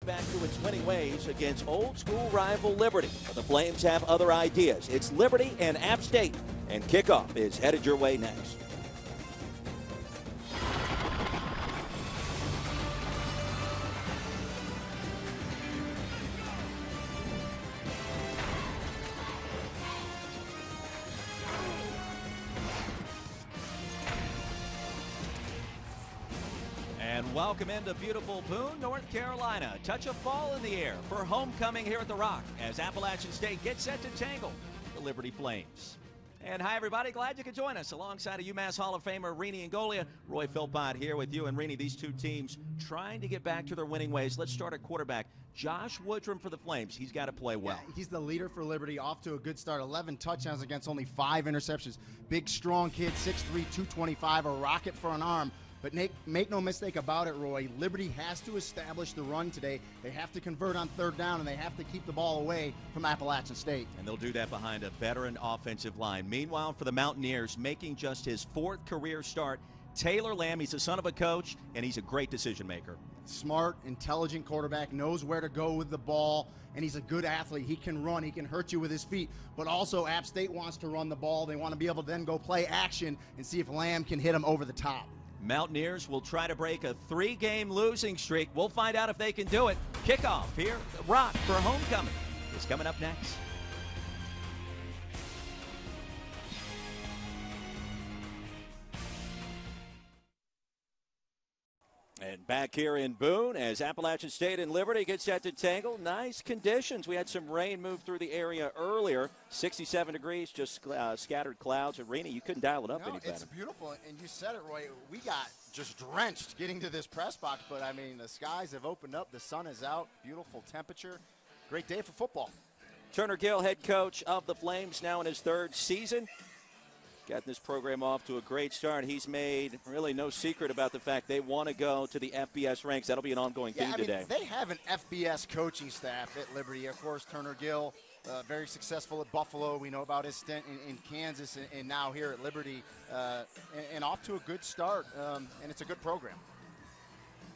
back to its winning ways against old school rival Liberty. But the Flames have other ideas. It's Liberty and App State, and kickoff is headed your way next. And welcome into beautiful Boone, North Carolina. Touch of fall in the air for homecoming here at the Rock as Appalachian State gets set to tangle the Liberty Flames. And hi, everybody. Glad you could join us alongside a UMass Hall of Famer, Rini Angolia. Roy Philpott here with you. And Rini, these two teams trying to get back to their winning ways. Let's start at quarterback. Josh Woodrum for the Flames. He's got to play well. Yeah, he's the leader for Liberty, off to a good start. 11 touchdowns against only 5 interceptions. Big, strong kid, 6'3", 225, a rocket for an arm. But make no mistake about it, Roy, Liberty has to establish the run today. They have to convert on third down, and they have to keep the ball away from Appalachian State. And they'll do that behind a veteran offensive line. Meanwhile, for the Mountaineers, making just his 4th career start, Taylor Lamb. He's the son of a coach, and he's a great decision maker. Smart, intelligent quarterback, knows where to go with the ball, and he's a good athlete. He can run, he can hurt you with his feet, but also App State wants to run the ball. They want to be able to then go play action and see if Lamb can hit him over the top. Mountaineers will try to break a 3-game losing streak. We'll find out if they can do it. Kickoff here at the Rock for homecoming is coming up next. And back here in Boone as Appalachian State and Liberty get set to tangle. Nice conditions. We had some rain move through the area earlier. 67 degrees, just scattered clouds. And Rini, you couldn't dial it up any better. It's beautiful, and you said it, Roy. We got just drenched getting to this press box, but, I mean, the skies have opened up. The sun is out. Beautiful temperature. Great day for football. Turner Gill, head coach of the Flames, now in his 3rd season. Gotten this program off to a great start. He's made really no secret about the fact they want to go to the FBS ranks. That'll be an ongoing theme today. They have an FBS coaching staff at Liberty. Of course, Turner Gill, very successful at Buffalo. We know about his stint in Kansas and now here at Liberty. And off to a good start, and it's a good program.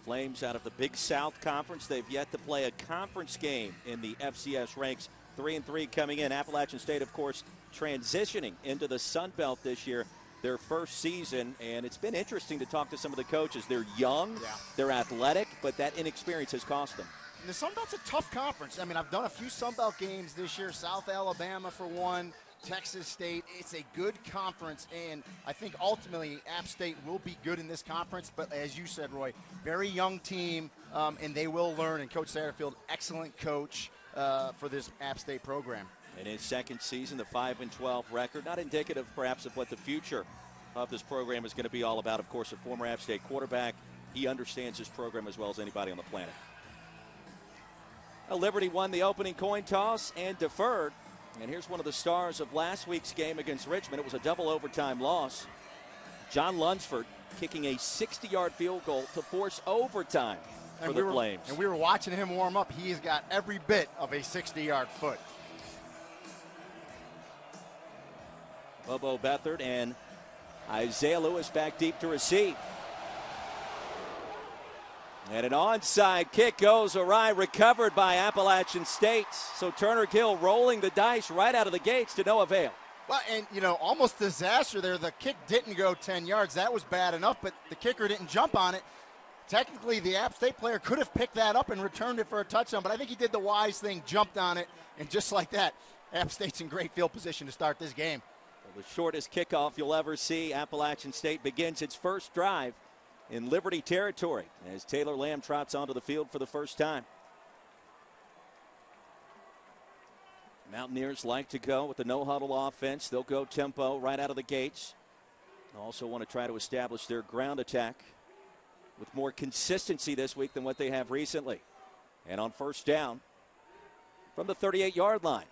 Flames out of the Big South Conference. They've yet to play a conference game in the FCS ranks. 3-3 coming in. Appalachian State, of course, transitioning into the Sun Belt this year, their 1st season, and it's been interesting to talk to some of the coaches. They're young, they're athletic, but that inexperience has cost them. And the Sun Belt's a tough conference. I mean, I've done a few Sun Belt games this year, South Alabama for one, Texas State. It's a good conference, and I think ultimately App State will be good in this conference, but as you said, Roy, very young team, and they will learn, and Coach Satterfield, excellent coach for this App State program. In his 2nd season, the 5-12 record, not indicative perhaps of what the future of this program is going to be all about. Of course, a former App State quarterback, he understands his program as well as anybody on the planet. Liberty won the opening coin toss and deferred. And here's one of the stars of last week's game against Richmond. It was a double overtime loss. John Lunsford kicking a 60-yard field goal to force overtime for the Flames. And we were watching him warm up. He's got every bit of a 60-yard foot. Bobo Beathard and Isaiah Lewis back deep to receive. And an onside kick goes awry, recovered by Appalachian State. So Turner Gill rolling the dice right out of the gates to no avail. Well, and, almost disaster there. The kick didn't go 10 yards. That was bad enough, but the kicker didn't jump on it. Technically, the App State player could have picked that up and returned it for a touchdown, but I think he did the wise thing, jumped on it, and just like that, App State's in great field position to start this game. The shortest kickoff you'll ever see. Appalachian State begins its first drive in Liberty territory as Taylor Lamb trots onto the field for the first time. Mountaineers like to go with the no-huddle offense. They'll go tempo right out of the gates. Also want to try to establish their ground attack with more consistency this week than what they have recently. And on first down from the 38-yard line.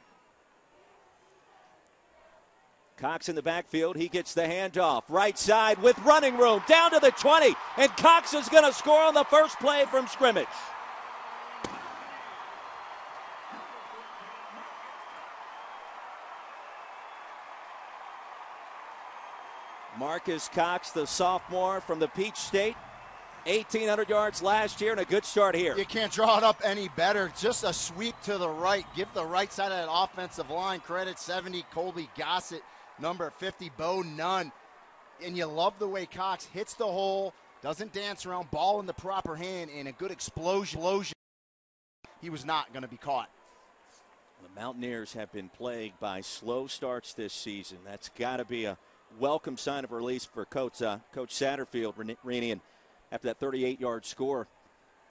Cox in the backfield. He gets the handoff. Right side with running room. Down to the 20. And Cox is going to score on the first play from scrimmage. Marcus Cox, the sophomore from the Peach State, 1,800 yards last year and a good start here. You can't draw it up any better. Just a sweep to the right. Give the right side of that offensive line credit. 70, Colby Gossett. Number 50, Bo Nunn. And you love the way Cox hits the hole, doesn't dance around, ball in the proper hand, and a good explosion. He was not going to be caught. The Mountaineers have been plagued by slow starts this season. That's got to be a welcome sign of release for Coach Satterfield, Rennie. And after that 38-yard score,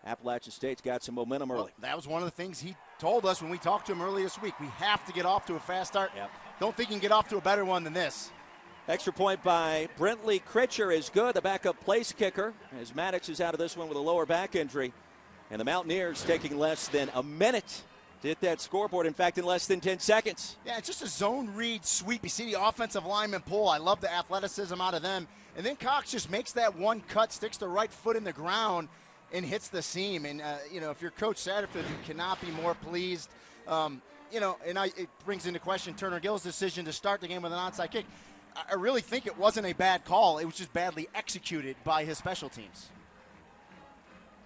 Appalachian State's got some momentum early. Well, that was one of the things he told us when we talked to him earlier this week. We have to get off to a fast start. Yep. Don't think you can get off to a better one than this. Extra point by Brentley Critcher is good, the backup place kicker, as Maddox is out of this one with a lower back injury. And the Mountaineers taking less than a minute to hit that scoreboard. In fact, in less than 10 seconds. Yeah, it's just a zone read sweep. You see the offensive lineman pull. I love the athleticism out of them. And then Cox just makes that one cut, sticks the right foot in the ground, and hits the seam. And, if you're Coach Satterfield, you cannot be more pleased. It brings into question Turner Gill's decision to start the game with an onside kick. I really think it wasn't a bad call. It was just badly executed by his special teams.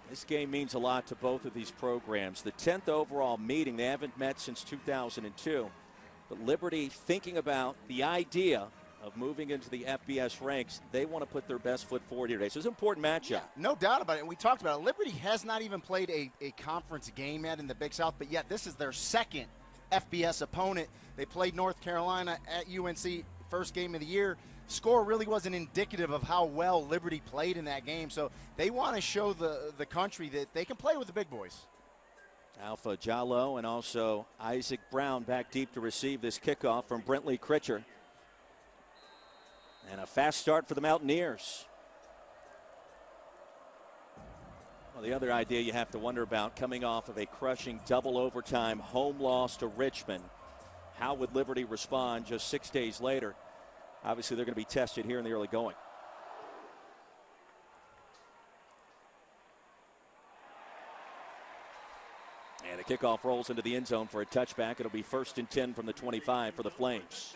This game means a lot to both of these programs. The 10th overall meeting, they haven't met since 2002. But Liberty, thinking about the idea of moving into the FBS ranks, they want to put their best foot forward here today. So it's an important matchup. Yeah, no doubt about it. And we talked about it. Liberty has not even played a conference game yet in the Big South, but yet this is their second FBS opponent. They played North Carolina at UNC, first game of the year. Score really wasn't indicative of how well Liberty played in that game. So they want to show the country that they can play with the big boys. Alpha Jallo and also Isaac Brown back deep to receive this kickoff from Brentley Critcher. And a fast start for the Mountaineers. Well, the other idea you have to wonder about, coming off of a crushing double overtime home loss to Richmond, how would Liberty respond just 6 days later? Obviously, they're going to be tested here in the early going. And the kickoff rolls into the end zone for a touchback. It'll be 1st and 10 from the 25 for the Flames.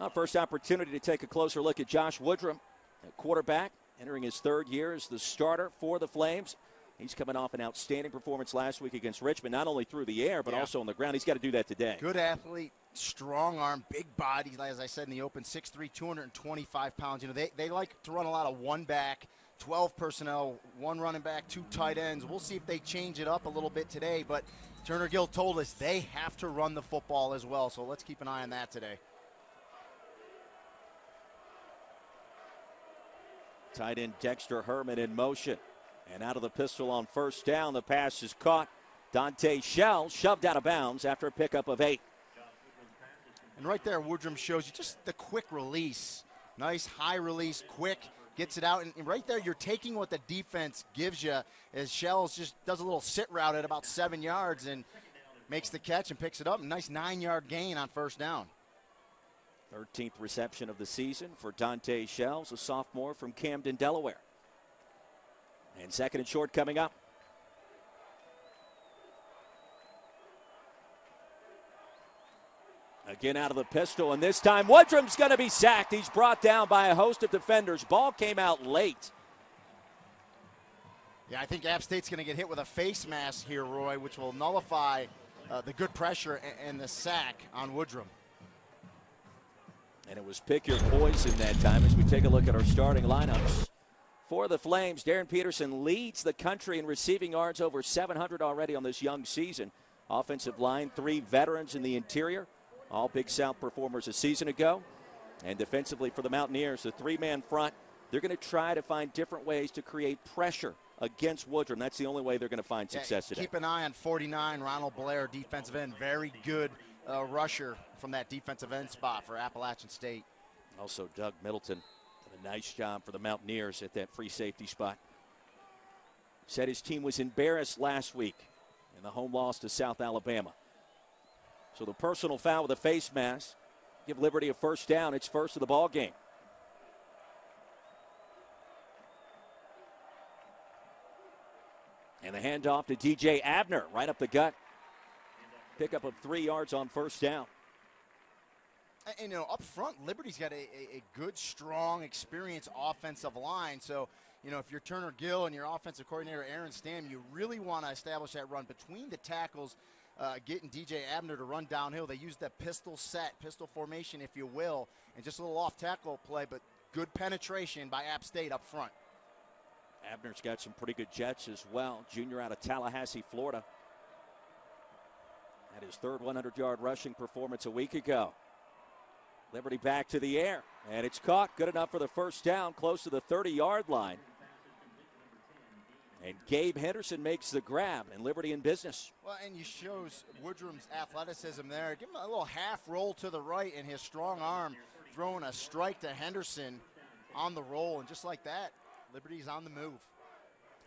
Our first opportunity to take a closer look at Josh Woodrum, a quarterback, entering his third year as the starter for the Flames. He's coming off an outstanding performance last week against Richmond, not only through the air, but also on the ground. He's got to do that today. Good athlete, strong arm, big body, as I said in the open, 6'3", 225 pounds. They like to run a lot of one back, 12 personnel, one running back, two tight ends. We'll see if they change it up a little bit today, but Turner Gill told us they have to run the football as well, so let's keep an eye on that today. Tight end Dexter Herman in motion. And out of the pistol on first down, the pass is caught. Dante Shell shoved out of bounds after a pickup of 8. And right there, Woodrum shows you just the quick release. Nice high release, quick, gets it out. And right there, you're taking what the defense gives you as Shells just does a little sit route at about 7 yards and makes the catch and picks it up. Nice 9-yard gain on first down. 13th reception of the season for Dante Shells, a sophomore from Camden, Delaware. And 2nd and short coming up. Again out of the pistol, and this time Woodrum's going to be sacked. He's brought down by a host of defenders. Ball came out late. Yeah, I think App State's going to get hit with a face mask here, Roy, which will nullify the good pressure and the sack on Woodrum. And it was pick your poison that time as we take a look at our starting lineups. For the Flames, Darren Peterson leads the country in receiving yards, over 700 already on this young season. Offensive line, 3 veterans in the interior, all Big South performers a season ago. And defensively for the Mountaineers, the 3-man front, they're going to try to find different ways to create pressure against Woodrum. That's the only way they're going to find success today. Keep an eye on 49, Ronald Blair, defensive end. Very good rusher from that defensive end spot for Appalachian State. Also, Doug Middleton did a nice job for the Mountaineers at that free safety spot. Said his team was embarrassed last week in the home loss to South Alabama. So the personal foul with a face mask, give Liberty a first down. It's first of the ball game. And the handoff to DJ Abner right up the gut. Pickup of 3 yards on first down. And, you know, up front, Liberty's got a good, strong, experienced offensive line. So, you know, if you're Turner Gill and your offensive coordinator, Aaron Stam, you really want to establish that run between the tackles, getting DJ Abner to run downhill. They use that pistol set, pistol formation, if you will, and just a little off-tackle play, but good penetration by App State up front. Abner's got some pretty good jets as well. Junior out of Tallahassee, Florida. Had his third 100-yard rushing performance a week ago. Liberty back to the air, and it's caught. Good enough for the first down, close to the 30-yard line. And Gabe Henderson makes the grab, and Liberty in business. Well, and you shows Woodrum's athleticism there. Give him a little half roll to the right, and his strong arm throwing a strike to Henderson on the roll, and just like that, Liberty's on the move.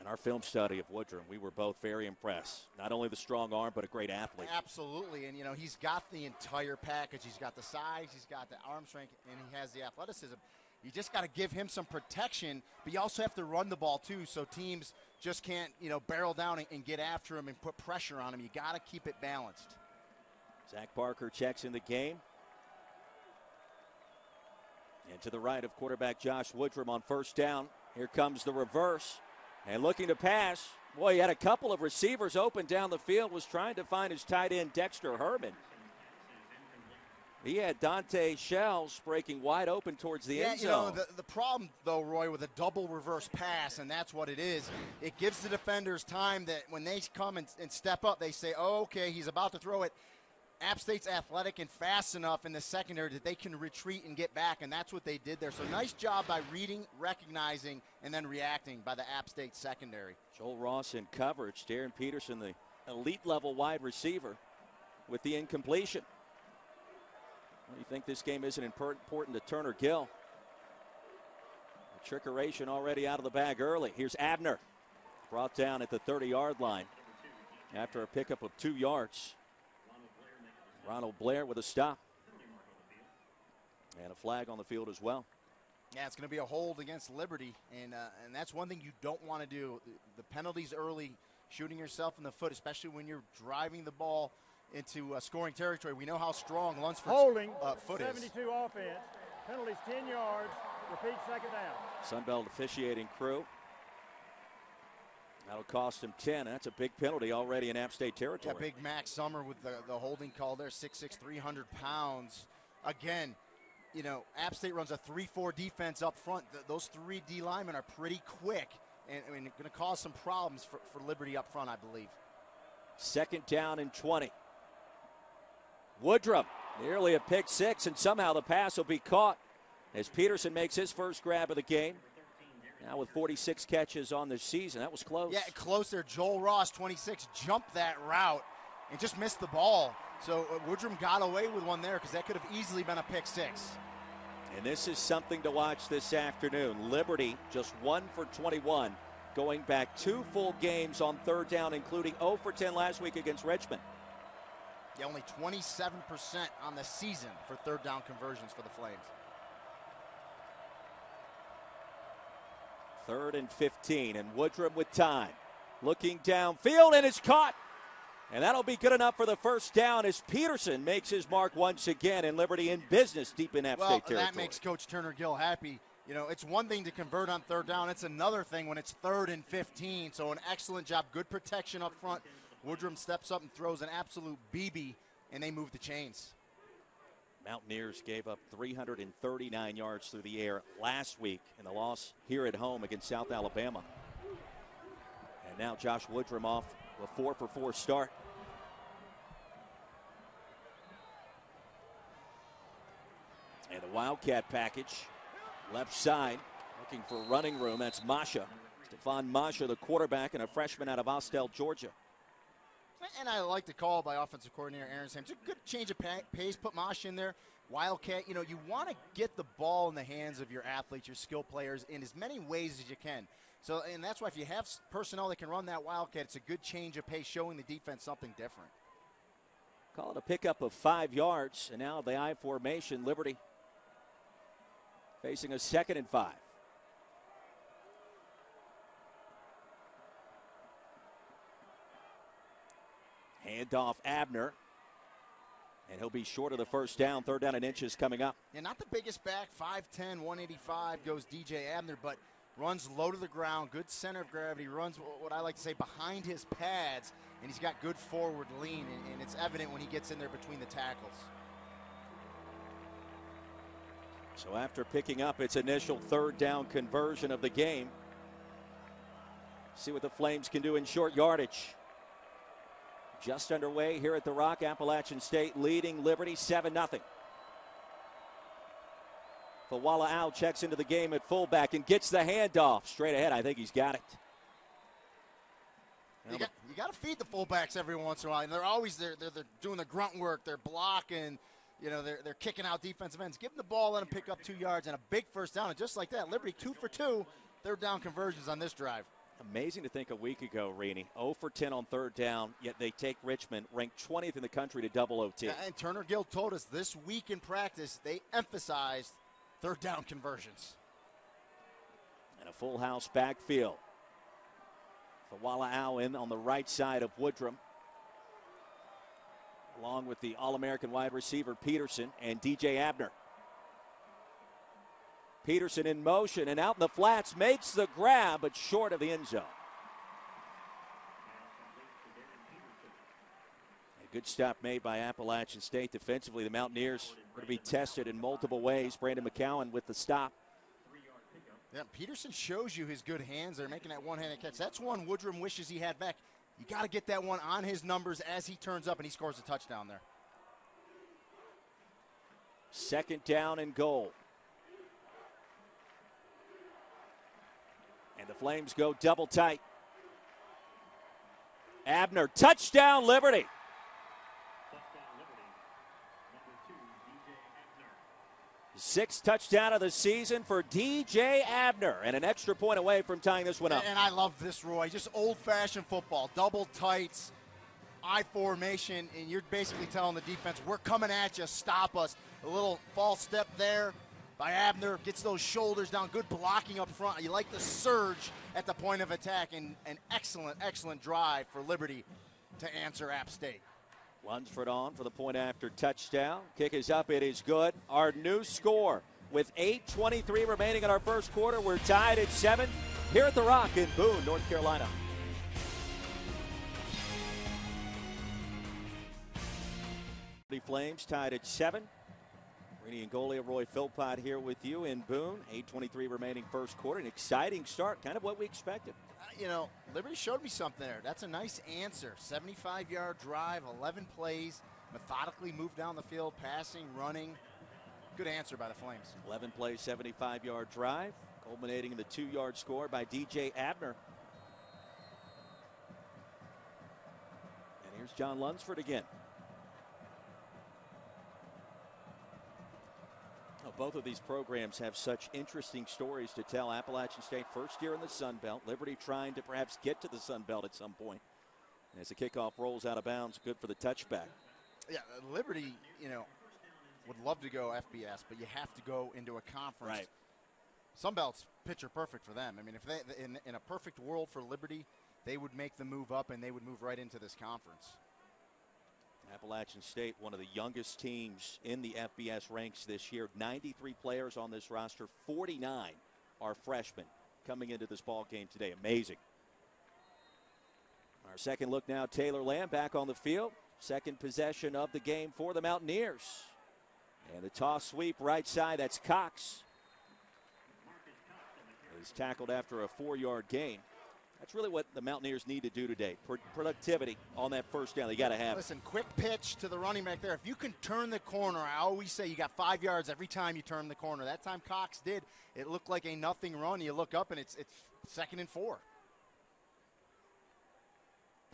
In our film study of Woodrum, we were both very impressed. Not only the strong arm, but a great athlete. Absolutely, and, you know, he's got the entire package. He's got the size, he's got the arm strength, and he has the athleticism. You just got to give him some protection, but you also have to run the ball, too, so teams just can't, you know, barrel down and get after him and put pressure on him. You got to keep it balanced. Zach Barker checks in the game. And to the right of quarterback Josh Woodrum on first down. Here comes the reverse. And looking to pass. Boy, he had a couple of receivers open down the field. Was trying to find his tight end Dexter Herman. He had Dante Shells breaking wide open towards the end zone. You know, the problem, though, Roy, with a double reverse pass, and that's what it is, it gives the defenders time that when they come and step up, they say, oh, okay, he's about to throw it. App State's athletic and fast enough in the secondary that they can retreat and get back, and that's what they did there. So nice job by reading, recognizing, and then reacting by the App State secondary. Joel Ross in coverage. Darren Peterson, the elite-level wide receiver, with the incompletion. Well, you think this game isn't important to Turner Gill? The trickeration already out of the bag early. Here's Abner, brought down at the 30-yard line after a pickup of 2 yards. Ronald Blair with a stop. And a flag on the field as well. Yeah, it's going to be a hold against Liberty, and that's one thing you don't want to do. The penalties early, shooting yourself in the foot, especially when you're driving the ball into scoring territory. We know how strong Lunsford's holding foot 72 is. offense, penalties 10 yards, repeat second down. Sunbelt officiating crew. That'll cost him 10. That's a big penalty already in App State territory. Yeah, big Max Summer with the holding call there, 6'6", 300 pounds. Again, you know, App State runs a 3-4 defense up front. Those 3 D linemen are pretty quick, and I mean, going to cause some problems for Liberty up front, I believe. Second down and 20. Woodrum, nearly a pick six, and somehow the pass will be caught as Peterson makes his first grab of the game. Now with 46 catches on the season. That was close. Yeah, close there. Joel Ross, 26, jumped that route and just missed the ball. So Woodrum got away with one there because that could have easily been a pick six. And this is something to watch this afternoon. Liberty just 1 for 21, going back 2 full games on third down, including 0 for 10 last week against Richmond. Yeah, only 27% on the season for third down conversions for the Flames. 3rd and 15, and Woodrum with time. Looking downfield, and it's caught. And that'll be good enough for the first down as Peterson makes his mark once again, and Liberty in business deep in App State territory. That makes Coach Turner Gill happy. You know, it's one thing to convert on third down. It's another thing when it's 3rd and 15. So an excellent job, good protection up front. Woodrum steps up and throws an absolute BB, and they move the chains. Mountaineers gave up 339 yards through the air last week in the loss here at home against South Alabama. And now Josh Woodrum off a 4-for-4 start. And a Wildcat package. Left side, looking for running room. That's Masha. Stephon Masha, the quarterback, and a freshman out of Austell, Georgia. And I like the call by offensive coordinator Aaron Sam. It's a good change of pace. Put Masha in there. Wildcat, you know, you want to get the ball in the hands of your athletes, your skill players, in as many ways as you can. So, and that's why if you have personnel that can run that Wildcat, it's a good change of pace, showing the defense something different. Call it a pickup of 5 yards, and now the I formation. Liberty facing a 2nd and 5. Handoff Abner. And he'll be short of the first down. Third down and inches coming up. Yeah, not the biggest back, 5'10", 185 goes DJ Abner, but runs low to the ground, good center of gravity, runs what I like to say behind his pads, and he's got good forward lean, and it's evident when he gets in there between the tackles. So after picking up its initial third down conversion of the game, see what the Flames can do in short yardage. Just underway here at the Rock. Appalachian State leading Liberty 7-0. Fawala Al checks into the game at fullback and gets the handoff straight ahead. I think he's got it. You got to feed the fullbacks every once in a while. And they're always they're doing the grunt work. They're blocking. You know, they're kicking out defensive ends. Give them the ball, let them pick up 2 yards, and a big first down. And just like that, Liberty 2 for 2 third down conversions on this drive. Amazing to think a week ago, Reaney, 0 for 10 on third down, yet they take Richmond, ranked 20th in the country, to double OT. And Turner Gill told us this week in practice they emphasized third down conversions. And a full house backfield. Fawala Al in on the right side of Woodrum, along with the All-American wide receiver Peterson and DJ Abner. Peterson in motion and out in the flats, makes the grab, but short of the end zone. A good stop made by Appalachian State defensively. The Mountaineers are to be tested in multiple ways. Brandon McCowan with the stop. Yeah, Peterson shows you his good hands. They're making that one-handed catch. That's one Woodrum wishes he had back. You got to get that one on his numbers as he turns up and he scores a touchdown there. Second down and goal. And the Flames go double tight. Abner, touchdown Liberty. Sixth touchdown of the season for DJ Abner, and an extra point away from tying this one up. And I love this, Roy. Just old-fashioned football, double tights, I formation, and you're basically telling the defense, we're coming at you, stop us. A little false step there by Abner, gets those shoulders down, good blocking up front. You like the surge at the point of attack, and an excellent drive for Liberty to answer App State. Lunsford on for the point after touchdown. Kick is up, it is good. Our new score with 8:23 remaining in our first quarter. We're tied at 7 here at the Rock in Boone, North Carolina. The Flames tied at 7. Rainey and Golia, Roy Philpott here with you in Boone. 8:23 remaining first quarter. An exciting start, kind of what we expected. You know, Liberty showed me something there. That's a nice answer. 75-yard drive, 11 plays, methodically moved down the field, passing, running. Good answer by the Flames. 11 plays, 75-yard drive, culminating in the 2-yard score by DJ Abner. And here's John Lunsford again. Both of these programs have such interesting stories to tell. Appalachian State first year in the Sun Belt. Liberty trying to perhaps get to the Sun Belt at some point. And as the kickoff rolls out of bounds, good for the touchback. Yeah, Liberty, you know, would love to go FBS, but you have to go into a conference. Right. Sun Belt's picture perfect for them. I mean, if they in a perfect world for Liberty, they would make the move up and they would move right into this conference. Appalachian State, one of the youngest teams in the FBS ranks this year. 93 players on this roster. 49 are freshmen coming into this ball game today. Amazing. Our second look now, Taylor Lamb back on the field. Second possession of the game for the Mountaineers. And the toss sweep right side, that's Cox. He's tackled after a 4-yard gain. That's really what the Mountaineers need to do today. Productivity on that first down. They got to have it. Listen, quick pitch to the running back there. If you can turn the corner, I always say you got 5 yards every time you turn the corner. That time Cox did. It looked like a nothing run. You look up and it's 2nd and 4.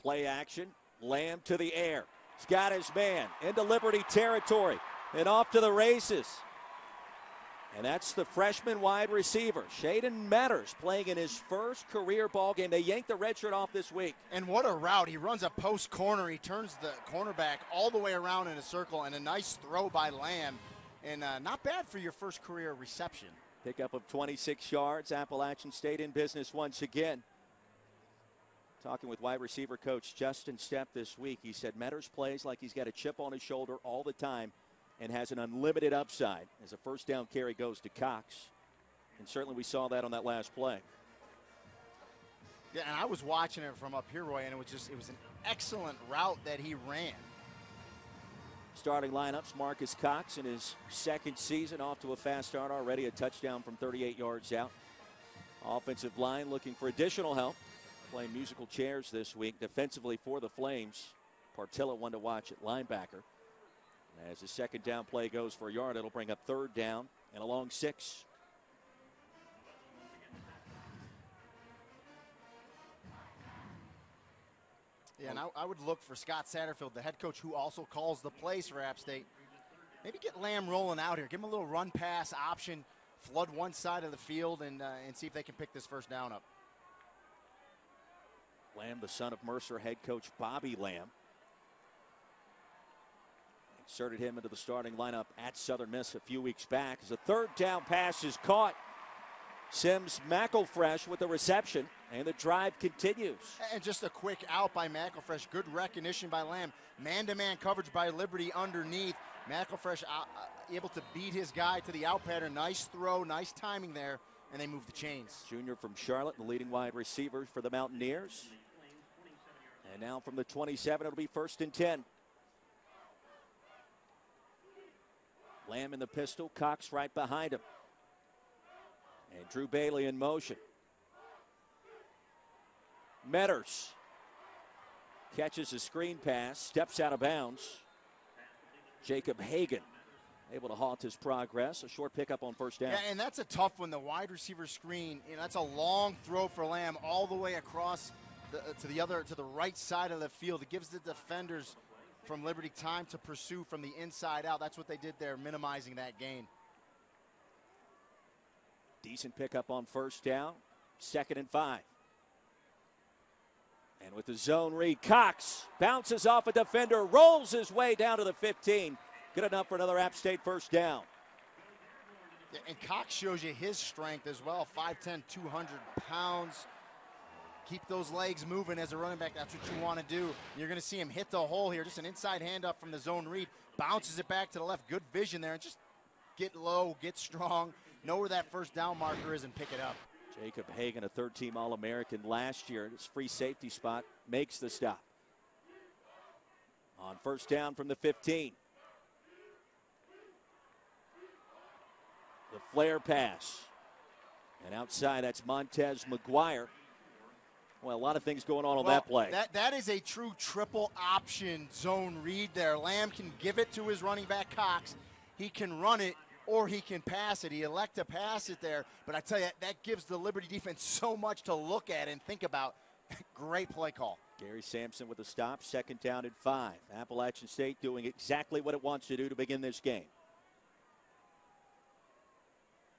Play action. Lamb to the air. He's got his man into Liberty territory and off to the races. And that's the freshman wide receiver, Shaden Matters, playing in his first career ball game. They yanked the red shirt off this week. And what a route. He runs a post corner. He turns the cornerback all the way around in a circle, and a nice throw by Lamb. And not bad for your first career reception. Pickup of 26 yards. Appalachian State in business once again. Talking with wide receiver coach Justin Stepp this week, he said Metters plays like he's got a chip on his shoulder all the time and has an unlimited upside as a first down carry goes to Cox. And certainly we saw that on that last play. Yeah, and I was watching it from up here, Roy, and it was an excellent route that he ran. Starting lineups, Marcus Cox in his second season, off to a fast start already, a touchdown from 38 yards out. Offensive line looking for additional help, playing musical chairs this week defensively for the Flames. Partilla one to watch at linebacker. As the second down play goes for a yard, it'll bring up third down and a long 6. Yeah, and I would look for Scott Satterfield, the head coach who also calls the plays for App State. Maybe get Lamb rolling out here. Give him a little run pass option, flood one side of the field, and see if they can pick this first down up. Lamb, the son of Mercer head coach Bobby Lamb. Inserted him into the starting lineup at Southern Miss a few weeks back as a third down pass is caught. Sims McElfresh with the reception, and the drive continues. And just a quick out by McElfresh. Good recognition by Lamb. Man-to-man coverage by Liberty underneath. McElfresh able to beat his guy to the out pattern. Nice throw, nice timing there, and they move the chains. Junior from Charlotte, the leading wide receiver for the Mountaineers. And now from the 27, it'll be 1st and 10. Lamb in the pistol, Cox right behind him. And Drew Bailey in motion. Metters catches a screen pass, steps out of bounds. Jacob Hagan able to halt his progress. A short pickup on first down. Yeah, and that's a tough one. The wide receiver screen, that's a long throw for Lamb all the way across to the right side of the field. It gives the defenders from Liberty time to pursue from the inside out. That's what they did there, minimizing that gain. Decent pickup on first down. 2nd and 5. And with the zone read, Cox bounces off a defender, rolls his way down to the 15. Good enough for another App State first down. Yeah, and Cox shows you his strength as well. 5'10", 200 pounds. Keep those legs moving as a running back. That's what you want to do. You're going to see him hit the hole here. Just an inside handoff from the zone read. Bounces it back to the left. Good vision there. And just get low, get strong. Know where that first down marker is and pick it up. Jacob Hagan, a third-team All-American last year. His free safety spot makes the stop. On first down from the 15. The flare pass. And outside, that's Montez McGuire. Well, a lot of things going on that play. That is a true triple option zone read there. Lamb can give it to his running back, Cox. He can run it, or he can pass it. He elect to pass it there. But I tell you, that gives the Liberty defense so much to look at and think about. Great play call. Gary Sampson with a stop, 2nd down and 5. Appalachian State doing exactly what it wants to do to begin this game.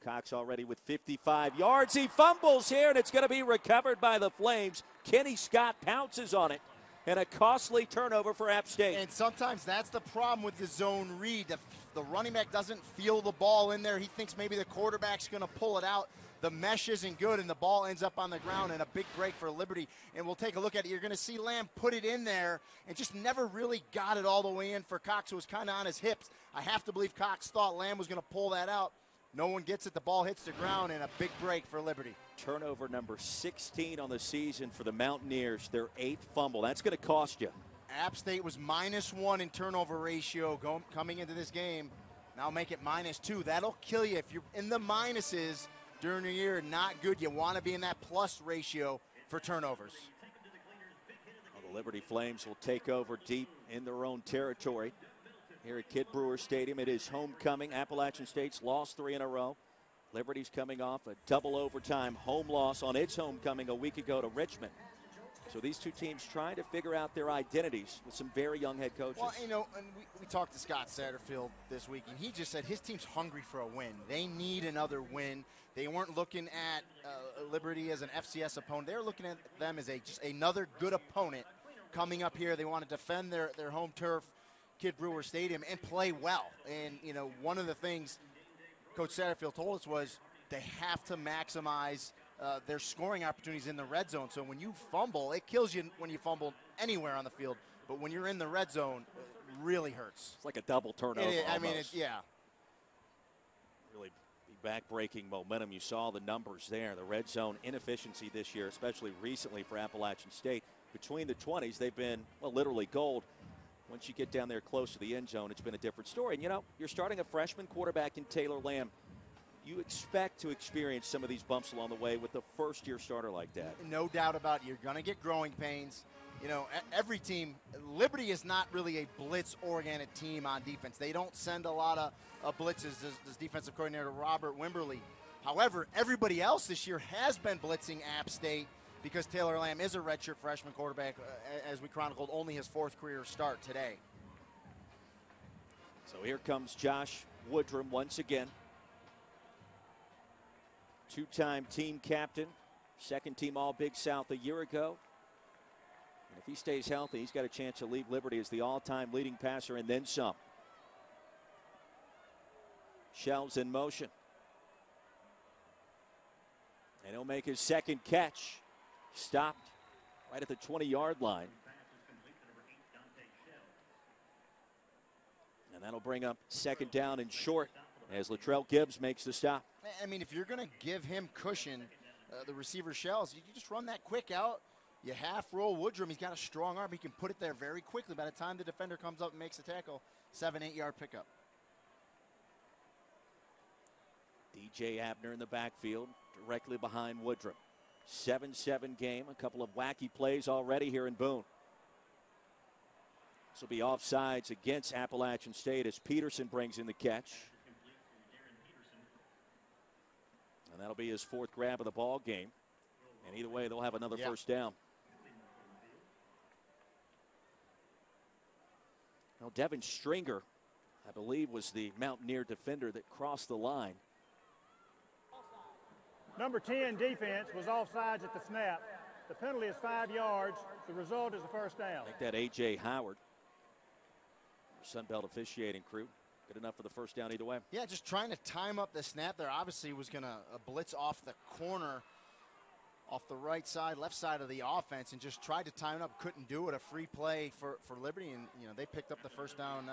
Cox already with 55 yards. He fumbles here, and it's going to be recovered by the Flames. Kenny Scott pounces on it, and a costly turnover for App State. And sometimes that's the problem with the zone read. The running back doesn't feel the ball in there. He thinks maybe the quarterback's going to pull it out. The mesh isn't good, and the ball ends up on the ground, and a big break for Liberty. And we'll take a look at it. You're going to see Lamb put it in there and just never really got it all the way in for Cox, who was kind of on his hips. I have to believe Cox thought Lamb was going to pull that out. No one gets it. The ball hits the ground, and a big break for Liberty. Turnover number 16 on the season for the Mountaineers, their 8th fumble. That's going to cost you. App State was -1 in turnover ratio coming into this game. Now make it -2. That'll kill you if you're in the minuses during the year. Not good. You want to be in that plus ratio for turnovers. Well, the Liberty Flames will take over deep in their own territory here at Kid Brewer Stadium. It is homecoming. Appalachian State's lost 3 in a row. Liberty's coming off a double overtime home loss on its homecoming a week ago to Richmond. So these two teams trying to figure out their identities with some very young head coaches. Well, and we talked to Scott Satterfield this week, and he just said his team's hungry for a win. They need another win. They weren't looking at Liberty as an FCS opponent. They were looking at them as just another good opponent coming up here. They want to defend their home turf, Kid Brewer Stadium, and play well. And, one of the things Coach Satterfield told us was they have to maximize their scoring opportunities in the red zone. So when you fumble, it kills you when you fumble anywhere on the field. But when you're in the red zone, it really hurts. It's like a double turnover. I mean, yeah. Really back-breaking momentum. You saw the numbers there. The red zone inefficiency this year, especially recently for Appalachian State. Between the 20s, they've been, well, literally gold. Once you get down there close to the end zone, it's been a different story. And, you know, you're starting a freshman quarterback in Taylor Lamb. You expect to experience some of these bumps along the way with a first-year starter like that. No doubt about it. You're going to get growing pains. You know, every team, Liberty is not really a blitz-oriented team on defense. They don't send a lot of blitzes, as defensive coordinator Robert Wimberly. However, everybody else this year has been blitzing App State because Taylor Lamb is a redshirt freshman quarterback, as we chronicled, only his 4th career start today. So here comes Josh Woodrum once again. 2-time team captain, 2nd team All-Big South a year ago. And if he stays healthy, he's got a chance to lead Liberty as the all-time leading passer and then some. Shells in motion. And he'll make his 2nd catch. Stopped right at the 20-yard line. And that'll bring up 2nd down and short as Latrell Gibbs makes the stop. I mean, if you're going to give him cushion, the receiver Shells, you just run that quick out. You half roll Woodrum. He's got a strong arm. He can put it there very quickly. By the time the defender comes up and makes a tackle, 7-8 yard pickup. DJ Abner in the backfield, directly behind Woodrum. 7-7 game. A couple of wacky plays already here in Boone. This will be offsides against Appalachian State as Peterson brings in the catch. And that'll be his 4th grab of the ball game. And either way, they'll have another first down. Now, Devin Stringer, I believe, was the Mountaineer defender that crossed the line. Number 10 defense was offsides at the snap. The penalty is 5 yards. The result is a first down. I think that A.J. Howard, Sunbelt officiating crew, good enough for the first down either way. Yeah, just trying to time up the snap there. Obviously, was going to blitz off the corner, off the right side, left side of the offense, and just tried to time it up. Couldn't do it. A free play for Liberty, and you know they picked up the first down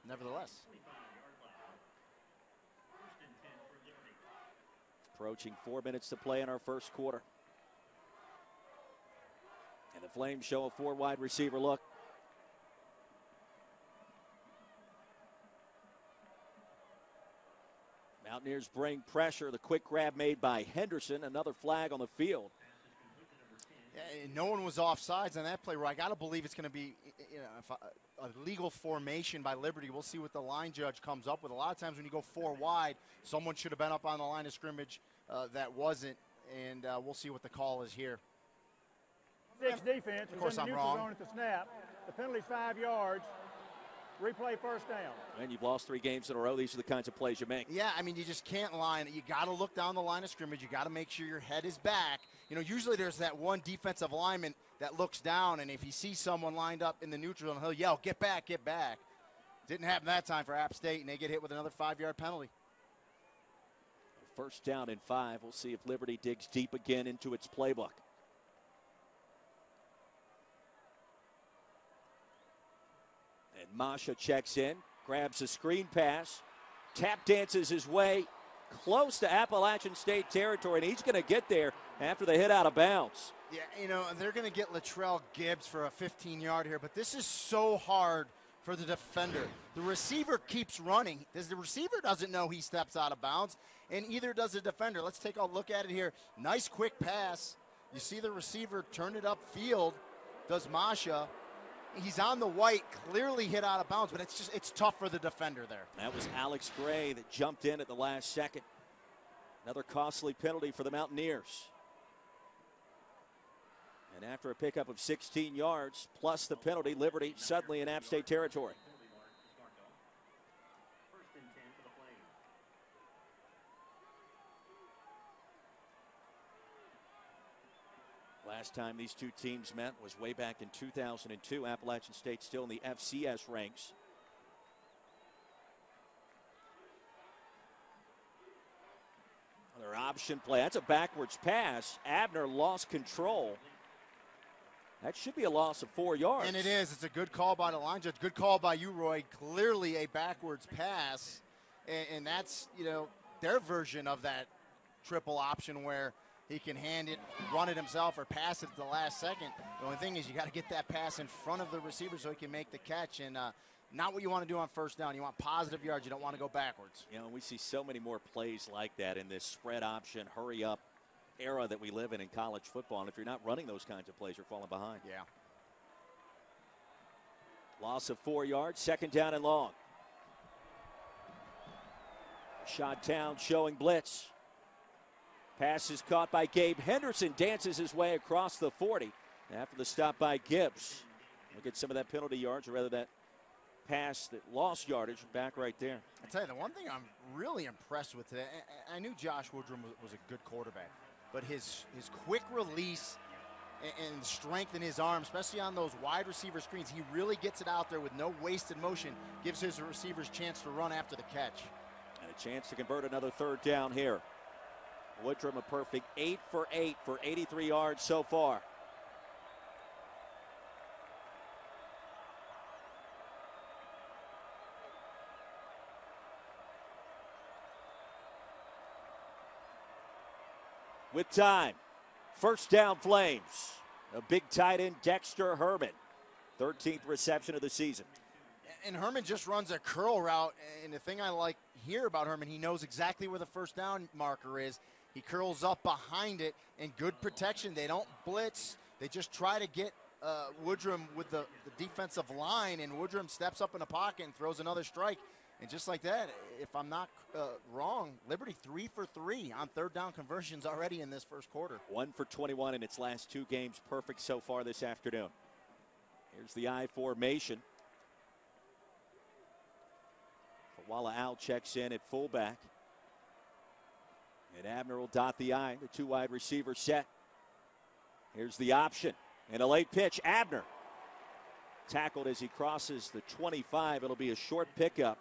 nevertheless. Approaching 4 minutes to play in our first quarter. And the Flames show a 4 wide receiver look. Mountaineers bring pressure. The quick grab made by Henderson. Another flag on the field. Yeah, no one was offsides on that play. Where I got to believe it's going to be, you know, a legal formation by Liberty. We'll see what the line judge comes up with. A lot of times when you go 4 wide, someone should have been up on the line of scrimmage. That wasn't, and we'll see what the call is here. 6 defense. Of course, in the I'm neutral wrong. zone at the snap. The penalty's 5 yards. Replay first down. And you've lost 3 games in a row. These are the kinds of plays you make. Yeah, I mean, you just can't line. You got to look down the line of scrimmage. You got to make sure your head is back. You know, usually there's that one defensive lineman that looks down, and if he sees someone lined up in the neutral zone, he'll yell, "Get back, get back." Didn't happen that time for App State, and they get hit with another 5-yard penalty. First down and 5. We'll see if Liberty digs deep again into its playbook. And Masha checks in, grabs a screen pass, tap dances his way close to Appalachian State territory, and he's going to get there after the hit out of bounds. Yeah, you know, they're going to get Latrell Gibbs for a 15-yard here, but this is so hard for the defender. The receiver keeps running. The receiver doesn't know he steps out of bounds, and either does the defender. Let's take a look at it here. Nice quick pass. You see the receiver turn it upfield, does Masha. He's on the white, clearly hit out of bounds, but it's tough for the defender there. That was Alex Gray that jumped in at the last second. Another costly penalty for the Mountaineers. And after a pickup of 16 yards plus the penalty, Liberty suddenly in App State territory. Last time these two teams met was way back in 2002. Appalachian State still in the FCS ranks. Another option play. That's a backwards pass. Abner lost control. That should be a loss of 4 yards. And it is. It's a good call by the line judge. Good call by you, Roy. Clearly a backwards pass. And that's, you know, their version of that triple option where he can hand it, run it himself, or pass it at the last second. The only thing is you got to get that pass in front of the receiver so he can make the catch. And not what you want to do on first down. You want positive yards. You don't want to go backwards. You know, we see so many more plays like that in this spread option, hurry up era that we live in college football. And if you're not running those kinds of plays, you're falling behind. Yeah. Loss of 4 yards, second down and long. Shot town showing blitz. Pass is caught by Gabe Henderson, dances his way across the 40 after the stop by Gibbs. Look at some of that penalty yards, or rather that pass that lost yardage back right there. I tell you, the one thing I'm really impressed with today, I knew Josh Woodrum was a good quarterback, but his quick release and strength in his arm, especially on those wide receiver screens, he really gets it out there with no wasted motion, gives his receivers a chance to run after the catch. And a chance to convert another third down here. Woodrum a perfect 8 for 8 for 83 yards so far. With time, first down Flames. A big tight end, Dexter Herman. 13th reception of the season. And Herman just runs a curl route, and the thing I like here about Herman, he knows exactly where the first down marker is. He curls up behind it, and good protection. They don't blitz. They just try to get Woodrum with the defensive line, and Woodrum steps up in the pocket and throws another strike. And just like that, if I'm not wrong, Liberty 3 for 3 on third down conversions already in this first quarter. 1 for 21 in its last 2 games. Perfect so far this afternoon. Here's the I formation. Fawala Al checks in at fullback. And Abner will dot the I, the 2 wide receiver set. Here's the option. And a late pitch. Abner tackled as he crosses the 25. It'll be a short pickup.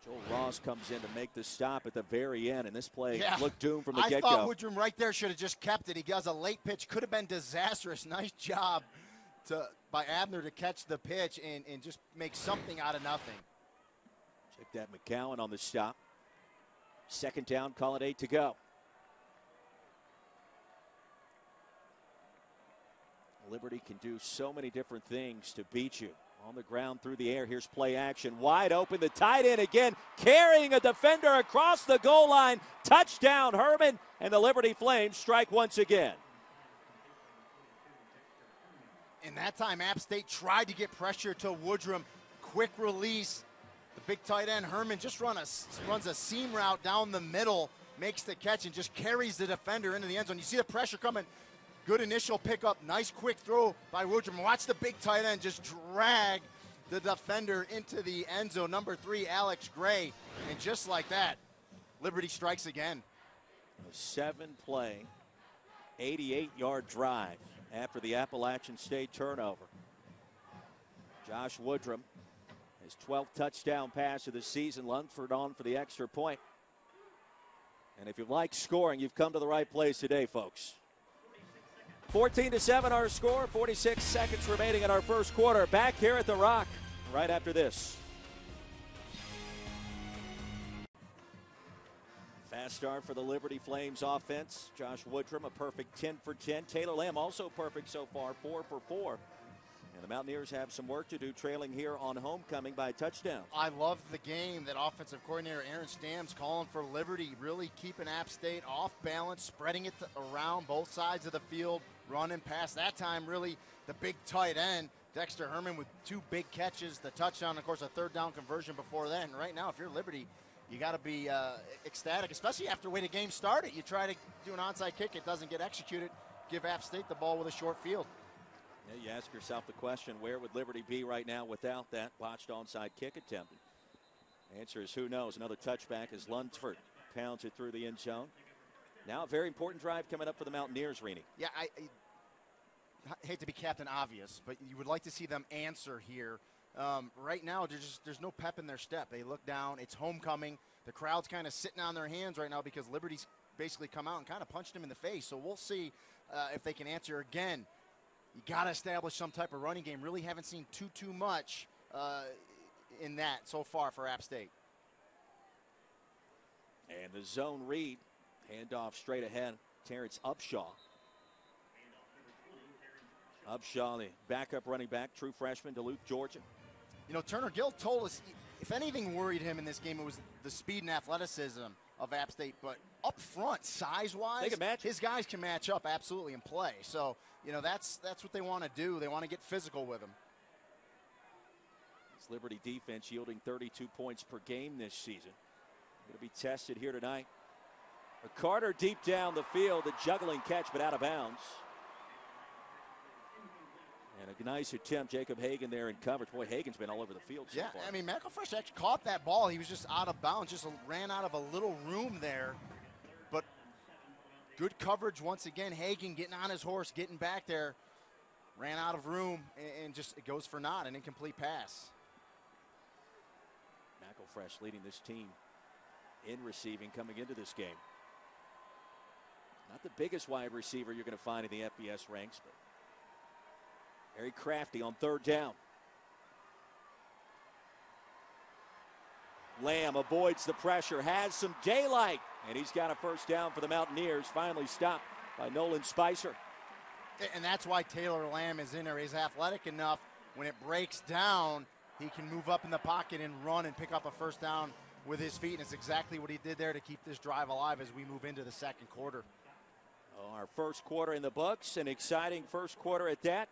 Joel Ross comes in to make the stop at the very end, and this play looked doomed from the get-go. I thought Woodrum right there should have just kept it. He does a late pitch. Could have been disastrous. Nice job by Abner to catch the pitch and just make something out of nothing. Check that, McCowan on the stop. Second down, call it 8 to go. Liberty can do so many different things to beat you. On the ground, through the air, here's play action. Wide open, the tight end again, carrying a defender across the goal line. Touchdown, Herman, and the Liberty Flames strike once again. And that time, App State tried to get pressure to Woodrum. Quick release. The big tight end, Herman, just runs a seam route down the middle, makes the catch, and just carries the defender into the end zone. You see the pressure coming. Good initial pickup. Nice quick throw by Woodrum. Watch the big tight end just drag the defender into the end zone. Number 3, Alex Gray. And just like that, Liberty strikes again. A 7-play, 88-yard drive after the Appalachian State turnover. Josh Woodrum, his 12th touchdown pass of the season. Lundford on for the extra point. And if you like scoring, you've come to the right place today, folks. 14-7 our score, 46 seconds remaining in our first quarter. Back here at the Rock right after this. Fast start for the Liberty Flames offense. Josh Woodrum, a perfect 10 for 10. Taylor Lamb also perfect so far, 4 for 4. And the Mountaineers have some work to do, trailing here on homecoming by a touchdown. I love the game that offensive coordinator Aaron Stam's calling for Liberty, really keeping App State off balance, spreading it around both sides of the field, running past. That time, really, the big tight end, Dexter Herman, with 2 big catches, the touchdown, of course, a third down conversion before then. Right now, if you're Liberty, you got to be ecstatic, especially after the way the game started. You try to do an onside kick, it doesn't get executed. Give App State the ball with a short field. Yeah, you ask yourself the question, where would Liberty be right now without that botched onside kick attempt? The answer is who knows. Another touchback as Lundford pounds it through the end zone. Now a very important drive coming up for the Mountaineers, Rini. Yeah, I hate to be Captain Obvious, but you would like to see them answer here. Right now, there's no pep in their step. They look down. It's homecoming. the crowd's kind of sitting on their hands right now because Liberty's basically come out and kind of punched them in the face. So we'll see if they can answer again. You got to establish some type of running game. Really haven't seen too much in that so far for App State. And the zone read, handoff straight ahead. Terrence Upshaw. Upshaw, the backup running back, true freshman, Duluth, Georgia. You know, Turner Gill told us if anything worried him in this game, it was the speed and athleticism of App State. But up front, size-wise, they can match. His guys can match up absolutely and play. So, you know, that's what they want to do. They want to get physical with them. This Liberty defense yielding 32 points per game this season. Going to be tested here tonight. Carter deep down the field, a juggling catch, but out of bounds. And a nice attempt, Jacob Hagan there in coverage. Boy, Hagan's been all over the field so far. I mean, McElfresh actually caught that ball. He was just out of bounds, just ran out of a little room there. But good coverage once again. Hagan getting on his horse, getting back there. Ran out of room, and just it goes for naught, an incomplete pass. McElfresh leading this team in receiving coming into this game. Not the biggest wide receiver you're going to find in the FBS ranks, but very crafty on third down. Lamb avoids the pressure, has some daylight, and he's got a first down for the Mountaineers. Finally stopped by Nolan Spicer. And that's why Taylor Lamb is in there. He's athletic enough. When it breaks down, he can move up in the pocket and run and pick up a first down with his feet. And it's exactly what he did there to keep this drive alive as we move into the second quarter. Oh, our first quarter in the books, an exciting first quarter at that.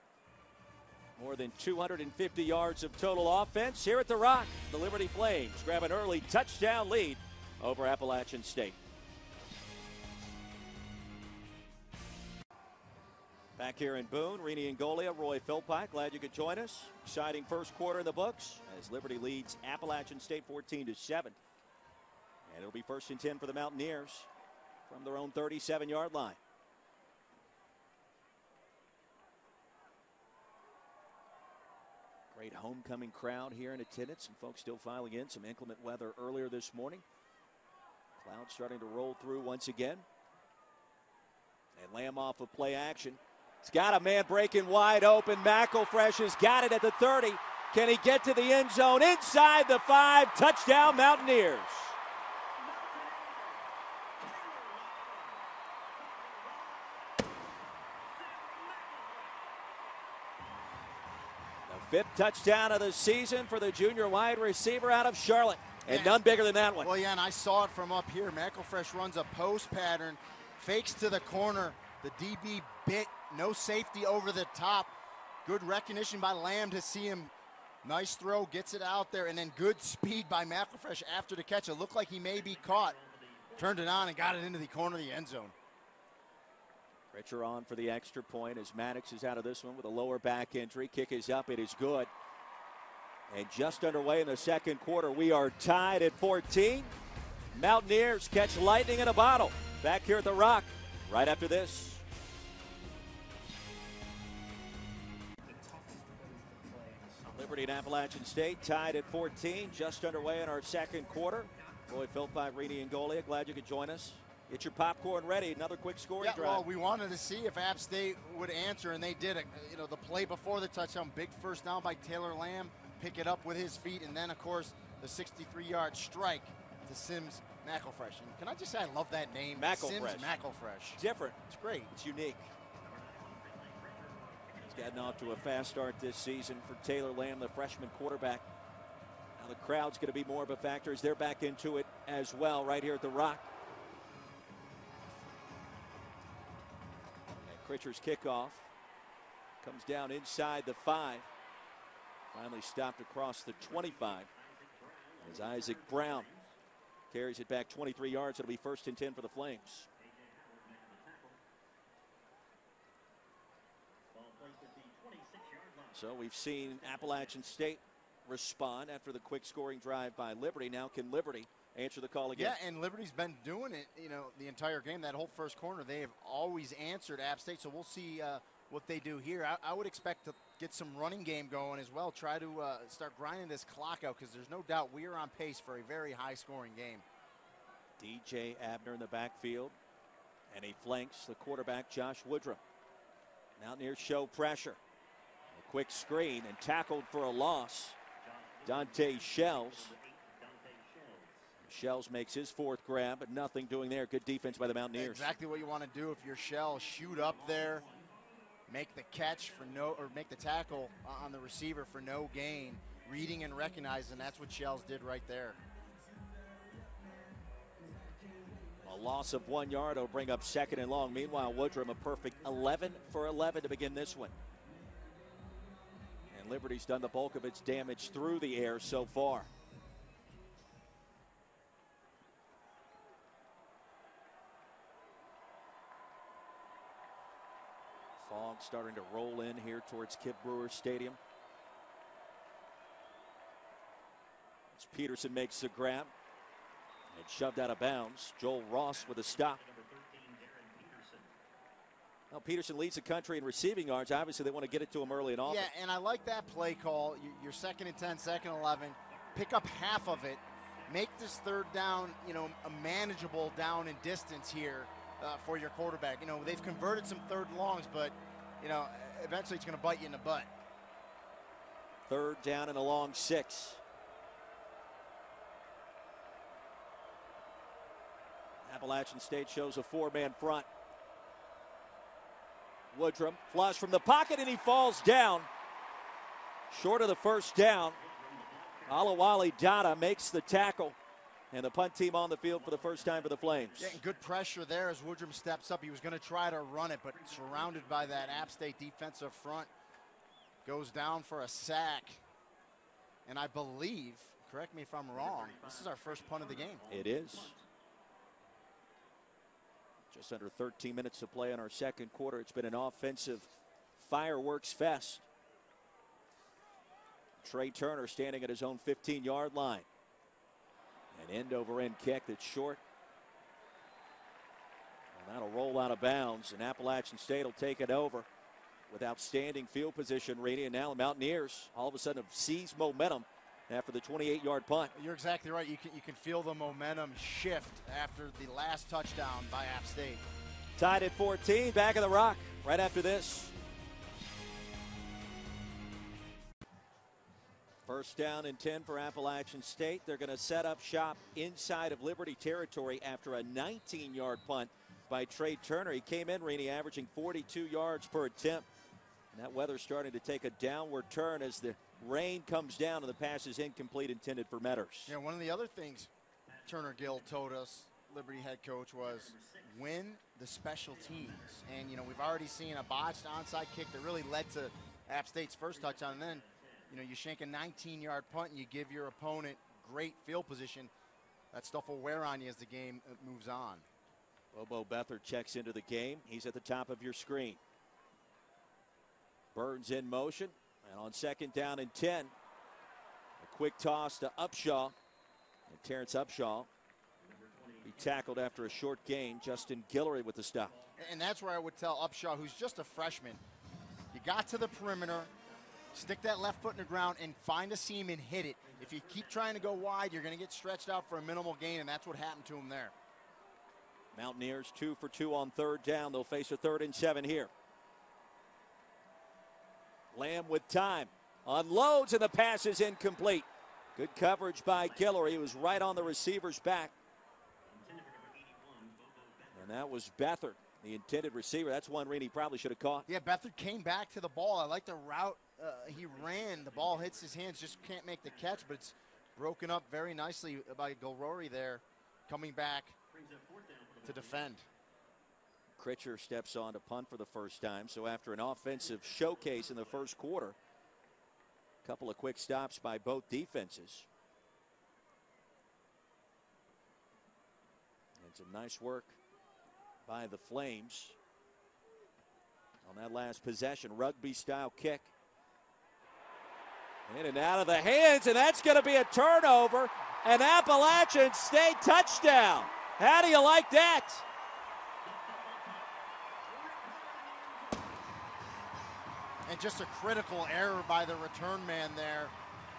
More than 250 yards of total offense here at the Rock. The Liberty Flames grab an early touchdown lead over Appalachian State. Back here in Boone, Rini Ngolia, Roy Philpott, glad you could join us. Exciting first quarter in the books as Liberty leads Appalachian State 14-7. And it'll be 1st and 10 for the Mountaineers from their own 37-yard line. Great homecoming crowd here in attendance. Some folks still filing in. Some inclement weather earlier this morning. Clouds starting to roll through once again. And Lamb off of play action. He's got a man breaking wide open. McElfresh has got it at the 30. Can he get to the end zone? Inside the 5. Touchdown Mountaineers. Fifth touchdown of the season for the junior wide receiver out of Charlotte. And none bigger than that one. Well, yeah, and I saw it from up here. McElfresh runs a post pattern, fakes to the corner. The DB bit, no safety over the top. Good recognition by Lamb to see him. Nice throw, gets it out there, and then good speed by McElfresh after the catch. It looked like he may be caught. Turned it on and got it into the corner of the end zone. Pritchard on for the extra point as Maddox is out of this one with a lower back injury. Kick is up. It is good. And just underway in the second quarter, we are tied at 14. Mountaineers catch lightning in a bottle. Back here at the Rock right after this. Liberty and Appalachian State tied at 14. Just underway in our second quarter. Roy Philpott, Rini Ngolia, glad you could join us. Get your popcorn ready. Another quick scoring drive. Well, we wanted to see if App State would answer, and they did. You know, the play before the touchdown, big first down by Taylor Lamb, pick it up with his feet, and then, of course, the 63-yard strike to Sims McElfresh. And can I just say I love that name? McElfresh. Sims McElfresh. Different. It's great. It's unique. He's gotten off to a fast start this season for Taylor Lamb, the freshman quarterback. Now the crowd's going to be more of a factor as they're back into it as well right here at the Rock. Pritchard's kickoff comes down inside the 5. Finally stopped across the 25 as Isaac Brown carries it back 23 yards. It'll be 1st and 10 for the Flames. So we've seen Appalachian State respond after the quick scoring drive by Liberty. Now can Liberty answer the call again? Yeah, and Liberty's been doing it, you know, the entire game. That whole first corner, they have always answered App State. So we'll see what they do here. I would expect to get some running game going as well. Try to start grinding this clock out because there's no doubt we are on pace for a very high-scoring game. DJ Abner in the backfield, and he flanks the quarterback Josh Woodrum. Mountaineers show pressure. A quick screen and tackled for a loss. Dante Shells. Shells makes his fourth grab, but nothing doing there. Good defense by the Mountaineers. Exactly what you want to do if you're Shells. Shoot up there, make the catch for no, or make the tackle on the receiver for no gain. Reading and recognizing, that's what Shells did right there. A loss of 1 yard will bring up second and long. Meanwhile, Woodrum a perfect 11 for 11 to begin this one. And Liberty's done the bulk of its damage through the air so far. Fog starting to roll in here towards Kip Brewer Stadium. As Peterson makes the grab and shoved out of bounds. Joel Ross with a stop. Well, Peterson leads the country in receiving yards. Obviously, they want to get it to him early and often. Yeah, and I like that play call. You're 2nd and 10, 2nd and 11. Pick up half of it. Make this third down, a manageable down and distance here for your quarterback. They've converted some third and longs, but, eventually it's going to bite you in the butt. Third down and a long 6. Appalachian State shows a 4-man front. Woodrum flush from the pocket, and he falls down. Short of the first down. Alawali Dada makes the tackle, and the punt team on the field for the first time for the Flames. Getting good pressure there as Woodrum steps up. He was going to try to run it, but surrounded by that App State defensive front. Goes down for a sack. And I believe, correct me if I'm wrong, this is our first punt of the game. It is. Just under 13 minutes to play in our second quarter. It's been an offensive fireworks fest. Trey Turner standing at his own 15-yard line. An end-over-end kick that's short. And that'll roll out of bounds, and Appalachian State will take it over with outstanding field position, Reedy. And now the Mountaineers all of a sudden have seized momentum after the 28-yard punt. You're exactly right. You can feel the momentum shift after the last touchdown by App State. Tied at 14, back of the Rock right after this. First down and 10 for Appalachian State. They're going to set up shop inside of Liberty territory after a 19-yard punt by Trey Turner. He came in, Reedy, averaging 42 yards per attempt. And that weather's starting to take a downward turn as the rain comes down and the pass is incomplete, intended for Metters. Yeah, one of the other things Turner Gill told us, Liberty head coach, was win the special teams. And, we've already seen a botched onside kick that really led to App State's first touchdown. And then, you shank a 19-yard punt and you give your opponent great field position. That stuff will wear on you as the game moves on. Bobo Beathard checks into the game. He's at the top of your screen. Burns in motion. And on second down and 10, a quick toss to Upshaw. And Terrence Upshaw, he tackled after a short gain. Justin Guillory with the stop. And that's where I would tell Upshaw, who's just a freshman, you got to the perimeter, stick that left foot in the ground and find a seam and hit it. If you keep trying to go wide, you're going to get stretched out for a minimal gain, and that's what happened to him there. Mountaineers 2 for 2 on third down. They'll face a 3rd and 7 here. Lamb with time. Unloads, and the pass is incomplete. Good coverage by Guillory. He was right on the receiver's back. And that was Beathard, the intended receiver. That's one Reedy probably should have caught. Yeah, Beathard came back to the ball. I like the route he ran. The ball hits his hands, just can't make the catch, but it's broken up very nicely by Guillory there, coming back to defend. Critcher steps on to punt for the first time. So after an offensive showcase in the first quarter, a couple of quick stops by both defenses. And some nice work by the Flames on that last possession. Rugby style kick. In and out of the hands, and that's going to be a turnover. An Appalachian State touchdown. How do you like that? And just a critical error by the return man there.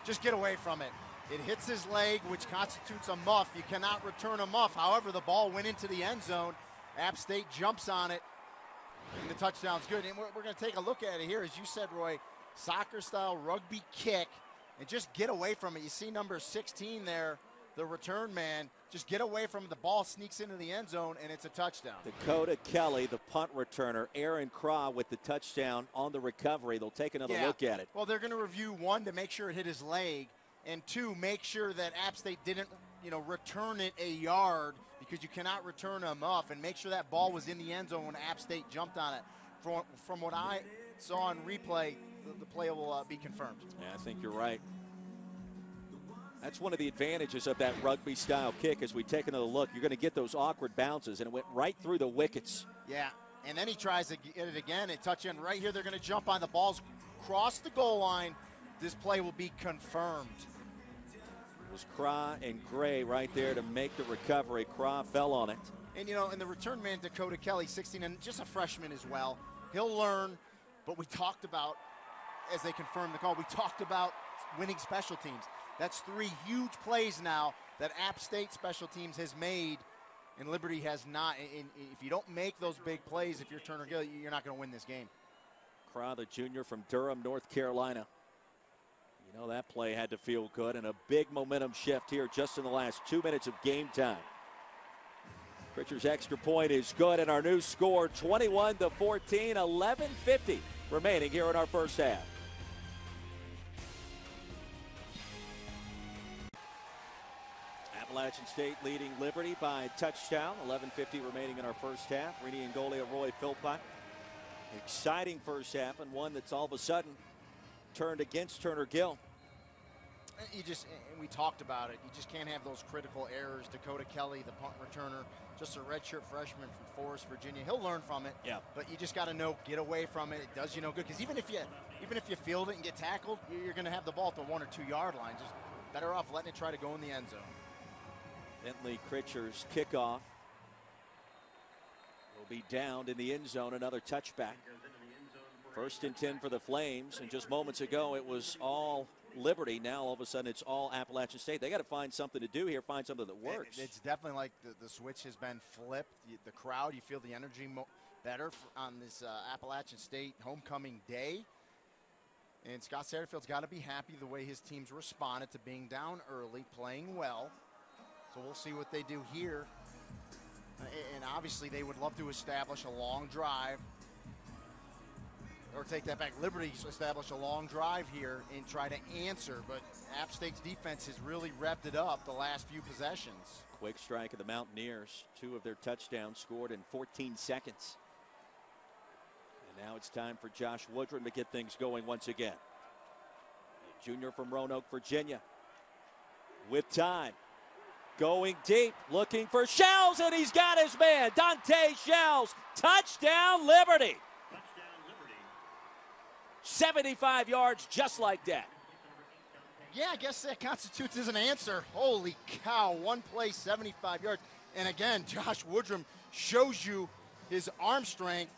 Just get away from it. It hits his leg, which constitutes a muff. You cannot return a muff. However, the ball went into the end zone. App State jumps on it, and the touchdown's good. And we're going to take a look at it here. As you said, Roy, soccer-style rugby kick, and just get away from it. You see number 16 there, the return man. Just get away from it. The ball sneaks into the end zone, and it's a touchdown. Dakota Kelly, the punt returner. Aaron Craw with the touchdown on the recovery. They'll take another look at it. Well, they're going to review, one, to make sure it hit his leg, and two, make sure that App State didn't, return it a yard, because you cannot return a muff, and make sure that ball was in the end zone when App State jumped on it. From what I saw on replay, the play will be confirmed. Yeah, I think you're right. That's one of the advantages of that rugby-style kick. As we take another look, you're going to get those awkward bounces, and it went right through the wickets. Yeah, and then he tries to get it again. It touch in right here. They're going to jump on the balls, cross the goal line. This play will be confirmed. It was Craw and Gray right there to make the recovery. Craw fell on it. And, and the return man, Dakota Kelly, 16, and just a freshman as well. He'll learn, but we talked about, as they confirmed the call, we talked about winning special teams. That's 3 huge plays now that App State special teams has made, and Liberty has not. And if you don't make those big plays, if you're Turner Gill, you're not going to win this game. Craw, the junior from Durham, North Carolina. That play had to feel good, and a big momentum shift here just in the last 2 minutes of game time. Pritchard's extra point is good, and our new score, 21-14, 11:50 remaining here in our first half. Appalachian State leading Liberty by a touchdown. 11:50 remaining in our first half. Rini Ngolia, Roy Philpott. Exciting first half, and one that's all of a sudden turned against Turner Gill. We talked about it. You just can't have those critical errors. Dakota Kelly, the punt returner, just a redshirt freshman from Forest, Virginia. He'll learn from it. Yeah. But you just got to know, get away from it. It does you no good, because even if you field it and get tackled, you're going to have the ball at the 1 or 2 yard line. Just better off letting it try to go in the end zone. Bentley Critcher's kickoff will be downed in the end zone. Another touchback. 1st and 10 for the Flames, and just moments ago it was all Liberty. Now all of a sudden it's all Appalachian State. They got to find something to do here, find something that works. It's definitely like the switch has been flipped. The crowd, you feel the energy better on this Appalachian State homecoming day. And Scott Satterfield's got to be happy the way his team's responded to being down early, playing well. So we'll see what they do here. And obviously they would love to establish a long drive. Or take that back, Liberty establish a long drive here and try to answer, but App State's defense has really revved it up the last few possessions. Quick strike of the Mountaineers. 2 of their touchdowns scored in 14 seconds. And now it's time for Josh Woodrum to get things going once again. The junior from Roanoke, Virginia. With time. Going deep, looking for Shells, and he's got his man. Dante Shells, touchdown Liberty. 75 yards just like that. Yeah, I guess that constitutes as an answer. Holy cow, one play, 75 yards. And again, Josh Woodrum shows you his arm strength.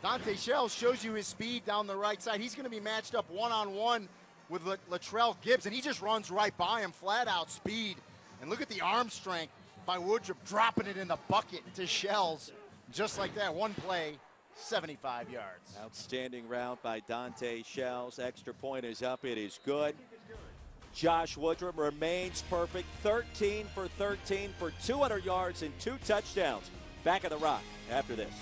Dante Shells shows you his speed down the right side. He's going to be matched up one-on-one with Latrell Gibbs, and he just runs right by him, flat-out speed. And look at the arm strength by Woodrum, dropping it in the bucket to Shells. Just like that, one play, 75 yards. Outstanding route by Dante Shells. Extra point is up. It is good. Josh Woodrum remains perfect. 13 for 13 for 200 yards and 2 touchdowns. Back of the Rock after this.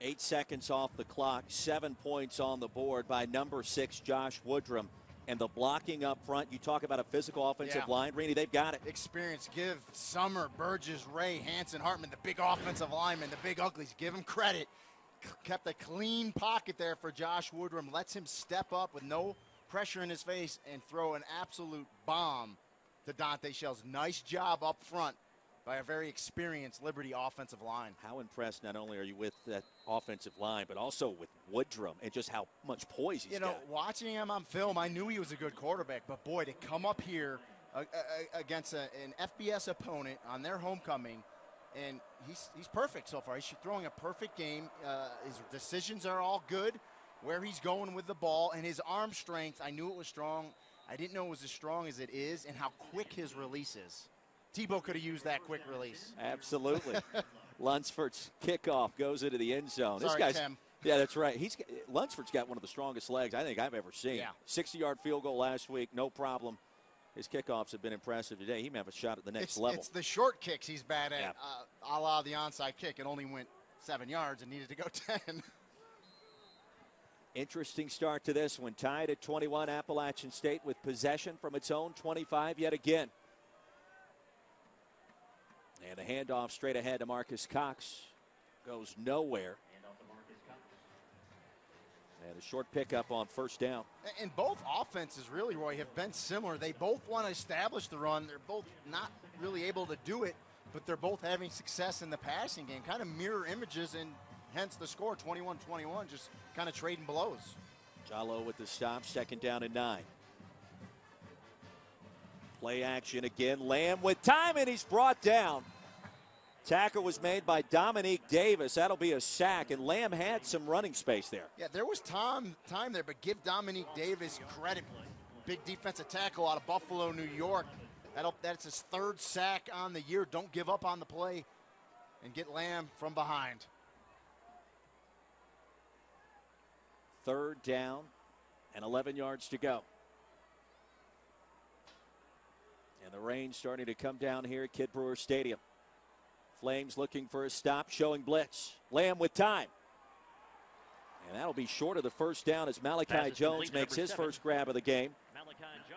8 seconds off the clock. 7 points on the board by number 6, Josh Woodrum. And the blocking up front, you talk about a physical offensive line. Rini, they've got it. Experience. Give Summer, Burgess, Ray, Hanson, Hartman, the big offensive linemen, the big uglies. Give them credit. Kept a clean pocket there for Josh Woodrum. Lets him step up with no pressure in his face and throw an absolute bomb to Dante Shells. Nice job up front by a very experienced Liberty offensive line. How impressed not only are you with that offensive line, but also with Woodrum and just how much poise he's got. Watching him on film, I knew he was a good quarterback, but boy, to come up here against an FBS opponent on their homecoming, and he's perfect so far. He's throwing a perfect game. His decisions are all good, where he's going with the ball, and his arm strength, I knew it was strong. I didn't know it was as strong as it is and how quick his release is. Tebow could have used that quick release. Absolutely. Lunsford's kickoff goes into the end zone. Sorry, this guy's, Tim. Yeah, that's right. Lunsford's got one of the strongest legs I think I've ever seen. Yeah. 60-yard field goal last week, no problem. His kickoffs have been impressive today. He may have a shot at the next level. It's the short kicks he's bad at, Yeah. a la the onside kick. It only went 7 yards and needed to go 10. Interesting start to this one. Tied at 21, Appalachian State with possession from its own 25 yet again. And the handoff straight ahead to Marcus Cox goes nowhere. And a short pickup on first down. And both offenses really, Roy, have been similar. They both want to establish the run. They're both not really able to do it, but they're both having success in the passing game. Kind of mirror images, and hence the score, 21-21, just kind of trading blows. Jallo with the stop, 2nd down and 9. Play action again. Lamb with time, and he's brought down. Tackle was made by Dominique Davis. That'll be a sack, and Lamb had some running space there. Yeah, there was time there, but give Dominique Davis credit. Big defensive tackle out of Buffalo, New York. That's his 3rd sack on the year. Don't give up on the play and get Lamb from behind. 3rd down and 11 yards to go. And the rain starting to come down here at Kid Brewer Stadium. Flames looking for a stop, showing blitz. Lamb with time. And that'll be short of the first down as Malachi Jones makes his first grab of the game.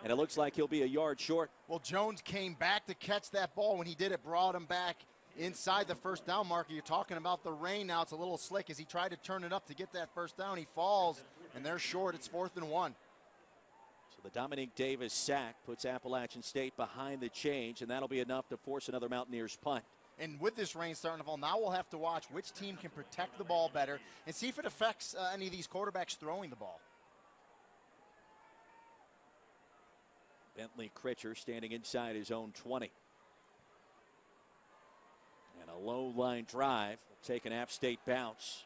And it looks like he'll be a yard short. Well, Jones came back to catch that ball. When he did it, brought him back inside the first down marker. You're talking about the rain now. It's a little slick as he tried to turn it up to get that first down. He falls, and they're short. It's 4th and 1. So the Dominique Davis sack puts Appalachian State behind the change, and that'll be enough to force another Mountaineers punt. And with this rain starting to fall, now we'll have to watch which team can protect the ball better and see if it affects any of these quarterbacks throwing the ball. Bentley Critcher standing inside his own 20. And a low line drive will take an App State bounce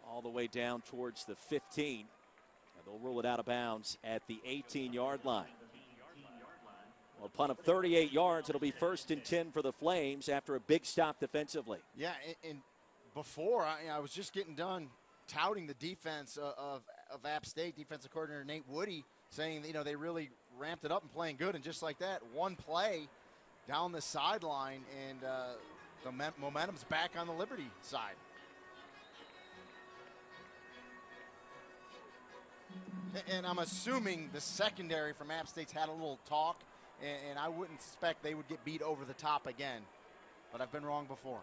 all the way down towards the 15. And they'll rule it out of bounds at the 18-yard line. Well, a punt of 38 yards. It'll be 1st and 10 for the Flames after a big stop defensively. Yeah, and before I was just getting done touting the defense of App State, defensive coordinator Nate Woody, saying they really ramped it up and playing good. And just like that, one play down the sideline, and the momentum's back on the Liberty side. And I'm assuming the secondary from App State's had a little talk, and I wouldn't suspect they would get beat over the top again. But I've been wrong before.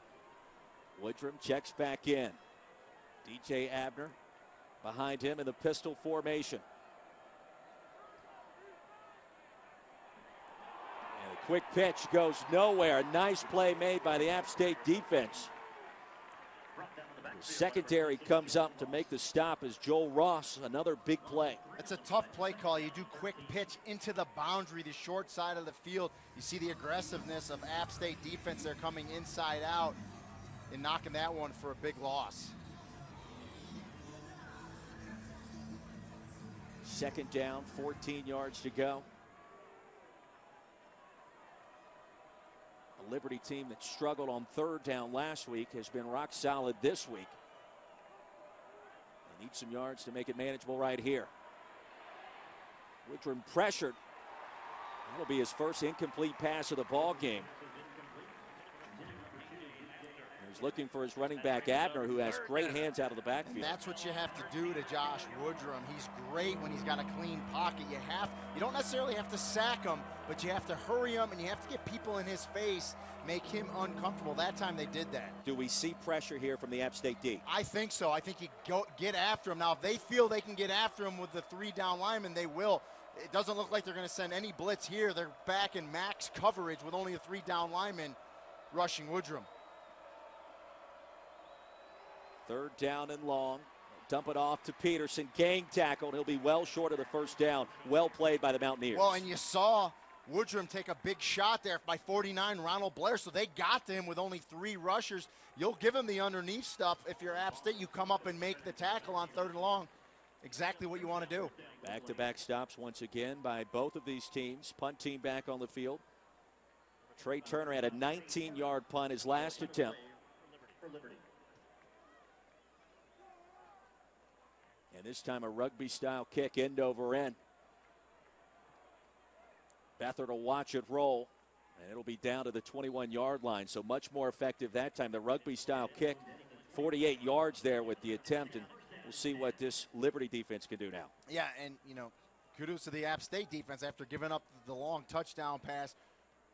Woodrum checks back in. DJ Abner behind him in the pistol formation. And a quick pitch goes nowhere. A nice play made by the App State defense. The secondary comes up to make the stop as Joel Ross, another big play. It's a tough play call. You do quick pitch into the boundary, the short side of the field. You see the aggressiveness of App State defense. They're coming inside out and knocking that one for a big loss. 2nd down, 14 yards to go. A Liberty team that struggled on 3rd down last week has been rock solid this week. They need some yards to make it manageable right here. Woodrum pressured. That'll be his first incomplete pass of the ball game. He's looking for his running back Abner, who has great hands out of the backfield. And that's what you have to do to Josh Woodrum. He's great when he's got a clean pocket. You don't necessarily have to sack him, but you have to hurry him, and you have to get people in his face, make him uncomfortable. That time they did that. Do we see pressure here from the App State D? I think so. I think you get after him. Now, if they feel they can get after him with the 3 down linemen, they will. It doesn't look like they're going to send any blitz here. They're back in max coverage with only a 3 down lineman rushing Woodrum. 3rd down and long. Dump it off to Peterson. Gang tackled. He'll be well short of the first down. Well played by the Mountaineers. Well, and you saw Woodrum take a big shot there by 49, Ronald Blair. So they got to him with only 3 rushers. You'll give him the underneath stuff. If you're App State, you come up and make the tackle on 3rd and long. Exactly what you want to do. Back-to-back stops once again by both of these teams. Punt team back on the field. Trey Turner had a 19-yard punt his last attempt. And this time a rugby-style kick end over end. Beathard will watch it roll, and it'll be down to the 21-yard line, so much more effective that time. The rugby-style kick, 48 yards there with the attempt, and we'll see what this Liberty defense can do now. Yeah, and, kudos to the App State defense after giving up the long touchdown pass.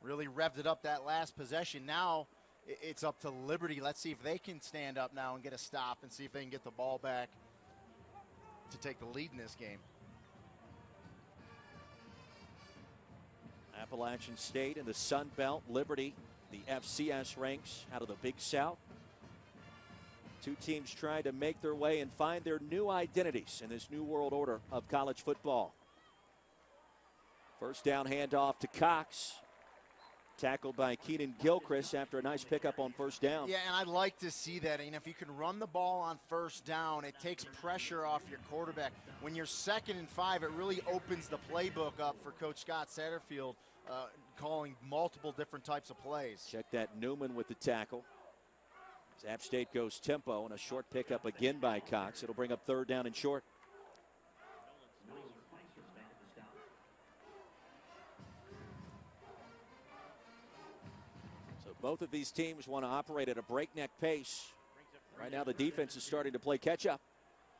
Really revved it up that last possession. Now it's up to Liberty. Let's see if they can stand up now and get a stop and see if they can get the ball back to take the lead in this game. Appalachian State in the Sun Belt, Liberty, the FCS ranks out of the Big South. Two teams trying to make their way and find their new identities in this new world order of college football. First down handoff to Cox. Tackled by Keenan Gilchrist after a nice pickup on first down. Yeah, and I like to see that. And if you can run the ball on first down, it takes pressure off your quarterback. When you're 2nd and 5, it really opens the playbook up for Coach Scott Satterfield, calling multiple different types of plays. Check that, Newman with the tackle. As App State goes tempo and a short pickup again by Cox. It'll bring up third down and short. Both of these teams want to operate at a breakneck pace. Right now the defense is starting to play catch up.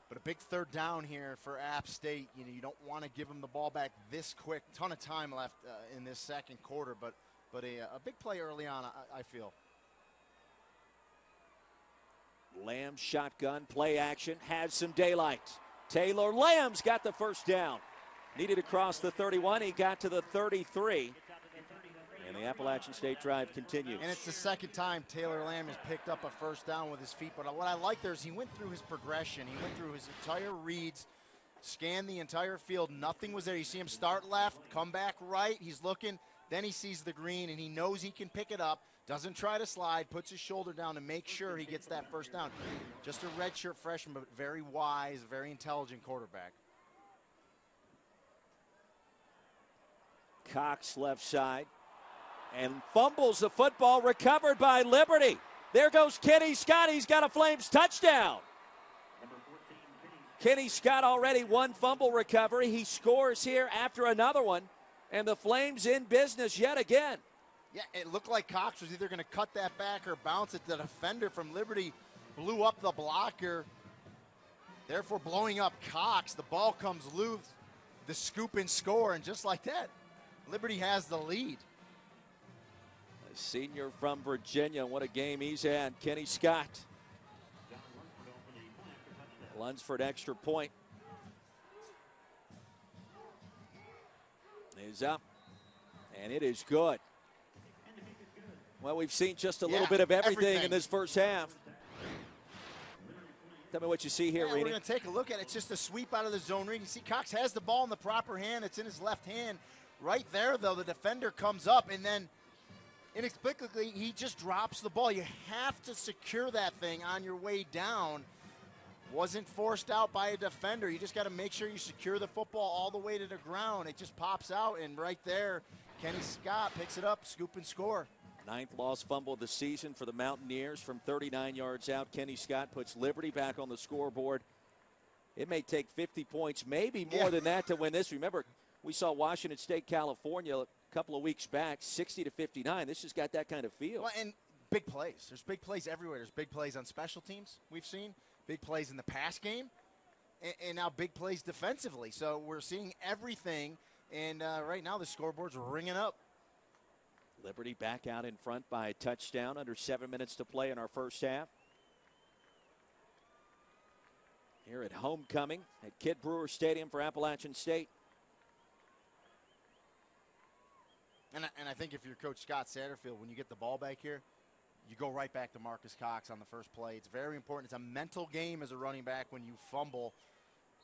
But a big third down here for App State. You don't want to give them the ball back this quick. Ton of time left in this second quarter, but a big play early on, I feel. Lamb shotgun, play action, has some daylight. Taylor Lamb's got the first down. Needed to cross the 31, he got to the 33. And the Appalachian State drive continues. And it's the second time Taylor Lamb has picked up a first down with his feet. But what I like there is he went through his progression. He went through his entire reads, scanned the entire field. Nothing was there. You see him start left, come back right. He's looking. Then he sees the green, and he knows he can pick it up. Doesn't try to slide, puts his shoulder down to make sure he gets that first down. Just a redshirt freshman, but very wise, very intelligent quarterback. Cox left side. And fumbles the football, recovered by Liberty. There goes Kenny Scott. He's got a Flames touchdown. Kenny Scott already one fumble recovery. He scores here after another one. And the Flames in business yet again. Yeah, it looked like Cox was either going to cut that back or bounce it. The defender from Liberty blew up the blocker, therefore blowing up Cox. The ball comes loose, the scoop and score, and just like that, Liberty has the lead. Senior from Virginia, what a game he's had. Kenny Scott. Lunsford extra point. Is up, and it is good. Well, we've seen just a little bit of everything in this first half. Tell me what you see here, Reedy. We're going to take a look at it. It's just a sweep out of the zone read. You see Cox has the ball in the proper hand. It's in his left hand. Right there, though, the defender comes up, and then inexplicably, he just drops the ball. You have to secure that thing on your way down. Wasn't forced out by a defender. You just got to make sure you secure the football all the way to the ground. It just pops out, and right there, Kenny Scott picks it up, scoop and score. 9th lost fumble of the season for the Mountaineers from 39 yards out. Kenny Scott puts Liberty back on the scoreboard. It may take 50 points, maybe more than that, to win this. Remember, we saw Washington State, California a couple of weeks back, 60-59. This has got that kind of feel. Well, and big plays. There's big plays everywhere. There's big plays on special teams we've seen, big plays in the pass game, and now big plays defensively. So we're seeing everything, and right now the scoreboard's ringing up. Liberty back out in front by a touchdown, under 7 minutes to play in our first half. Here at homecoming at Kid Brewer Stadium for Appalachian State. And I think if you're Coach Scott Satterfield, when you get the ball back here, you go right back to Marcus Cox on the first play. It's very important. It's a mental game as a running back when you fumble.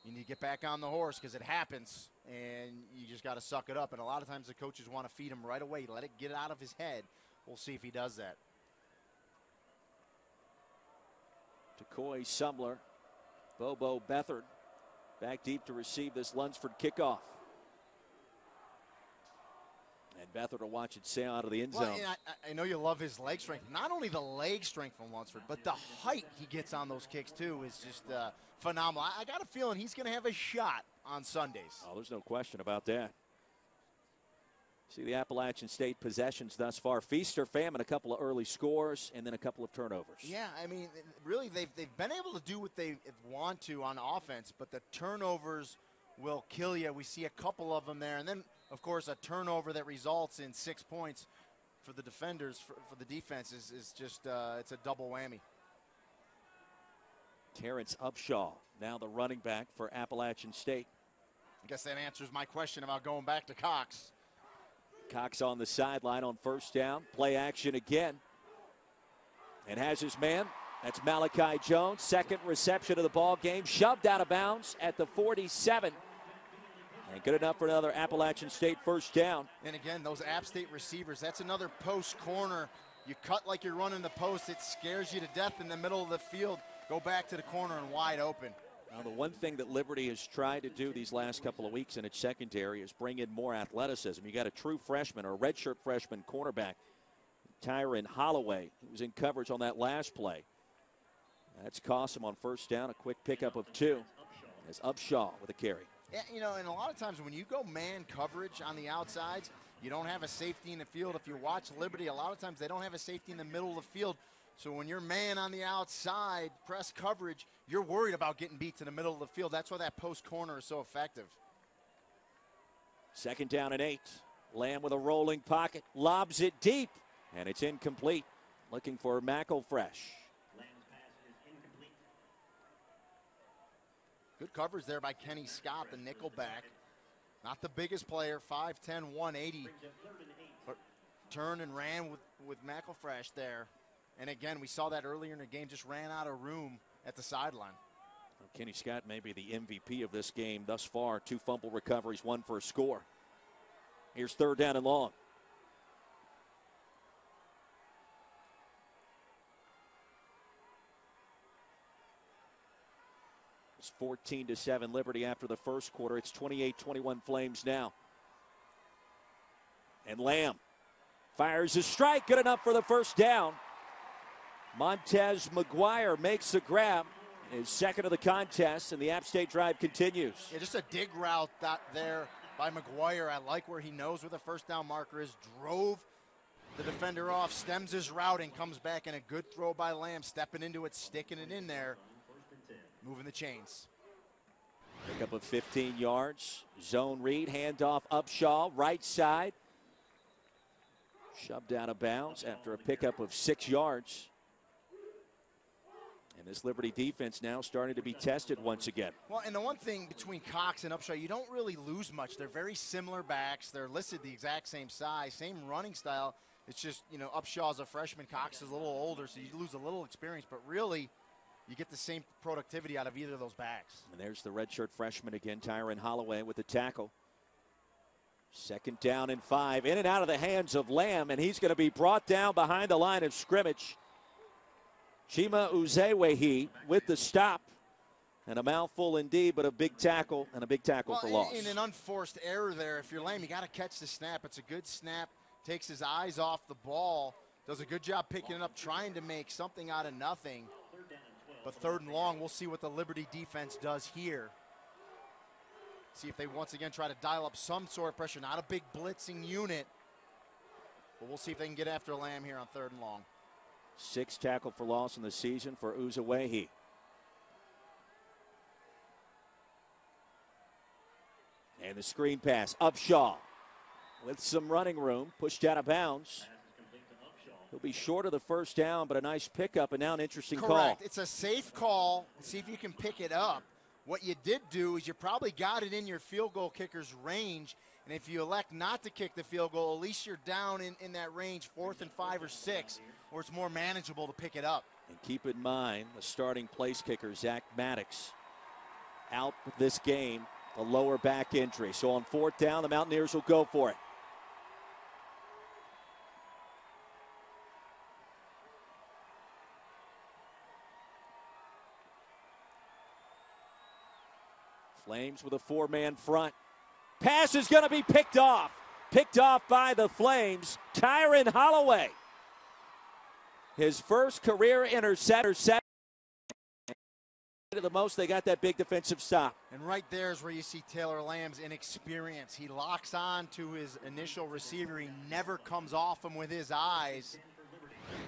You need to get back on the horse because it happens, and you just got to suck it up. And a lot of times the coaches want to feed him right away, let it get out of his head. We'll see if he does that. Takoy Sumler, Bobo Beathard, back deep to receive this Lunsford kickoff. And Beathard will watch it sail out of the end zone. Well, I know you love his leg strength. Not only the leg strength from Lunsford, but the height he gets on those kicks, too, is just phenomenal. I got a feeling he's going to have a shot on Sundays. Oh, there's no question about that. See the Appalachian State possessions thus far. Feast or famine, a couple of early scores, and then a couple of turnovers. Yeah, I mean, really, they've been able to do what they want to on offense, but the turnovers will kill you. We see a couple of them there. And then, of course, a turnover that results in 6 points for the defenders, for the defense, is just it's a double whammy. Terrence Upshaw, now the running back for Appalachian State. I guess that answers my question about going back to Cox. Cox on the sideline on first down. Play action again. And has his man. That's Malachi Jones. Second reception of the ball game. Shoved out of bounds at the 47. And good enough for another Appalachian State first down. And again, those App State receivers, that's another post corner. You cut like you're running the post. It scares you to death in the middle of the field. Go back to the corner and wide open. Now, the one thing that Liberty has tried to do these last couple of weeks in its secondary is bring in more athleticism. You got a true freshman or a redshirt freshman cornerback, Tyron Holloway, who was in coverage on that last play. That's cost him on first down. A quick pickup of 2 as Upshaw with a carry. Yeah, you know, and a lot of times when you go man coverage on the outsides, you don't have a safety in the field. If you watch Liberty, a lot of times they don't have a safety in the middle of the field. So when you're man on the outside, press coverage, you're worried about getting beat to the middle of the field. That's why that post corner is so effective. Second down and 8. Lamb with a rolling pocket, lobs it deep, and it's incomplete. Looking for McElfresh. Good coverage there by Kenny Scott, the nickelback. Not the biggest player, 5'10", 180. But turned and ran with McElfresh there. And again, we saw that earlier in the game, just ran out of room at the sideline. Well, Kenny Scott may be the MVP of this game thus far. 2 fumble recoveries, 1 for a score. Here's third down and long. It's 14-7 Liberty after the first quarter. It's 28-21 Flames now. And Lamb fires a strike, good enough for the first down. Montez McGuire makes the grab, his second of the contest, and the App State drive continues. Yeah, just a dig route there by McGuire. I like where he knows where the first down marker is. Drove the defender off, stems his route, and comes back, and a good throw by Lamb, stepping into it, sticking it in there, moving the chains. Pickup of 15 yards. Zone read, handoff Upshaw, right side. Shoved out of bounds after a pickup of 6 yards. And this Liberty defense now starting to be tested once again. Well, and the one thing between Cox and Upshaw, you don't really lose much. They're very similar backs. They're listed the exact same size, same running style. It's just, you know, Upshaw's a freshman, Cox is a little older, so you lose a little experience. But really, you get the same productivity out of either of those backs. And there's the redshirt freshman again, Tyron Holloway with the tackle. Second down and 5. In and out of the hands of Lamb, and he's going to be brought down behind the line of scrimmage. Chima Uzewehi with the stop. And a mouthful indeed, but a big tackle, and a big tackle for loss. In an unforced error there, if you're Lamb, you got to catch the snap. It's a good snap. Takes his eyes off the ball. Does a good job picking it up, trying to make something out of nothing. But third and long, we'll see what the Liberty defense does here. See if they once again try to dial up some sort of pressure. Not a big blitzing unit. But we'll see if they can get after Lamb here on third and long. 6 tackle for loss in the season for Uzewehi. And the screen pass. Upshaw with some running room. Pushed out of bounds. He'll be short of the first down, but a nice pickup, and now an interesting call. Correct. It's a safe call. See if you can pick it up. What you did do is you probably got it in your field goal kicker's range, and if you elect not to kick the field goal, at least you're down in that range, 4th and 5 or 6, where it's more manageable to pick it up. And keep in mind, the starting place kicker, Zach Maddox, out with this game, a lower back injury. So on 4th down, the Mountaineers will go for it. Flames with a four-man front. Pass is going to be picked off. Picked off by the Flames. Tyron Holloway. His first career interception. The most, they got that big defensive stop. And right there is where you see Taylor Lamb's inexperience. He locks on to his initial receiver. He never comes off him with his eyes.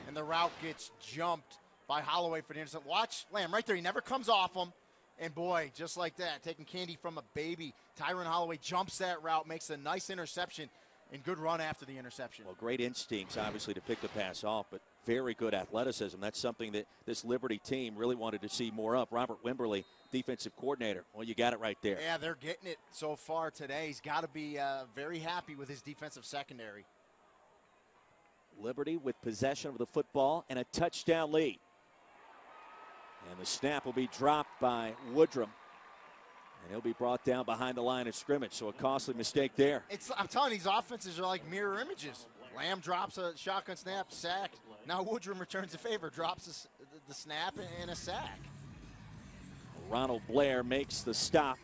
And the route gets jumped by Holloway for the intercept. Watch Lamb right there. He never comes off him. And boy, just like that, taking candy from a baby, Tyron Holloway jumps that route, makes a nice interception, and good run after the interception. Well, great instincts, obviously, to pick the pass off, but very good athleticism. That's something that this Liberty team really wanted to see more of. Robert Wimberly, defensive coordinator. Well, you got it right there. Yeah, they're getting it so far today. He's got to be very happy with his defensive secondary. Liberty with possession of the football and a touchdown lead. And the snap will be dropped by Woodrum. And he'll be brought down behind the line of scrimmage, so a costly mistake there. I'm telling you, these offenses are like mirror images. Lamb drops a shotgun snap, sack. Now Woodrum returns the favor, drops the snap and a sack. Ronald Blair makes the stop.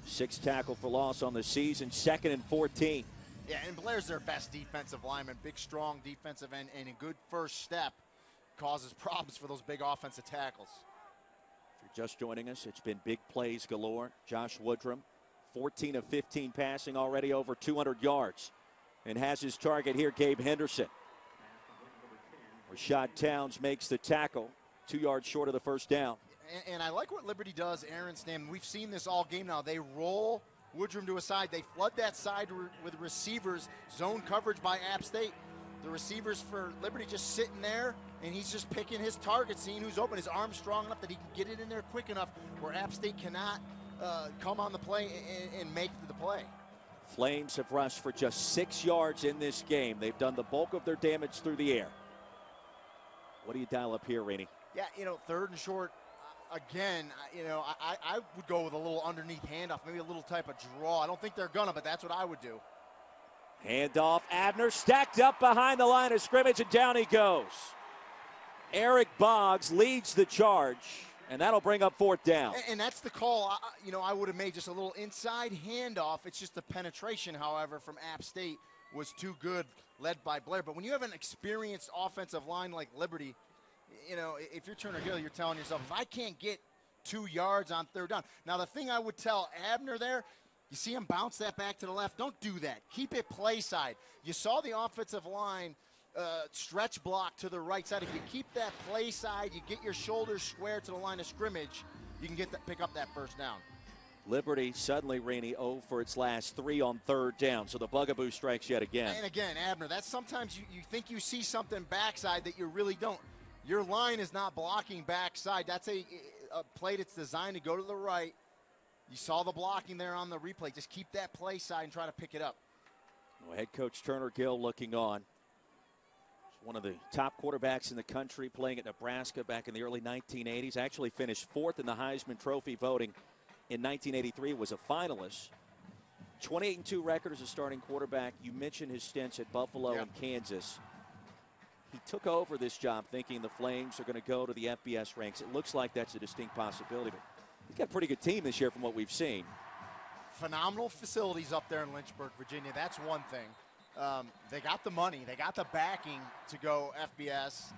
6 tackle for loss on the season, 2nd and 14. Yeah, and Blair's their best defensive lineman. Big, strong defensive end, and a good first step causes problems for those big offensive tackles. If you're just joining us, it's been big plays galore. Josh Woodrum, 14 of 15 passing, already over 200 yards. And has his target here, Gabe Henderson. Rashad Towns makes the tackle, 2 yards short of the first down. And I like what Liberty does, Aaron Stam. We've seen this all game now. They roll Woodrum to a side. They flood that side with receivers, zone coverage by App State. The receivers for Liberty just sitting there, and he's just picking his target, seeing who's open. His arm's strong enough that he can get it in there quick enough where App State cannot come on the play and make the play. Flames have rushed for just 6 yards in this game. They've done the bulk of their damage through the air. What do you dial up here, Rainey? Yeah, 3rd and short. Again, I would go with a little underneath handoff, maybe a little type of draw. I don't think they're gonna, but that's what I would do. Handoff, Abner stacked up behind the line of scrimmage, and down he goes. Eric Boggs leads the charge, and that'll bring up 4th down. And that's the call, I would have made just a little inside handoff. It's just the penetration, however, from App State was too good, led by Blair. But when you have an experienced offensive line like Liberty, if you're Turner Gill, you're telling yourself, if I can't get 2 yards on 3rd down. Now, the thing I would tell Abner there, you see him bounce that back to the left. Don't do that. Keep it play side. You saw the offensive line stretch block to the right side. If you keep that play side, you get your shoulders square to the line of scrimmage, you can pick up that 1st down. Liberty suddenly, Rainey, 0 for its last 3 on 3rd down. So the bugaboo strikes yet again. And again, Abner, that's sometimes you think you see something backside that you really don't. Your line is not blocking backside. That's a play that's designed to go to the right. You saw the blocking there on the replay. Just keep that play side and try to pick it up. Well, head coach Turner Gill looking on. He's one of the top quarterbacks in the country, playing at Nebraska back in the early 1980s. Actually finished 4th in the Heisman Trophy voting in 1983. Was a finalist. 28-2 record as a starting quarterback. You mentioned his stints at Buffalo and Kansas. He took over this job thinking the Flames are going to go to the FBS ranks. It looks like that's a distinct possibility, but he's got a pretty good team this year from what we've seen. Phenomenal facilities up there in Lynchburg, Virginia. That's one thing. They got the money. They got the backing to go FBS.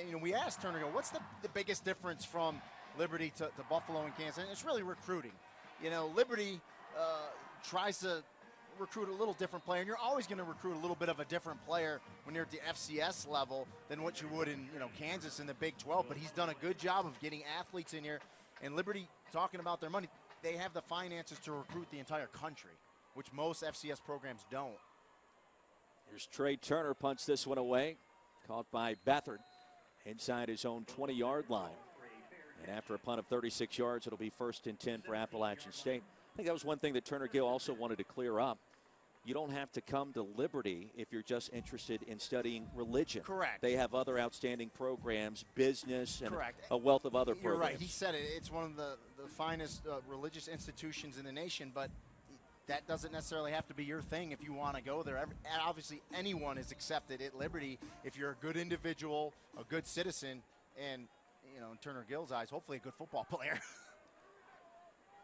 And we asked Turner, what's the biggest difference from Liberty to Buffalo and Kansas? And it's really recruiting. Liberty tries to recruit a little different player, and you're always going to recruit a little bit of a different player when you're at the FCS level than what you would in Kansas in the Big 12. But he's done a good job of getting athletes in here. And Liberty, talking about their money, they have the finances to recruit the entire country, which most FCS programs don't. Here's Trey Turner, punts this one away, caught by Beathard inside his own 20-yard line. And after a punt of 36 yards, it'll be 1st and 10 for Appalachian State. I think that was one thing that Turner Gill also wanted to clear up. You don't have to come to Liberty if you're just interested in studying religion. Correct. They have other outstanding programs, business, and a wealth of other programs. You're right. He said it. It's one of the finest religious institutions in the nation, but that doesn't necessarily have to be your thing if you want to go there. Obviously, anyone is accepted at Liberty if you're a good individual, a good citizen, and, in Turner Gill's eyes, hopefully a good football player.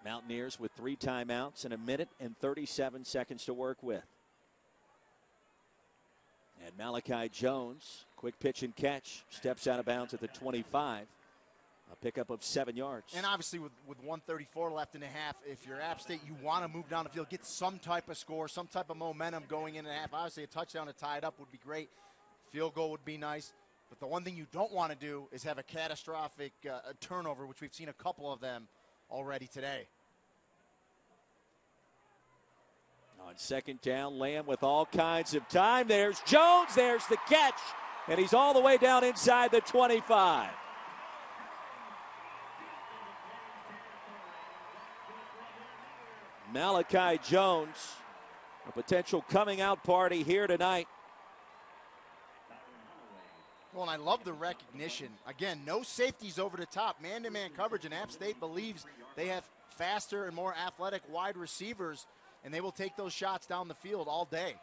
Mountaineers with 3 timeouts and 1 minute and 37 seconds to work with. And Malachi Jones, quick pitch and catch, steps out of bounds at the 25. A pickup of 7 yards. And obviously with 1:34 left in the half, if you're App State, you want to move down the field, get some type of score, some type of momentum going in the half. Obviously a touchdown to tie it up would be great. Field goal would be nice. But the one thing you don't want to do is have a catastrophic turnover, which we've seen a couple of them already today. On second down, Lamb with all kinds of time. There's Jones. There's the catch. And he's all the way down inside the 25. Malachi Jones, a potential coming out party here tonight. Well, and I love the recognition. Again, no safeties over the top. Man-to-man coverage, and App State believes they have faster and more athletic wide receivers, and they will take those shots down the field all day.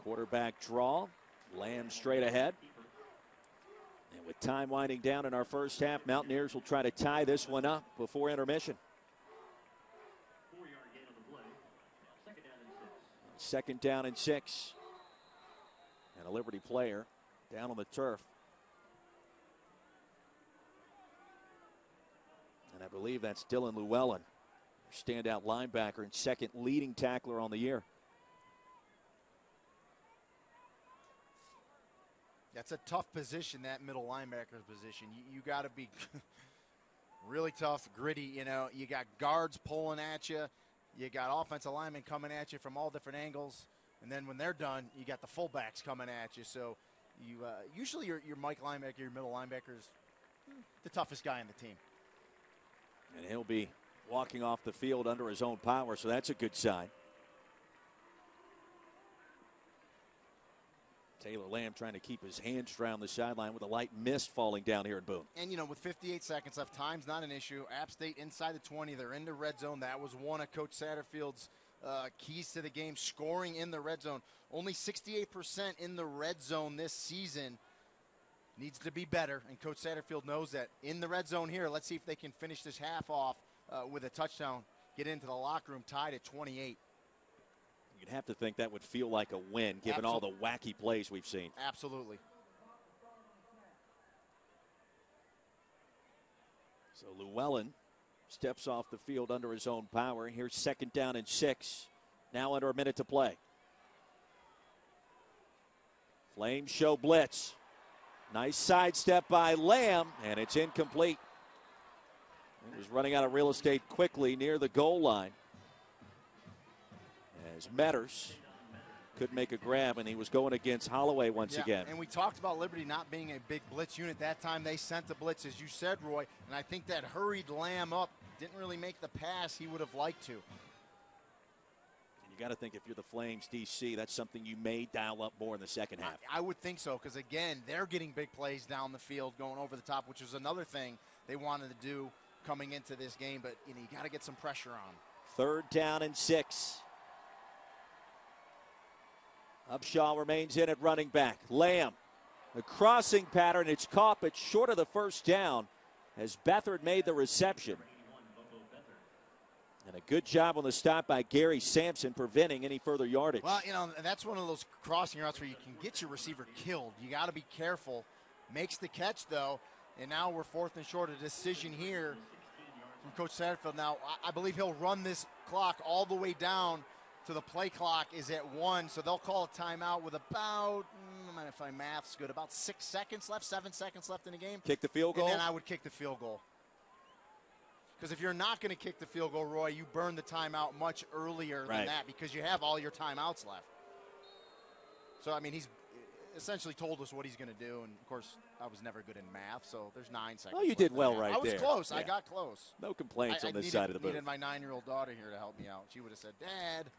Quarterback draw. Lamb straight ahead. And with time winding down in our first half, Mountaineers will try to tie this one up before intermission. Second down and 6. And a Liberty player down on the turf. And I believe that's Dylan Llewellyn, standout linebacker and second leading tackler on the year. That's a tough position, that middle linebacker's position. You got to be really tough, gritty. You know, you got guards pulling at you. You got offensive linemen coming at you from all different angles. And then when they're done, you got the fullbacks coming at you. So you usually your Mike linebacker, your middle linebacker is the toughest guy on the team. And he'll be walking off the field under his own power, so that's a good sign. Taylor Lamb trying to keep his hands around the sideline with a light mist falling down here in Boone. And, you know, with 58 seconds left, time's not an issue. App State inside the 20. They're in the red zone. That was one of Coach Satterfield's keys to the game, scoring in the red zone. Only 68% in the red zone this season. Needs to be better, and Coach Satterfield knows that. In the red zone here, let's see if they can finish this half off with a touchdown, get into the locker room tied at 28. You'd have to think that would feel like a win, given all the wacky plays we've seen. Absolutely. So Llewellyn steps off the field under his own power. Here's second down and 6. Now under a minute to play. Flames show blitz. Nice sidestep by Lamb, and it's incomplete. He was running out of real estate quickly near the goal line. As Metters could make a grab, and he was going against Holloway once again. And we talked about Liberty not being a big blitz unit. That time they sent the blitz, as you said, Roy, and I think that hurried Lamb up. Didn't really make the pass he would have liked to. You got to think if you're the Flames, DC, that's something you may dial up more in the second half. I would think so, because, again, they're getting big plays down the field, going over the top, which was another thing they wanted to do coming into this game. But, you know, you got to get some pressure on. Third down and 6. Upshaw remains in at running back. Lamb, the crossing pattern, it's caught, but short of the first down as Beathard made the reception. And a good job on the stop by Gary Sampson, preventing any further yardage. Well, you know, that's one of those crossing routes where you can get your receiver killed. You got to be careful. Makes the catch, though, and now we're 4th and short. A decision here from Coach Satterfield. Now, I believe he'll run this clock all the way down to the play clock is at 1, so they'll call a timeout with about, if my math's good, about 6 seconds left, 7 seconds left in the game. Kick the field goal? And then I would kick the field goal. Because if you're not going to kick the field goal, Roy, you burn the timeout much earlier than that because you have all your timeouts left. So, I mean, he's essentially told us what he's going to do, and, of course, I was never good in math, so there's 9 seconds. Oh, you did well right there. I was close. Yeah. I got close. No complaints on this side of the booth. I needed my 9-year-old daughter here to help me out. She would have said, Dad.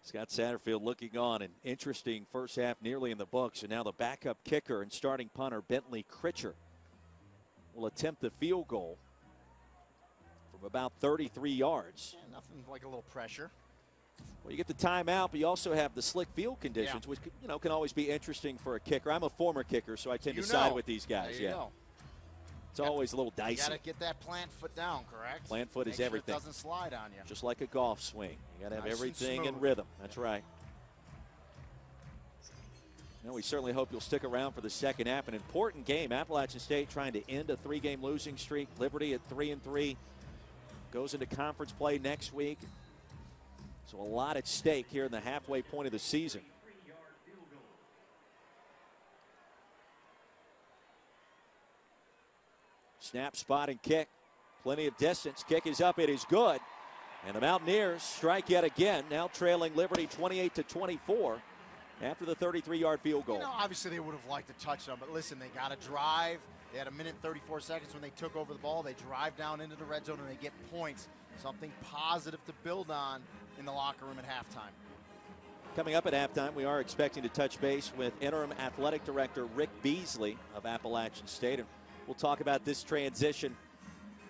Scott Satterfield looking on. An interesting first half nearly in the books. And now the backup kicker and starting punter Bentley Critcher will attempt the field goal from about 33 yards. Yeah, nothing like a little pressure. Well, you get the timeout, but you also have the slick field conditions, which, you know, can always be interesting for a kicker. I'm a former kicker, so I tend to side with these guys. There you go. It's always a little You dicey. got to get that plant foot down, correct? Plant foot Make is sure everything. It doesn't slide on you. Just like a golf swing. You got to have Nice and everything in smooth. rhythm. That's right. Well, we certainly hope you'll stick around for the second half. An important game. Appalachian State trying to end a 3-game losing streak. Liberty at 3-3 goes into conference play next week. So a lot at stake here in the halfway point of the season. Snap, spot, and kick. Plenty of distance. Kick is up. It is good. And the Mountaineers strike yet again, now trailing Liberty 28-24 after the 33-yard field goal. You know, obviously they would have liked to touch them, but listen, they got to drive. They had 1 minute 34 seconds when they took over the ball. They drive down into the red zone and they get points. Something positive to build on in the locker room at halftime. Coming up at halftime, we are expecting to touch base with interim athletic director Rick Beasley of Appalachian State. And we'll talk about this transition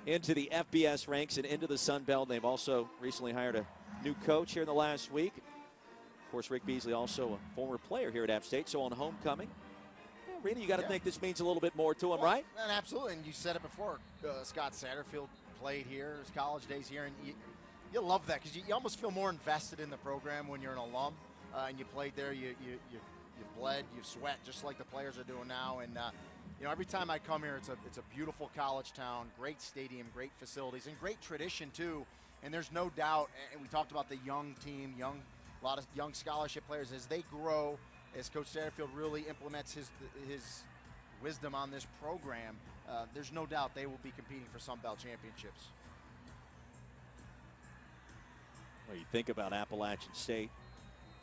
into the FBS ranks and into the Sun Belt. They've also recently hired a new coach here in the last week. Of course, Rick Beasley, also a former player here at App State, so on homecoming. Yeah, Rena, you got to think this means a little bit more to him, right? And absolutely, and you said it before. Scott Satterfield played here, his college days here, and you love that because you almost feel more invested in the program when you're an alum and you played there. You've bled, you've sweat, just like the players are doing now. And you know, every time I come here, it's a beautiful college town, great stadium, great facilities, and great tradition too. And there's no doubt. And we talked about the young team, a lot of young scholarship players as they grow, as Coach Satterfield really implements his wisdom on this program. There's no doubt they will be competing for Sun Belt championships. Well, you think about Appalachian State,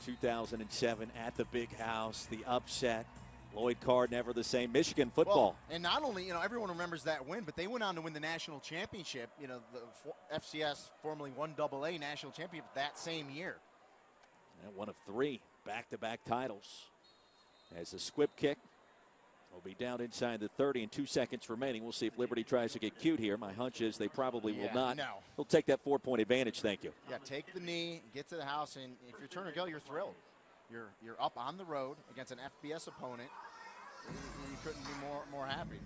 2007 at the Big House, the upset. Lloyd Carr never the same. Michigan football. Well, and not only, you know, everyone remembers that win, but they went on to win the national championship. You know, the FCS, formerly 1AA national championship that same year. And one of 3 back-to-back titles. As the squib kick will be down inside the 30 and 2 seconds remaining. We'll see if Liberty tries to get cute here. My hunch is they probably will not. No. They'll take that 4-point advantage. Thank you. Yeah, take the knee, get to the house, and if you're Turner Gill, you're thrilled. You're up on the road against an FBS opponent. You couldn't be more happy.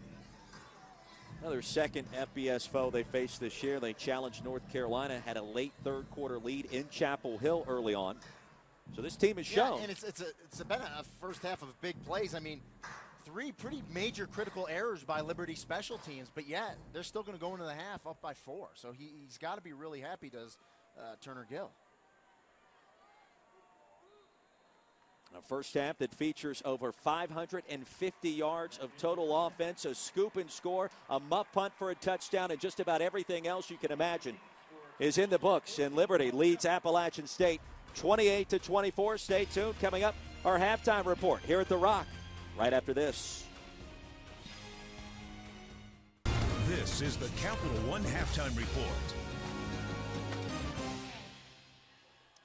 Another second FBS foe they faced this year. They challenged North Carolina, had a late third-quarter lead in Chapel Hill early on. So this team has shown. Yeah, and it's been a first half of big plays. I mean, 3 pretty major critical errors by Liberty special teams, but yet they're still going to go into the half up by 4. So he's got to be really happy, does Turner Gill. A first half that features over 550 yards of total offense, a scoop and score, a muff punt for a touchdown, and just about everything else you can imagine is in the books. And Liberty leads Appalachian State 28-24. Stay tuned. Coming up, our halftime report here at The Rock right after this. This is the Capital One Halftime Report.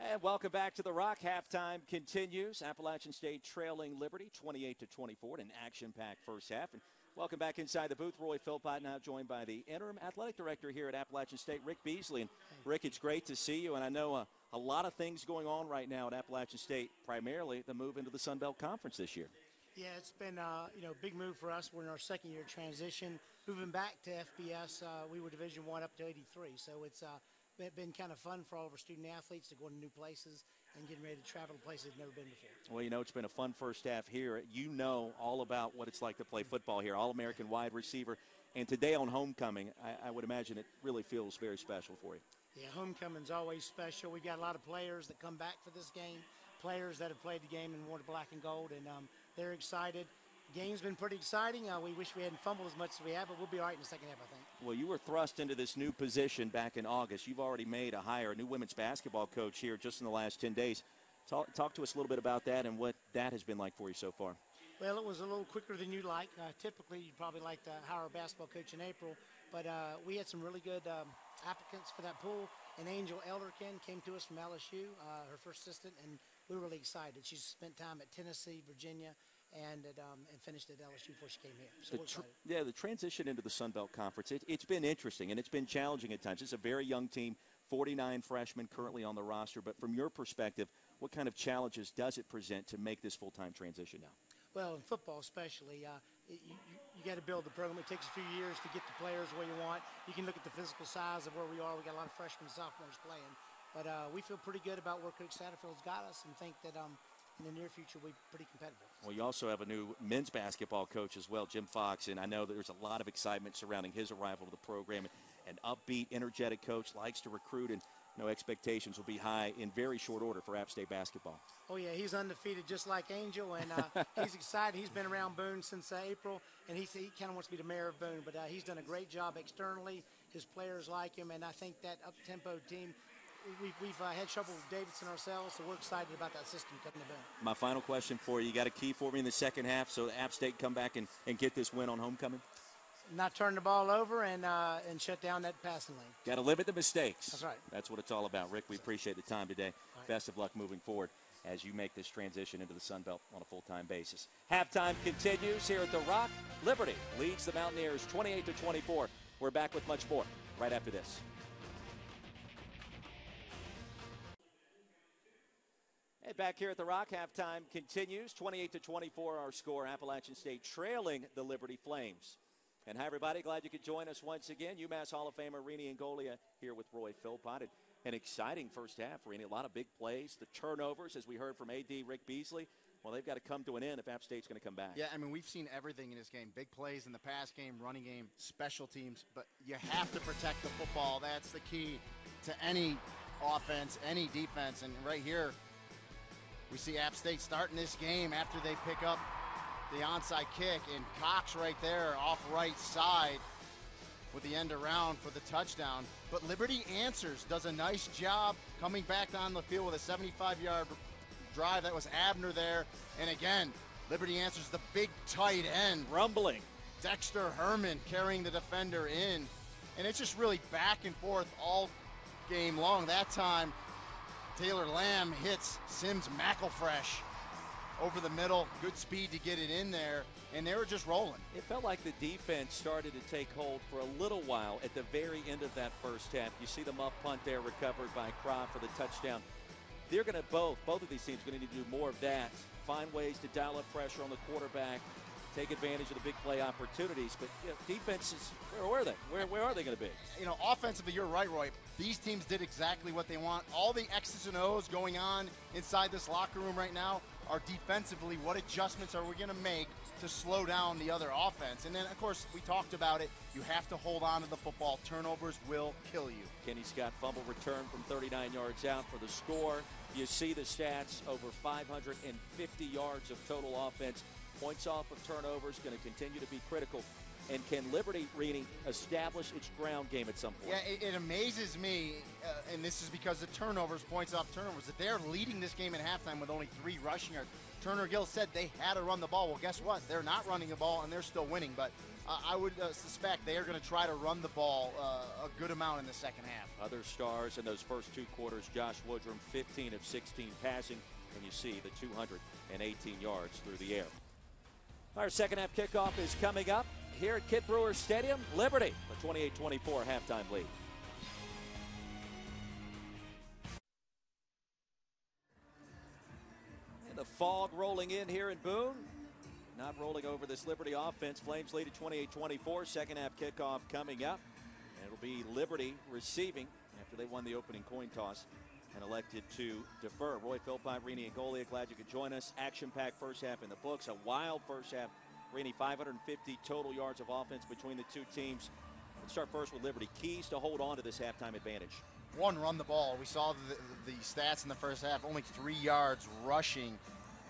And welcome back to The Rock. Halftime continues. Appalachian State trailing Liberty 28-24 in an action-packed first half. And welcome back inside the booth. Roy Philpott now joined by the interim athletic director here at Appalachian State, Rick Beasley. And Rick, it's great to see you. And I know a lot of things going on right now at Appalachian State, primarily the move into the Sun Belt Conference this year. Yeah, it's been a big move for us. We're in our second year transition. Moving back to FBS, we were Division I up to 83. So it's been kind of fun for all of our student athletes to go to new places and getting ready to travel to places they've never been before. Well, you know, it's been a fun first half here. You know all about what it's like to play football here, All-American wide receiver. And today on homecoming, I would imagine it really feels very special for you. Yeah, homecoming's always special. We've got a lot of players that come back for this game, players that have played the game and worn black and gold, and they're excited. Game's been pretty exciting. We wish we hadn't fumbled as much as we have, but we'll be all right in the second half, I think. Well, you were thrust into this new position back in August. You've already made a hire, a new women's basketball coach here just in the last 10 days. Talk to us a little bit about that and what that has been like for you so far. Well, it was a little quicker than you'd like. Typically, you'd probably like to hire a basketball coach in April, but we had some really good applicants for that pool. And Angel Elderkin came to us from LSU, her first assistant, and we were really excited. She spent time at Tennessee, Virginia, and finished at LSU before she came here. So the transition into the Sun Belt Conference, it's been interesting, and it's been challenging at times. It's a very young team, 49 freshmen currently on the roster. But from your perspective, what kind of challenges does it present to make this full-time transition now? Well, in football especially, you got to build the program. It takes a few years to get the players where you want. You can look at the physical size of where we are. We got a lot of freshmen and sophomores playing. But we feel pretty good about where Coach Satterfield's got us and think that in the near future we'll be pretty competitive. Well, you also have a new men's basketball coach as well, Jim Fox, and I know that there's a lot of excitement surrounding his arrival to the program. An upbeat, energetic coach, likes to recruit, and no expectations will be high in very short order for App State basketball. Oh, yeah, he's undefeated just like Angel, and he's excited. He's been around Boone since April, and he kind of wants to be the mayor of Boone. But he's done a great job externally. His players like him, and I think that up-tempo team, we've had trouble with Davidson ourselves, so we're excited about that system coming to Boone. My final question for you. You got a key for me in the second half so App State come back and get this win on homecoming? Not turn the ball over and shut down that passing lane. Got to limit the mistakes. That's right. That's what it's all about. Rick, we appreciate the time today. Right. Best of luck moving forward as you make this transition into the Sun Belt on a full-time basis. Halftime continues here at the Rock. Liberty leads the Mountaineers 28-24. We're back with much more right after this. Hey, back here at the Rock, halftime continues. 28-24 our score. Appalachian State trailing the Liberty Flames. And hi, everybody. Glad you could join us once again. UMass Hall of Famer Rini Ngolia here with Roy Philpott. An exciting first half, Rini. A lot of big plays. The turnovers, as we heard from A.D. Rick Beasley, well, they've got to come to an end if App State's going to come back. Yeah, I mean, we've seen everything in this game. Big plays in the pass game, running game, special teams. But you have to protect the football. That's the key to any offense, any defense. And right here, we see App State starting this game after they pick up the onside kick, and Cox right there off right side with the end around for the touchdown. But Liberty answers, does a nice job coming back on the field with a 75-yard drive. That was Abner there. And again, Liberty answers the big tight end. Rumbling. Dexter Herman carrying the defender in. And it's just really back and forth all game long. That time, Taylor Lamb hits Sims McElfresh over the middle, good speed to get it in there, and they were just rolling. It felt like the defense started to take hold for a little while at the very end of that first half. You see the muff punt there recovered by Croft for the touchdown. They're going to both of these teams going to need to do more of that, find ways to dial up pressure on the quarterback, take advantage of the big play opportunities. But defenses, where are they? Where are they going to be? Offensively, you're right, Roy. These teams did exactly what they want. All the X's and O's going on inside this locker room right now are defensively. What adjustments are we going to make to slow down the other offense? And then, of course, we talked about it. You have to hold on to the football. Turnovers will kill you. Kenny Scott fumble return from 39 yards out for the score. You see the stats, over 550 yards of total offense. Points off of turnovers, going to continue to be critical. And can Liberty, Rini, establish its ground game at some point? Yeah, it amazes me, and this is because the turnovers, points off turnovers, that they're leading this game at halftime with only 3 rushing yards. Turner Gill said they had to run the ball. Well, guess what? They're not running the ball, and they're still winning. But I would suspect they are going to try to run the ball a good amount in the second half. Other stars in those first 2 quarters, Josh Woodrum, 15 of 16 passing, and you see the 218 yards through the air. Our second half kickoff is coming up here at Kit Brewer Stadium. Liberty, a 28-24 halftime lead. And the fog rolling in here in Boone. Not rolling over this Liberty offense. Flames lead at 28-24. Second half kickoff coming up. And it'll be Liberty receiving after they won the opening coin toss and elected to defer. Roy Philpott, Rini Ngolia, glad you could join us. Action-packed first half in the books. A wild first half. Rini, 550 total yards of offense between the two teams. Let's start first with Liberty. Keys to hold on to this halftime advantage. One, run the ball. We saw the stats in the first half. Only 3 yards rushing.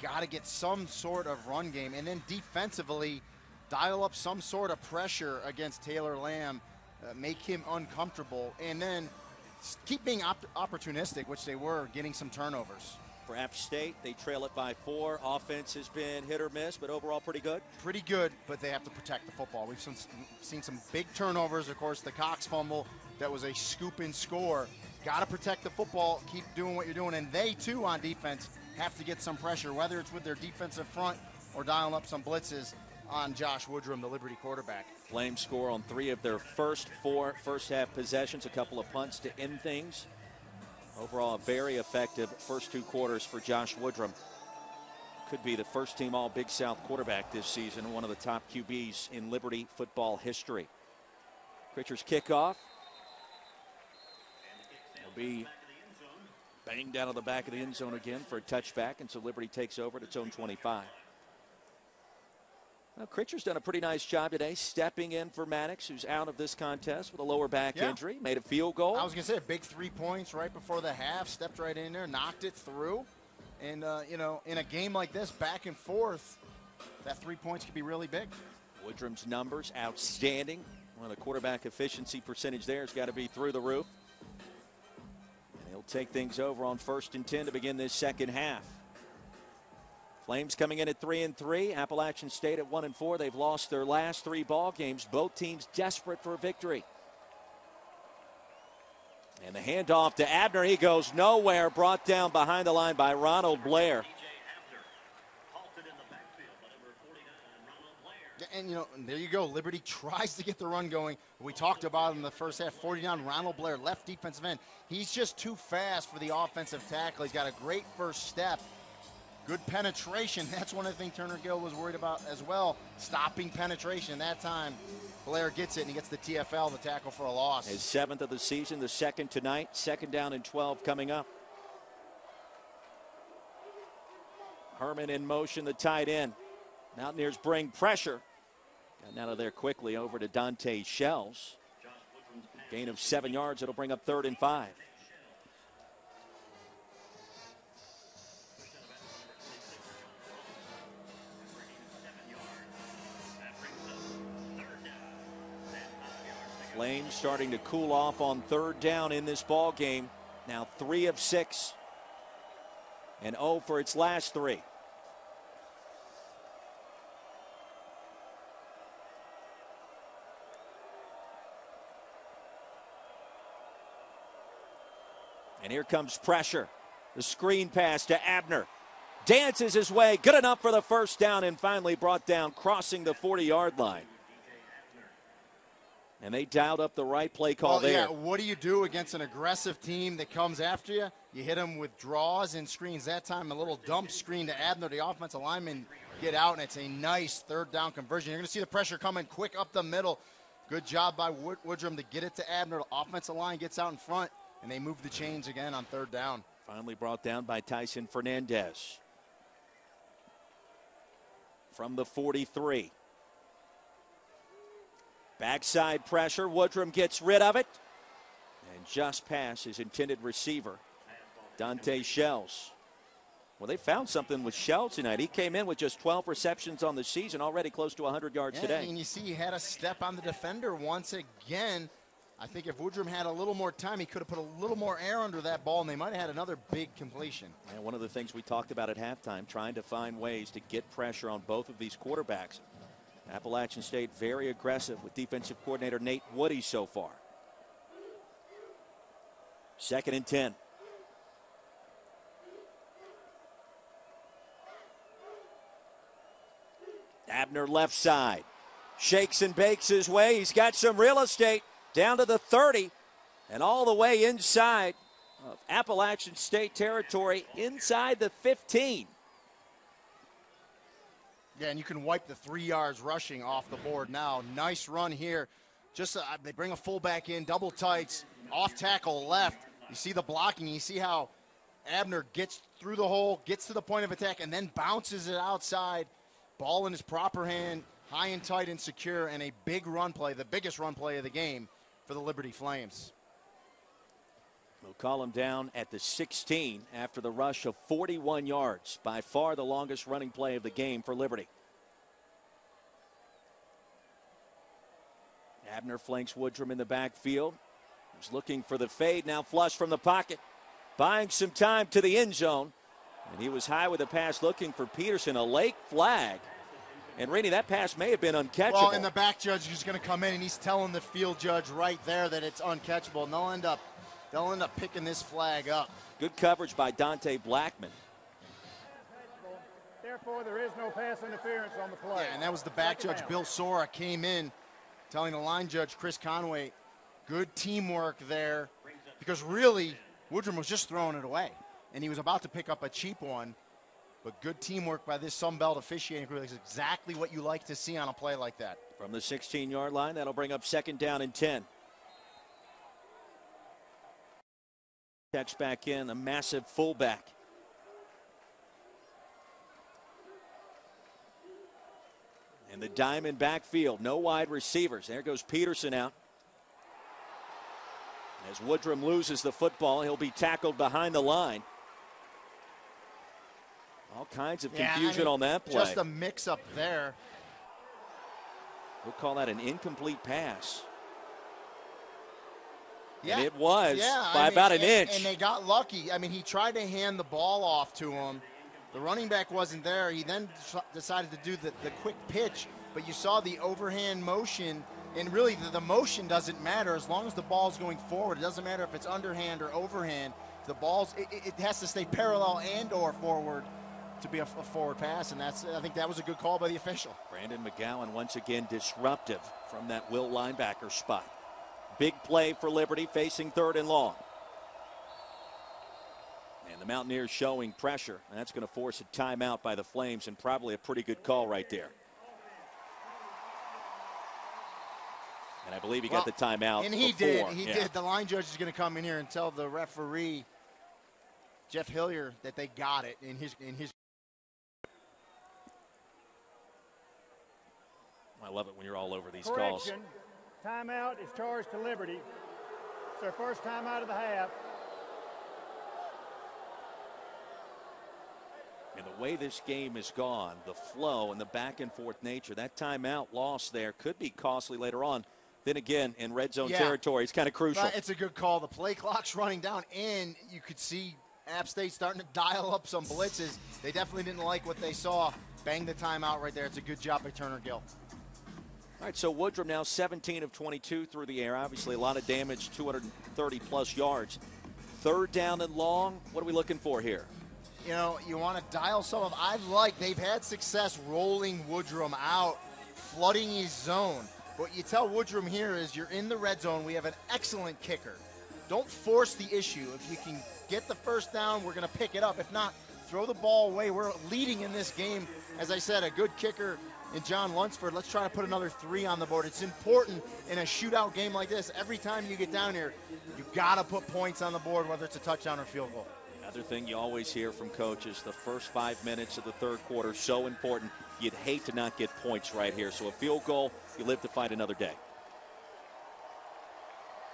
Got to get some sort of run game. And then defensively, dial up some sort of pressure against Taylor Lamb. Make him uncomfortable. And then keep being opportunistic, which they were, getting some turnovers. For App State, they trail it by 4. Offense has been hit or miss, but overall pretty good. Pretty good, but they have to protect the football. We've seen some big turnovers. Of course, the Cox fumble, that was a scoop and score. Got to protect the football. Keep doing what you're doing. And they, too, on defense, have to get some pressure, whether it's with their defensive front or dialing up some blitzes on Josh Woodrum, the Liberty quarterback. Flames score on 3 of their first 4 first-half possessions, a couple of punts to end things. Overall, a very effective first 2 quarters for Josh Woodrum. Could be the first team all Big South quarterback this season, one of the top QBs in Liberty football history. Pritchard's kickoff. It'll be banged out of the back of the end zone again for a touchback, and so Liberty takes over at its own 25. Well, Critcher's done a pretty nice job today stepping in for Maddox, who's out of this contest with a lower back injury. Made a field goal. I was going to say, big 3 points right before the half. Stepped right in there, knocked it through. And, you know, in a game like this, back and forth, that 3 points could be really big. Woodrum's numbers outstanding. Well, the quarterback efficiency percentage there has got to be through the roof. And he'll take things over on 1st and 10 to begin this second half. Flames coming in at 3-3. Appalachian State at 1-4. They've lost their last 3 ball games. Both teams desperate for a victory. And the handoff to Abner. He goes nowhere. Brought down behind the line by Ronald Blair. And, you know, there you go. Liberty tries to get the run going. We talked about him in the first half. 49, Ronald Blair, left defensive end. He's just too fast for the offensive tackle. He's got a great first step. Good penetration. That's one of the things Turner Gill was worried about as well. Stopping penetration. That time, Blair gets it, and he gets the TFL, the tackle for a loss. His 7th of the season, the 2nd tonight. 2nd down and 12 coming up. Herman in motion, the tight end. Mountaineers bring pressure. Gotten out of there quickly over to Dante Shells. Gain of 7 yards. It'll bring up 3rd and 5. Flames starting to cool off on 3rd down in this ball game. Now 3 of 6. And 0 for its last 3. And here comes pressure. The screen pass to Abner. Dances his way. Good enough for the 1st down and finally brought down crossing the 40-yard line. And they dialed up the right play call there. Yeah, what do you do against an aggressive team that comes after you? You hit them with draws and screens. That time, a little dump screen to Abner. The offensive lineman get out, and it's a nice 3rd down conversion. You're going to see the pressure coming quick up the middle. Good job by Woodrum to get it to Abner. The offensive line gets out in front, and they move the chains again on 3rd down. Finally brought down by Tyson Fernandez. From the 43. Backside pressure. Woodrum gets rid of it. And just past his intended receiver, Dante Shells. Well, they found something with Shells tonight. He came in with just 12 receptions on the season, already close to 100 yards today. And you see he had a step on the defender once again. I think if Woodrum had a little more time, he could have put a little more air under that ball, and they might have had another big completion. And one of the things we talked about at halftime, trying to find ways to get pressure on both of these quarterbacks. Appalachian State very aggressive with defensive coordinator Nate Woody so far. 2nd and 10. Abner left side. Shakes and bakes his way. He's got some real estate down to the 30 and all the way inside of Appalachian State territory, inside the 15. Yeah, and you can wipe the 3 yards rushing off the board now. Nice run here. Just they bring a fullback in, double tights, off tackle left. You see the blocking. You see how Abner gets through the hole, gets to the point of attack, and then bounces it outside. Ball in his proper hand, high and tight and secure, and a big run play, the biggest run play of the game for the Liberty Flames. We'll call him down at the 16 after the rush of 41 yards. By far the longest running play of the game for Liberty. Abner flanks Woodrum in the backfield. He's looking for the fade, now flush from the pocket. Buying some time to the end zone. And he was high with the pass looking for Peterson. A late flag. And Rainey, that pass may have been uncatchable. Well, and the back judge is going to come in, and he's telling the field judge right there that it's uncatchable. And they'll end up picking this flag up. Good coverage by Dante Blackman. Therefore, there is no pass interference on the play. Yeah, and that was the back judge, Bill Sora, came in telling the line judge, Chris Conway, good teamwork there. Because really, Woodrum was just throwing it away. And he was about to pick up a cheap one. But good teamwork by this Sun Belt officiating crew is exactly what you like to see on a play like that. From the 16-yard line, that'll bring up 2nd down and 10. Checks back in, a massive fullback. In the diamond backfield, no wide receivers. There goes Peterson out. As Woodrum loses the football, he'll be tackled behind the line. All kinds of confusion on that play. Just a mix-up there. We'll call that an incomplete pass. Yeah, and it was by about an inch. And they got lucky. I mean, he tried to hand the ball off to him. The running back wasn't there. He then decided to do the quick pitch, but you saw the overhand motion, and really the motion doesn't matter as long as the ball's going forward. It doesn't matter if it's underhand or overhand. The ball's it has to stay parallel and or forward to be a forward pass, and I think that was a good call by the official. Brandon McGowan once again disruptive from that will linebacker spot. Big play for Liberty, facing 3rd and long. And the Mountaineers showing pressure, and that's going to force a timeout by the Flames, and probably a pretty good call right there. And I believe he got the timeout. And he before. did. He did. The line judge is going to come in here and tell the referee, Jeff Hillier, that they got it in his. I love it when you're all over these Correction. calls. Timeout is charged to Liberty. It's their first timeout of the half. And the way this game has gone, the flow and the back and forth nature, that timeout loss there could be costly later on. Then again, in red zone territory, it's kind of crucial. It's a good call. The play clock's running down, and you could see App State starting to dial up some blitzes. They definitely didn't like what they saw. Bang the timeout right there. It's a good job by Turner Gill. All right, so Woodrum now 17 of 22 through the air. Obviously a lot of damage, 230-plus yards. 3rd down and long. What are we looking for here? You know, you want to dial some of. They've had success rolling Woodrum out, flooding his zone. What you tell Woodrum here is you're in the red zone. We have an excellent kicker. Don't force the issue. If you can get the 1st down, we're going to pick it up. If not, throw the ball away. We're leading in this game. As I said, a good kicker in John Lunsford. Let's try to put another 3 on the board. It's important in a shootout game like this. Every time you get down here, you've got to put points on the board, whether it's a touchdown or field goal. Another thing you always hear from coaches, the first 5 minutes of the 3rd quarter, so important. You'd hate to not get points right here. So a field goal, you live to fight another day.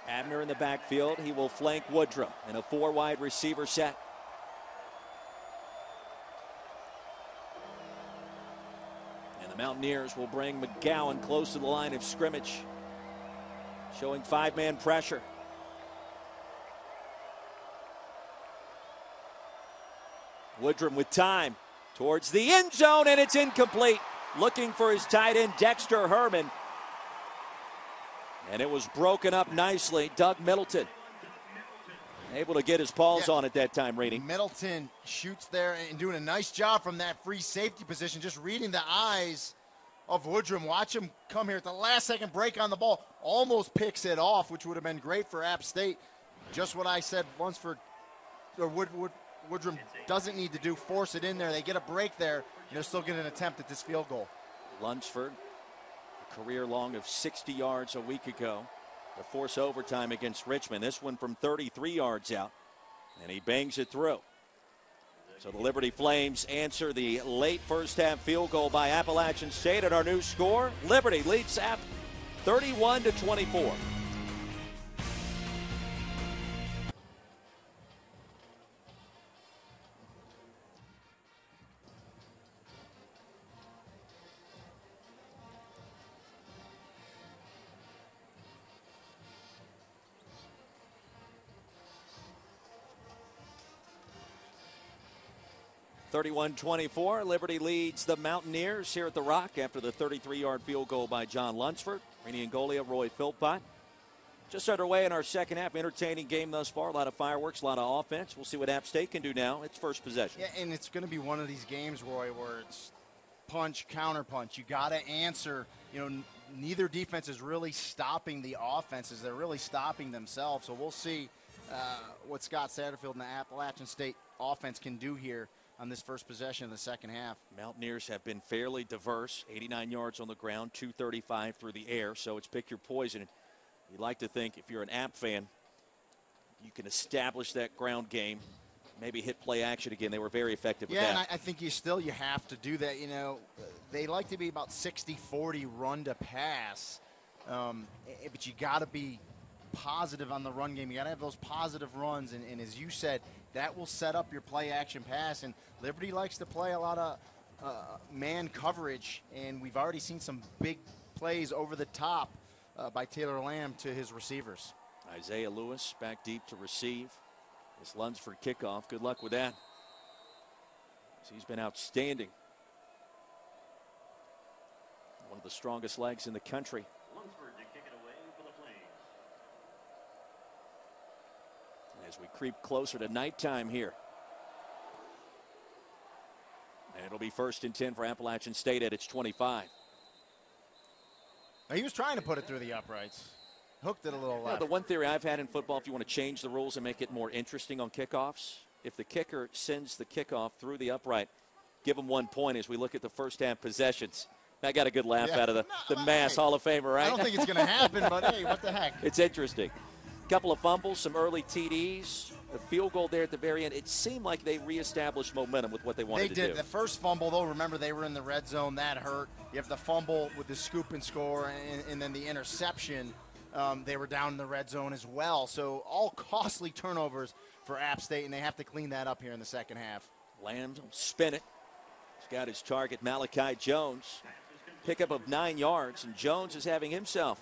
Abner in the backfield. He will flank Woodrum in a 4-wide receiver set. And the Mountaineers will bring McGowan close to the line of scrimmage, showing 5-man pressure. Woodrum with time towards the end zone, and it's incomplete. Looking for his tight end, Dexter Herman. And it was broken up nicely. Doug Middleton able to get his paws on it that time, Rainey. Middleton shoots there and doing a nice job from that free safety position, just reading the eyes of Woodrum. Watch him come here at the last second break on the ball. Almost picks it off, which would have been great for App State. Just what I said Lunsford or Woodrum doesn't need to do, force it in there. They get a break there, and they're still getting an attempt at this field goal. Lunsford, a career long of 60 yards a week ago, to force overtime against Richmond. This one from 33 yards out, and he bangs it through. So the Liberty Flames answer the late first half field goal by Appalachian State, and our new score, Liberty leads App 31-24. Liberty leads the Mountaineers here at the Rock after the 33-yard field goal by John Lunsford. Rainey Angolia, Roy Philpott. Just underway in our second half. Entertaining game thus far. A lot of fireworks, a lot of offense. We'll see what App State can do now. It's first possession. Yeah, and it's going to be one of these games, Roy, where it's punch, counter punch. You got to answer. You know, neither defense is really stopping the offenses. They're really stopping themselves. So we'll see what Scott Satterfield and the Appalachian State offense can do here on this first possession of the second half. Mountaineers have been fairly diverse. 89 yards on the ground, 235 through the air. So it's pick your poison. You'd like to think if you're an App fan, you can establish that ground game. Maybe hit play action again. They were very effective with that. Yeah, and I think you have to do that. You know, they like to be about 60-40 run to pass, but you got to be positive on the run game. You got to have those positive runs, and as you said, that will set up your play action pass. And Liberty likes to play a lot of man coverage, and we've already seen some big plays over the top by Taylor Lamb to his receivers. Isaiah Lewis back deep to receive. This Lunsford kickoff. Good luck with that. He's been outstanding. One of the strongest legs in the country. Lunsford to kick it away for the Flames. As we creep closer to nighttime here. And it'll be 1st and 10 for Appalachian State at its 25. He was trying to put it through the uprights. Hooked it a little left. The one theory I've had in football, if you want to change the rules and make it more interesting on kickoffs, if the kicker sends the kickoff through the upright, give him 1 point as we look at the first half possessions. I got a good laugh out of the Mass Hall of Famer, right? I don't think it's going to happen, but hey, what the heck? It's interesting. A couple of fumbles, some early TDs, a field goal there at the very end. It seemed like they reestablished momentum with what they wanted to do. They did. The first fumble, though, remember they were in the red zone. That hurt. You have the fumble with the scoop and score, and then the interception. They were down in the red zone as well. So all costly turnovers for App State, and they have to clean that up here in the second half. Lamb will spin it. He's got his target, Malachi Jones. Pickup of 9 yards, and Jones is having himself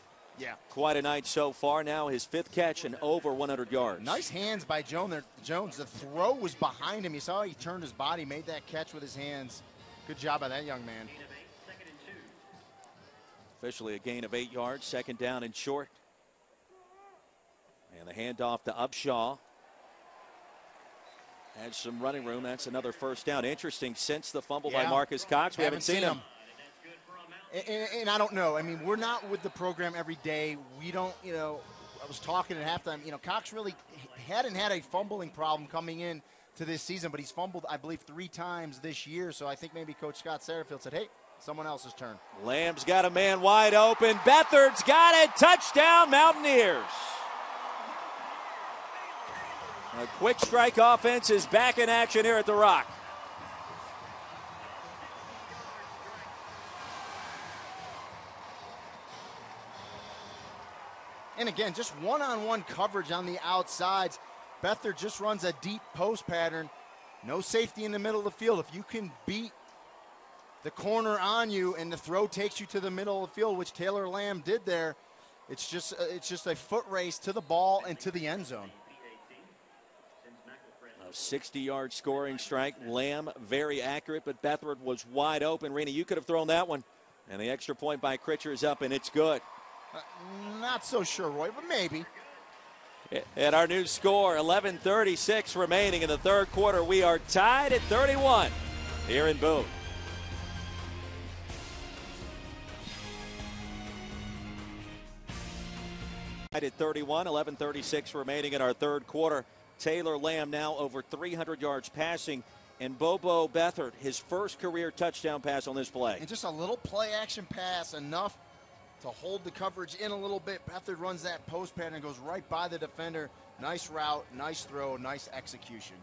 quite a night so far. Now his 5th catch and over 100 yards. Nice hands by Jones. The throw was behind him. You saw he turned his body, made that catch with his hands. Good job by that young man. Officially a gain of 8 yards, 2nd down and short. And the handoff to Upshaw. Has some running room. That's another 1st down. Interesting, since the fumble by Marcus Cox, we haven't seen him. And I don't know. I mean, we're not with the program every day. We don't, I was talking at halftime. Cox really hadn't had a fumbling problem coming in to this season, but he's fumbled, I believe, 3 times this year. So I think maybe Coach Scott Satterfield said, hey, someone else's turn. Lamb's got a man wide open. Beathard's got it. Touchdown, Mountaineers. A quick strike offense is back in action here at the Rock. And again, just one-on-one coverage on the outsides. Beathard just runs a deep post pattern. No safety in the middle of the field. If you can beat the corner on you and the throw takes you to the middle of the field, which Taylor Lamb did there, it's just a foot race to the ball and to the end zone. A 60-yard scoring strike. Lamb very accurate, but Beathard was wide open. Rena, you could have thrown that one. And the extra point by Critcher is up, and it's good. Not so sure, Roy, but maybe. At our new score, 11:36 remaining in the 3rd quarter. We are tied at 31 here in Boone. Tied at 31, 11:36 remaining in our 3rd quarter. Taylor Lamb now over 300 yards passing. And Bobo Beathard, his first career touchdown pass on this play. And just a little play action pass, enough to hold the coverage in a little bit. Beathard runs that post pattern and goes right by the defender. Nice route, nice throw, nice execution.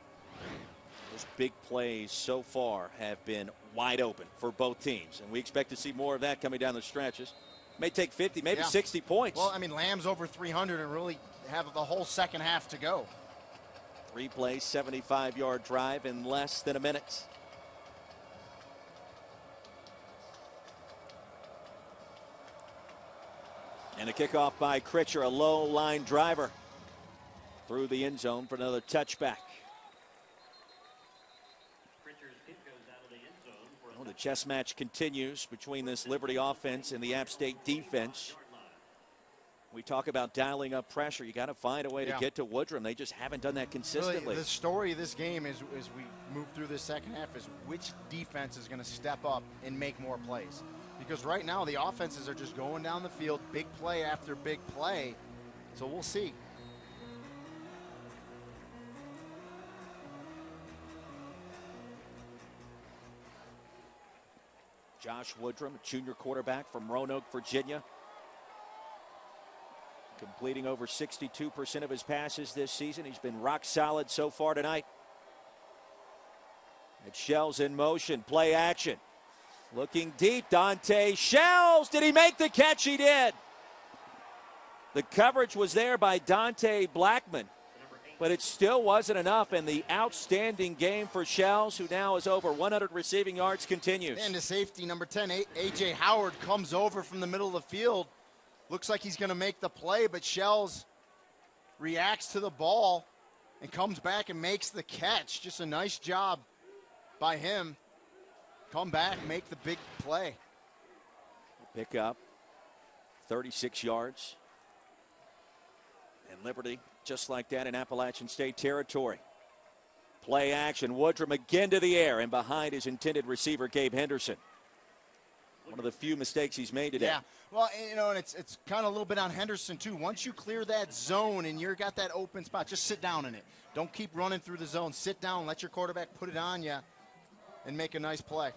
Those big plays so far have been wide open for both teams, and we expect to see more of that coming down the stretches. May take 50, maybe 60 points. Well, I mean, Lamb's over 300 and really have the whole second half to go. 3 plays, 75-yard drive in less than a minute. And a kickoff by Critcher, a low line driver through the end zone for another touchback. Well, the chess match continues between this Liberty offense and the App State defense. We talk about dialing up pressure. You got to find a way to get to Woodrum. They just haven't done that consistently. Really, the story of this game is, as we move through this second half, is which defense is going to step up and make more plays. Because right now the offenses are just going down the field, big play after big play. So we'll see. Josh Woodrum, a junior quarterback from Roanoke, Virginia. Completing over 62% of his passes this season. He's been rock solid so far tonight. And Shells in motion, play action. Looking deep, Dante Shells. Did he make the catch? He did. The coverage was there by Dante Blackman, but it still wasn't enough, and the outstanding game for Shells, who now is over 100 receiving yards, continues. And to safety, number 10, A.J. Howard comes over from the middle of the field. Looks like he's going to make the play, but Shells reacts to the ball and comes back and makes the catch. Just a nice job by him. Come back, make the big play. Pick up 36 yards. And Liberty, just like that, in Appalachian State territory. Play action. Woodrum again to the air and behind his intended receiver, Gabe Henderson. One of the few mistakes he's made today. Yeah, well, you know, and it's kind of a little bit on Henderson, too. Once you clear that zone and you've got that open spot, just sit down in it. Don't keep running through the zone. Sit down, let your quarterback put it on you and make a nice play.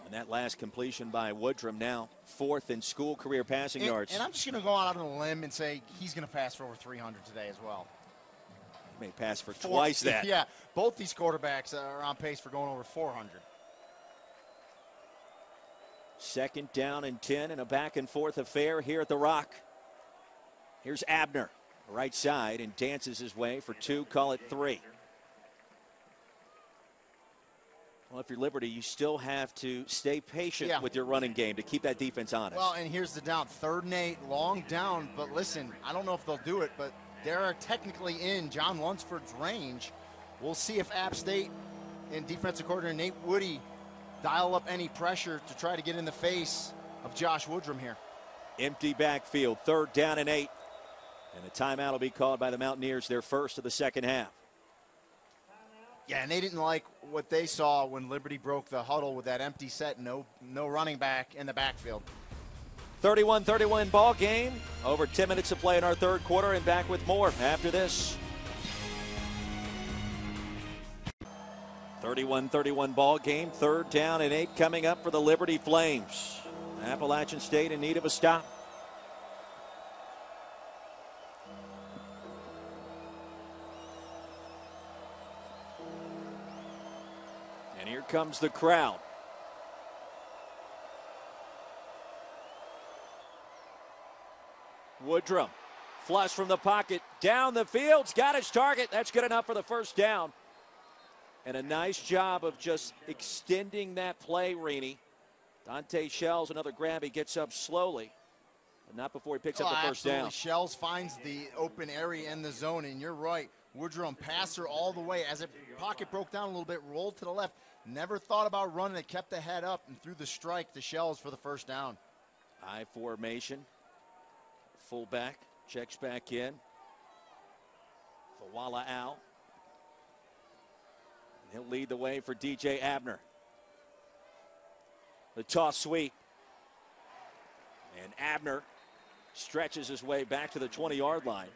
And that last completion by Woodrum, now fourth in school career passing yards. And I'm just going to go out on a limb and say he's going to pass for over 300 today as well. He may pass for twice that. Yeah, both these quarterbacks are on pace for going over 400. Second down and 10 in a back and forth affair here at the Rock. Here's Abner, right side, and dances his way for two, call it three. Well, if you're Liberty, you still have to stay patient with your running game to keep that defense honest. Well, and here's the down, 3rd and 8, long down. But listen, I don't know if they'll do it, but they're technically in John Lunsford's range. We'll see if App State and defensive coordinator Nate Woody dial up any pressure to try to get in the face of Josh Woodrum here. Empty backfield, 3rd down and 8. And a timeout will be called by the Mountaineers, their first of the second half. Yeah, and they didn't like what they saw when Liberty broke the huddle with that empty set, no running back in the backfield. 31-31 ball game. Over 10 minutes to play in our third quarter, and back with more after this. 31-31 ball game. 3rd down and 8 coming up for the Liberty Flames. Appalachian State in need of a stop. And here comes the crowd. Woodrum, flush from the pocket, down the field's got his target. That's good enough for the first down. And a nice job of just extending that play, Reaney. Dante Shells, another grab. He gets up slowly, but not before he picks up the first down. Shells finds the open area in the zone, and you're right. Woodrum passer all the way. As the pocket broke down a little bit, rolled to the left. Never thought about running it, kept the head up, and threw the strike to Shells for the first down. I formation. Fullback checks back in. Fawala Al. He'll lead the way for DJ Abner. The toss sweep. And Abner stretches his way back to the 20-yard line.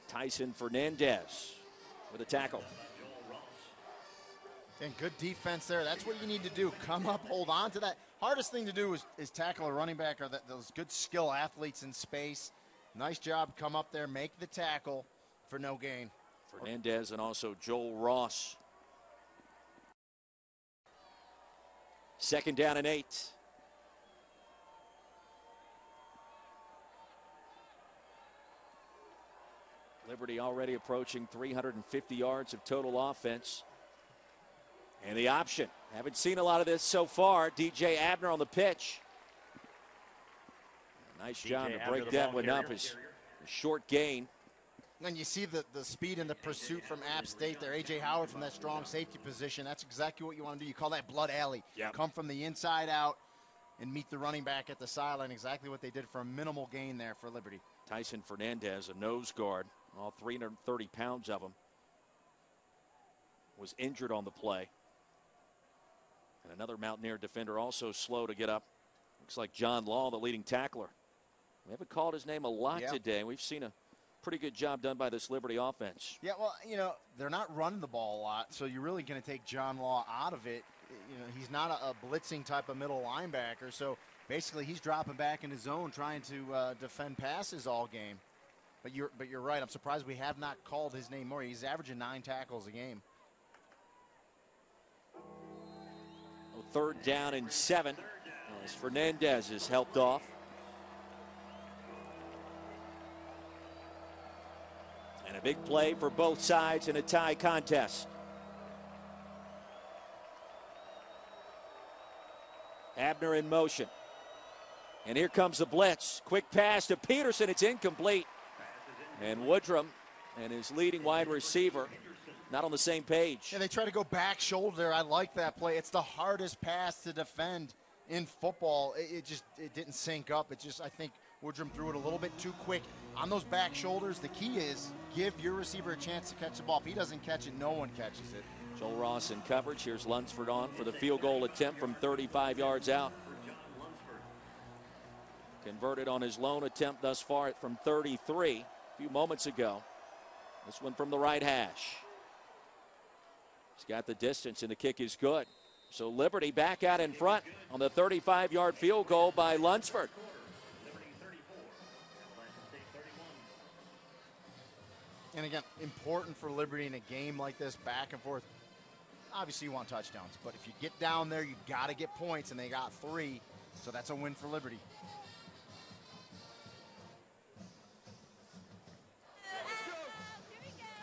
Tyson Fernandez with a tackle. And good defense there. That's what you need to do. Come up, hold on to that. Hardest thing to do is tackle a running back or those good skill athletes in space. Nice job. Come up there, make the tackle for no gain. Fernandez and also Joel Ross. 2nd down and 8. Liberty already approaching 350 yards of total offense. And the option. Haven't seen a lot of this so far. DJ Abner on the pitch. Nice job to break that one up. His short gain. And you see the speed and the pursuit from App State there. A.J. Howard from that strong safety position. That's exactly what you want to do. You call that blood alley. Yep. Come from the inside out and meet the running back at the sideline. Exactly what they did for a minimal gain there for Liberty. Tyson Fernandez, a nose guard. All 330 pounds of him. Was injured on the play. And another Mountaineer defender also slow to get up. Looks like John Law, the leading tackler. We haven't called his name a lot today. We've seen a pretty good job done by this Liberty offense. Yeah, well, you know, they're not running the ball a lot, so you're really going to take John Law out of it. he's not a blitzing type of middle linebacker. So basically, he's dropping back in his zone, trying to defend passes all game. But you're right. I'm surprised we have not called his name more. He's averaging 9 tackles a game. 3rd down and 7 as Fernandez is helped off. And a big play for both sides in a tie contest. Abner in motion. And here comes the blitz. Quick pass to Peterson. It's incomplete. And Woodrum and his leading wide receiver not on the same page. Yeah, they try to go back shoulder. I like that play. It's the hardest pass to defend in football. It didn't sync up. I think Woodrum threw it a little bit too quick on those back shoulders. The key is give your receiver a chance to catch the ball. If he doesn't catch it, no one catches it. Joel Ross in coverage. Here's Lunsford on for the field goal attempt from 35 yards out. Converted on his lone attempt thus far from 33 a few moments ago. This one from the right hash. He's got the distance, and the kick is good. So Liberty back out in front on the 35-yard field goal by Lunsford. And again, important for Liberty in a game like this, back and forth. Obviously, you want touchdowns, but if you get down there, you got to get points, and they got 3, so that's a win for Liberty.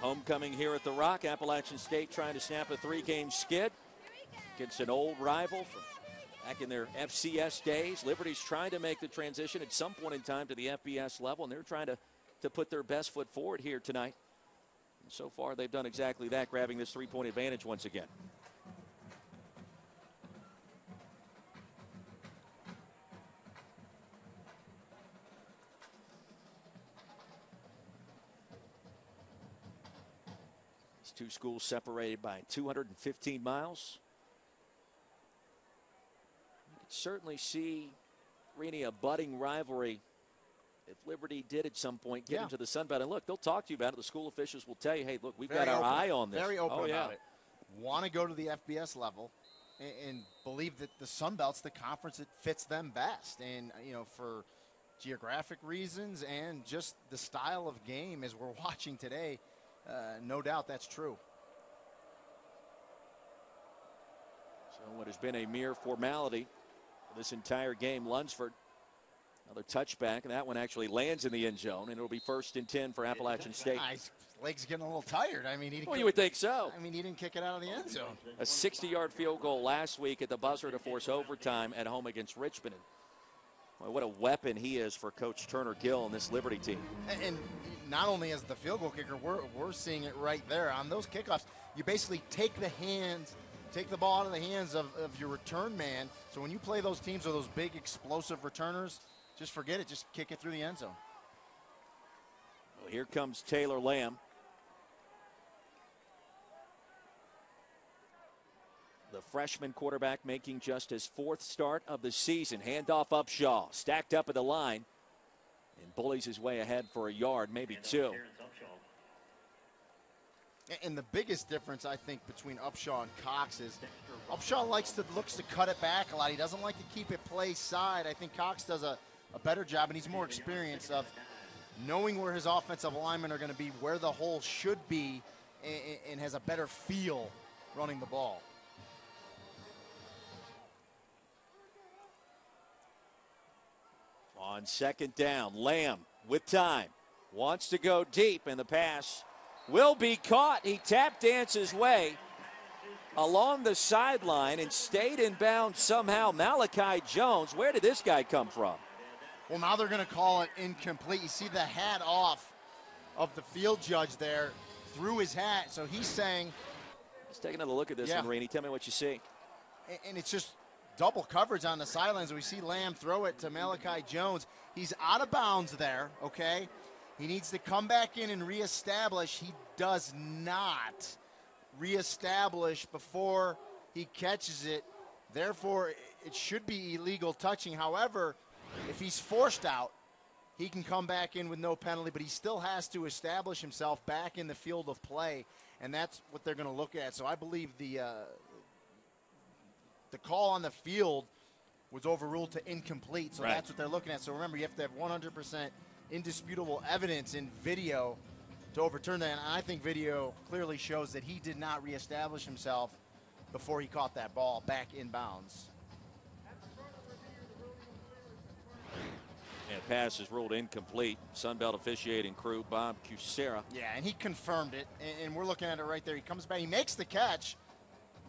Homecoming here at the Rock. Appalachian State trying to snap a 3-game skid against an old rival from back in their FCS days. Liberty's trying to make the transition at some point in time to the FBS level, and they're trying to put their best foot forward here tonight. And so far, they've done exactly that, grabbing this 3-point advantage once again. Two schools separated by 215 miles. You could certainly see, Rini, a budding rivalry if Liberty did at some point get into the Sun Belt. And look, they'll talk to you about it. The school officials will tell you, hey, look, we've got our eye on this. Very open about it. Want to go to the FBS level and believe that the Sun Belt's the conference that fits them best. And, for geographic reasons and just the style of game as we're watching today, no doubt that's true. So what has been a mere formality for this entire game, Lunsford, another touchback, and that one actually lands in the end zone, and it'll be 1st and 10 for Appalachian State. His leg's getting a little tired. You would think so. He didn't kick it out of the end zone. A 60-yard field goal last week at the buzzer to force overtime at home against Richmond. Boy, what a weapon he is for Coach Turner Gill and this Liberty team. And not only as the field goal kicker, we're seeing it right there. On those kickoffs, you basically take the ball out of the hands of your return man. So when you play those teams or those big explosive returners, just forget it. Just kick it through the end zone. Well, here comes Taylor Lamb. The freshman quarterback making just his 4th start of the season. Handoff Upshaw, stacked up at the line, and bullies his way ahead for a yard, maybe 2. And the biggest difference, I think, between Upshaw and Cox is Upshaw looks to cut it back a lot. He doesn't like to keep it play side. I think Cox does a better job, and he's more experienced of knowing where his offensive linemen are going to be, where the hole should be, and has a better feel running the ball. On 2nd down, Lamb with time, wants to go deep, and the pass will be caught. He tap dances way along the sideline and stayed in bounds somehow. Malachi Jones, where did this guy come from? Well, now they're going to call it incomplete. You see the hat off of the field judge there, threw his hat, so he's saying. Let's take another look at this one, Rainey. Tell me what you see. And it's just double coverage on the sidelines. We see Lamb throw it to Malachi Jones. He's out of bounds there, okay? He needs to come back in and reestablish. He does not reestablish before he catches it. Therefore, it should be illegal touching. However, if he's forced out, he can come back in with no penalty, but he still has to establish himself back in the field of play, and that's what they're going to look at. So I believe the the call on the field was overruled to incomplete, so right. That's what they're looking at. So remember, you have to have 100% indisputable evidence in video to overturn that, and I think video clearly shows that he did not reestablish himself before he caught that ball back in bounds. And pass is ruled incomplete. Sunbelt officiating crew, Bob Cusera. Yeah, and he confirmed it, and we're looking at it right there. He comes back, he makes the catch,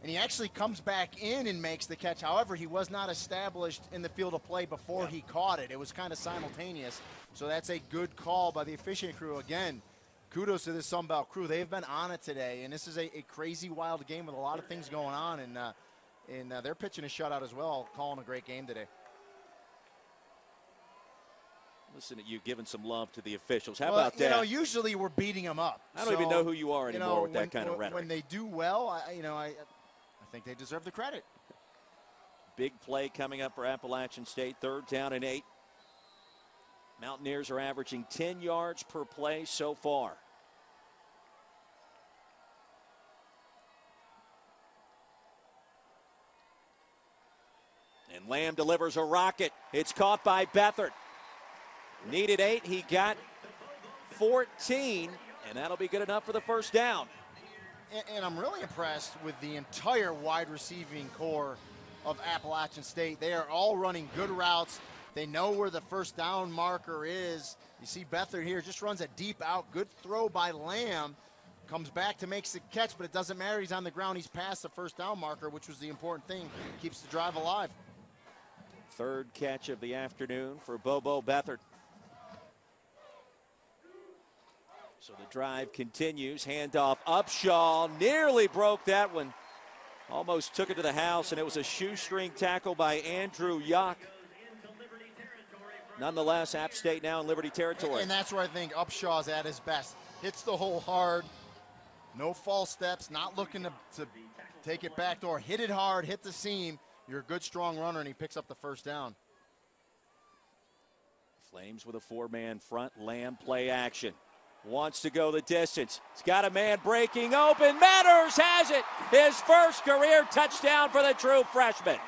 and he actually comes back in and makes the catch. However, he was not established in the field of play before he caught it. It was kind of simultaneous, so that's a good call by the officiating crew. Again, kudos to this Sunbelt crew. They've been on it today, and this is a crazy, wild game with a lot of things going on, and they're pitching a shutout as well, calling a great game today. Listen to you giving some love to the officials. How about that? You know, usually we're beating them up. I don't even know who you are anymore with that kind of rhetoric. When they do well, I think they deserve the credit. Big play coming up for Appalachian State. 3rd down and 8. Mountaineers are averaging 10 yards per play so far. And Lamb delivers a rocket. It's caught by Beathard. Needed 8. He got 14, and that'll be good enough for the first down. And I'm really impressed with the entire wide receiving core of Appalachian State. They are all running good routes. They know where the first down marker is. You see Beathard here just runs a deep out. Good throw by Lamb. Comes back to make the catch, but it doesn't matter. He's on the ground. He's past the first down marker, which was the important thing. Keeps the drive alive. 3rd catch of the afternoon for Bobo Beathard. So the drive continues. Handoff Upshaw. Nearly broke that one. Almost took it to the house, and it was a shoestring tackle by Andrew Yock. Nonetheless, App State now in Liberty territory. And that's where I think Upshaw's at his best. Hits the hole hard. No false steps. Not looking to take it back door. Hit it hard. Hit the seam. You're a good, strong runner, and he picks up the first down. Flames with a 4-man front. Lamb play action. Wants to go the distance. He's got a man breaking open. Matters has it. His first career touchdown for the true freshman.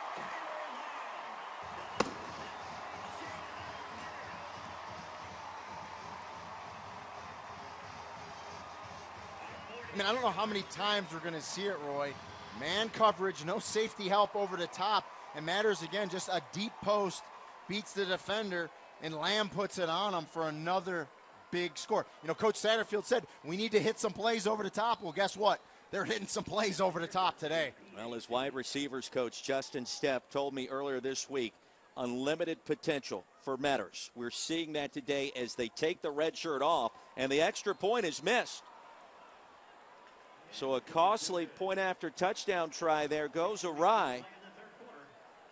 I mean, I don't know how many times we're going to see it, Roy. Man coverage, no safety help over the top. And Matters, again, just a deep post, beats the defender, and Lamb puts it on him for another big score. You know, Coach Satterfield said, we need to hit some plays over the top. Well, guess what? They're hitting some plays over the top today. Well, his wide receivers coach, Justin Stepp, told me earlier this week, unlimited potential for Matters. We're seeing that today as they take the red shirt off, and the extra point is missed. So a costly point after touchdown try there goes awry.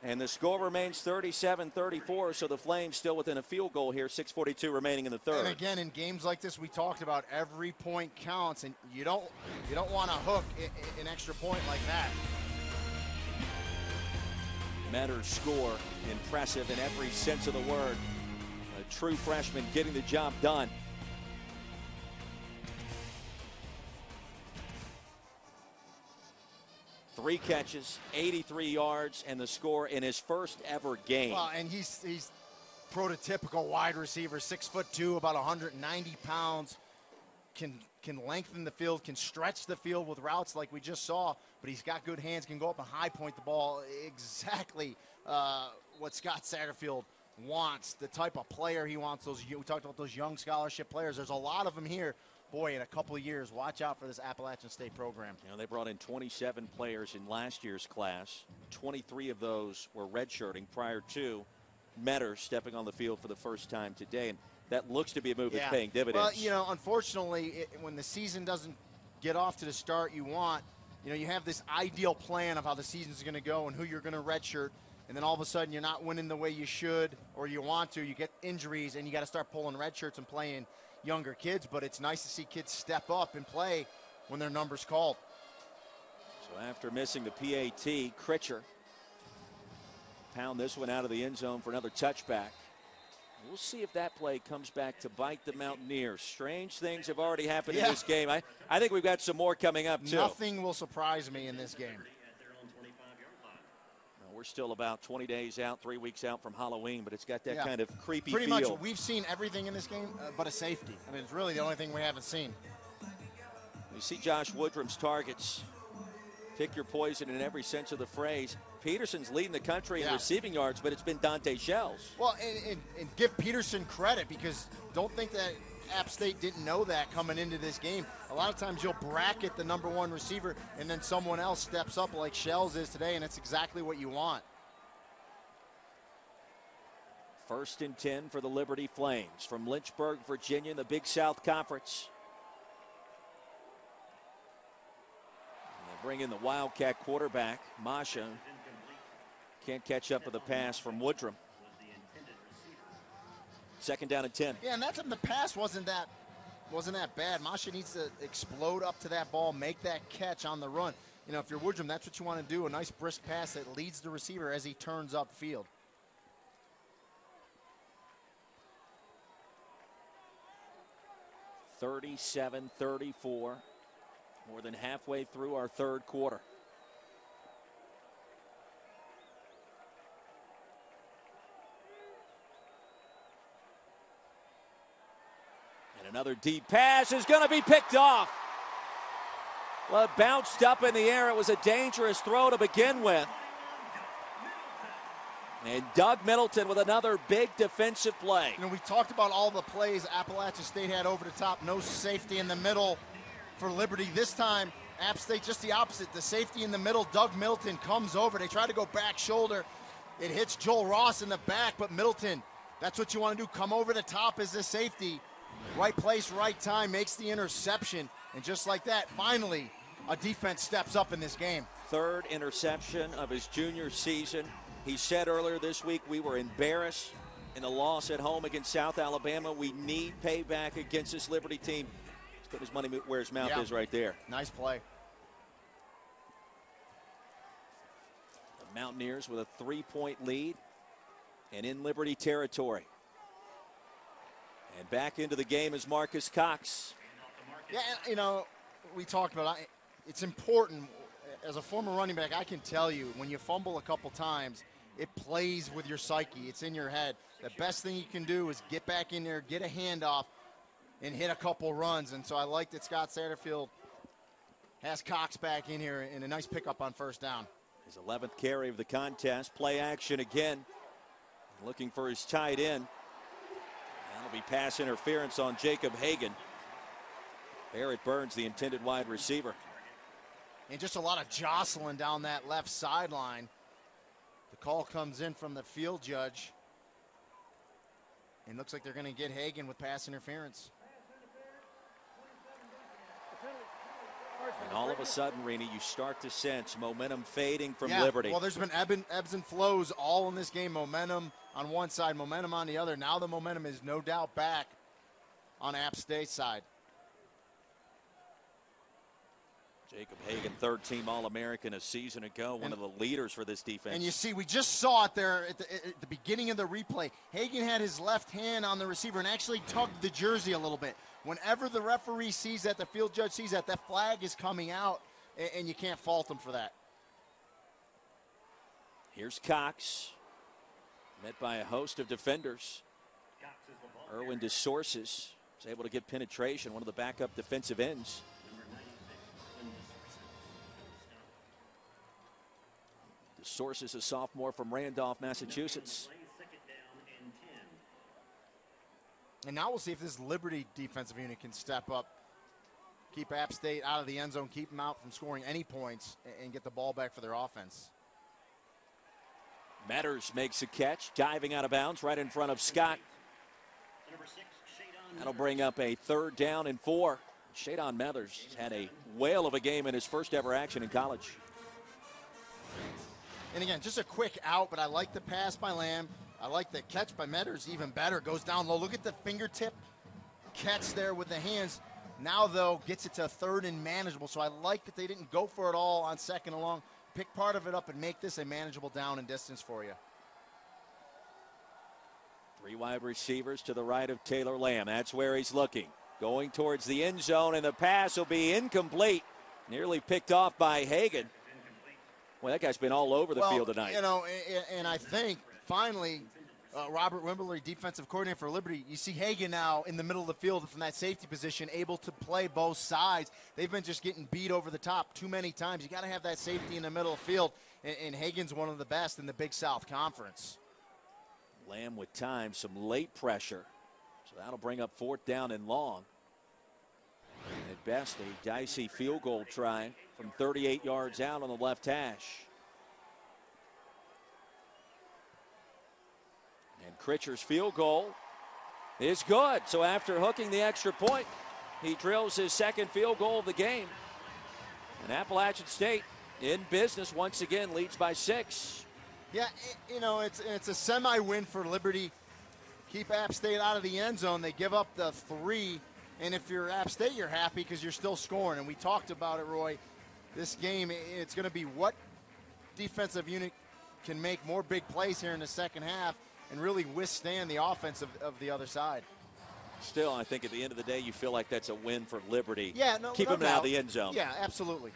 And the score remains 37-34, so the Flames still within a field goal here, 6:42 remaining in the 3rd. And again, in games like this, we talked about every point counts, and you don't want to hook an extra point like that. Matters score, impressive in every sense of the word. A true freshman getting the job done. Three catches, 83 yards, and the score in his first ever game. Well, and he's prototypical wide receiver, 6'2", about 190 pounds. Can lengthen the field, can stretch the field with routes like we just saw, but he's got good hands, can go up and high point the ball. Exactly what Scott Satterfield wants, the type of player he wants. We talked about those young scholarship players. There's a lot of them here. Boy, in a couple of years, watch out for this Appalachian State program. You know, they brought in 27 players in last year's class. 23 of those were redshirting prior to Metter stepping on the field for the first time today. And that looks to be a move that's paying dividends. Well, you know, unfortunately, when the season doesn't get off to the start you want, you know, you have this ideal plan of how the season's going to go and who you're going to redshirt, and then all of a sudden you're not winning the way you should or you want to. You get injuries, and you got to start pulling red shirts and playing younger kids, but it's nice to see kids step up and play when their number's called. So after missing the PAT, Critcher pound this one out of the end zone for another touchback. We'll see if that play comes back to bite the Mountaineers. Strange things have already happened in this game. I think we've got some more coming up, too. Nothing will surprise me in this game. We're still about 20 days out, 3 weeks out from Halloween, but it's got that kind of creepy Pretty feel. much, we've seen everything in this game but a safety. I mean, it's really the only thing we haven't seen. You see Josh Woodrum's targets. Pick your poison in every sense of the phrase. Peterson's leading the country in receiving yards, but it's been Dante Shells. Well, and give Peterson credit, because don't think that App State didn't know that coming into this game. A lot of times you'll bracket the number one receiver, and then someone else steps up like Shells is today, and it's exactly what you want. 1st and 10 for the Liberty Flames from Lynchburg, Virginia, in the Big South Conference. And they bring in the Wildcat quarterback, Masha. Can't catch up with the pass from Woodrum. 2nd down and 10. Yeah, and that's the pass wasn't that bad. Masha needs to explode up to that ball, make that catch on the run. You know, if you're Woodrum, that's what you want to do, a nice brisk pass that leads the receiver as he turns upfield. (37-34), more than halfway through our 3rd quarter. Another deep pass is going to be picked off. Well, it bounced up in the air. It was a dangerous throw to begin with. And Doug Middleton with another big defensive play. You know, we talked about all the plays Appalachian State had over the top. No safety in the middle for Liberty. This time, App State just the opposite. The safety in the middle, Doug Middleton comes over. They try to go back shoulder. It hits Joel Ross in the back, but Middleton, that's what you want to do. Come over the top as the safety. Right place, right time, makes the interception. And just like that, finally, a defense steps up in this game. 3rd interception of his junior season. He said earlier this week, we were embarrassed in the loss at home against South Alabama. We need payback against this Liberty team. Let's put his money where his mouth is right there. Nice play. The Mountaineers with a 3-point lead and in Liberty territory. And back into the game is Marcus Cox. Yeah, you know, we talked about it's important. As a former running back, I can tell you, when you fumble a couple times, it plays with your psyche. It's in your head. The best thing you can do is get back in there, get a handoff, and hit a couple runs. And so I like that Scott Satterfield has Cox back in here and a nice pickup on 1st down. His 11th carry of the contest. Play action again. Looking for his tight end. That'll be pass interference on Jacob Hagan. Barrett Burns, the intended wide receiver. And just a lot of jostling down that left sideline. The call comes in from the field judge. And looks like they're going to get Hagan with pass interference. And all of a sudden, Renee, you start to sense momentum fading from Liberty. Well, there's been ebbs and flows all in this game. Momentum on one side, momentum on the other. Now the momentum is no doubt back on App State's side. Jacob Hagan, 3rd-team All-American a season ago, one of the leaders for this defense. And you see, we just saw it there at the beginning of the replay. Hagan had his left hand on the receiver and actually tugged the jersey a little bit. Whenever the referee sees that, the field judge sees that, that flag is coming out, and you can't fault him for that. Here's Cox, met by a host of defenders. Erwin DeSources is able to get penetration, one of the backup defensive ends. DeSources, a sophomore from Randolph, Massachusetts. And now we'll see if this Liberty defensive unit can step up, keep App State out of the end zone, keep them out from scoring any points, and get the ball back for their offense. Matters makes a catch, diving out of bounds right in front of Scott. That'll bring up a 3rd down and 4. Shadon Mathers had a whale of a game in his first ever action in college. And again, just a quick out, but I like the pass by Lamb. I like the catch by Metters even better. Goes down low. Look at the fingertip catch there with the hands. Now, though, gets it to 3rd and manageable. So I like that they didn't go for it all on 2nd and long. Pick part of it up and make this a manageable down and distance for you. 3 wide receivers to the right of Taylor Lamb. That's where he's looking. Going towards the end zone, and the pass will be incomplete. Nearly picked off by Hagan. Well, that guy's been all over the field tonight. You know, and I think finally Robert Wimberly, defensive coordinator for Liberty, you see Hagan now in the middle of the field from that safety position, able to play both sides. They've been just getting beat over the top too many times. You got to have that safety in the middle of the field, and Hagan's one of the best in the Big South Conference. Lamb with time, some late pressure. So that'll bring up 4th down and long. At best, a dicey field goal try from 38 yards out on the left hash. And Critcher's field goal is good. So after hooking the extra point, he drills his 2nd field goal of the game. And Appalachian State in business once again, leads by 6. Yeah, you know, it's a semi-win for Liberty. Keep App State out of the end zone. They give up the 3. And if you're App State, you're happy because you're still scoring. And we talked about it, Roy. This game, it's going to be what defensive unit can make more big plays here in the second half and really withstand the offense of the other side. Still, I think at the end of the day, you feel like that's a win for Liberty. Yeah, no, keep no them out of the end zone. Yeah, absolutely.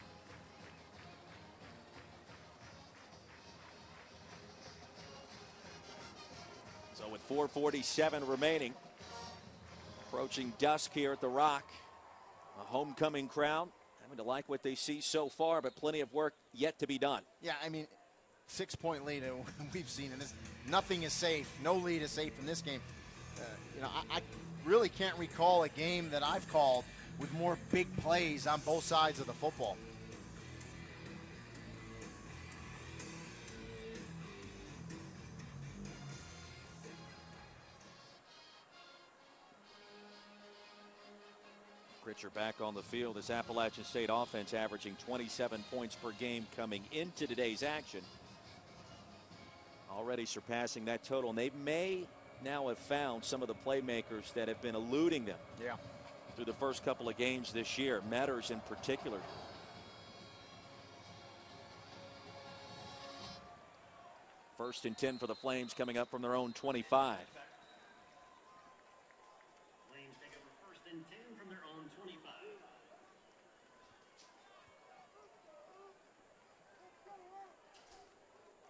So with 4:47 remaining, approaching dusk here at the Rock, a homecoming crowd having to like what they see so far, but plenty of work yet to be done. Yeah, I mean, 6-point lead we've seen in this. Nothing is safe. No lead is safe in this game. You know, I really can't recall a game that I've called with more big plays on both sides of the football. Critcher back on the field as Appalachian State offense averaging 27 points per game coming into today's action. Already surpassing that total, and they may now have found some of the playmakers that have been eluding them through the first couple of games this year, Metters in particular. First and 10 for the Flames coming up from their own 25. Flames take over 1st and 10 from their own 25.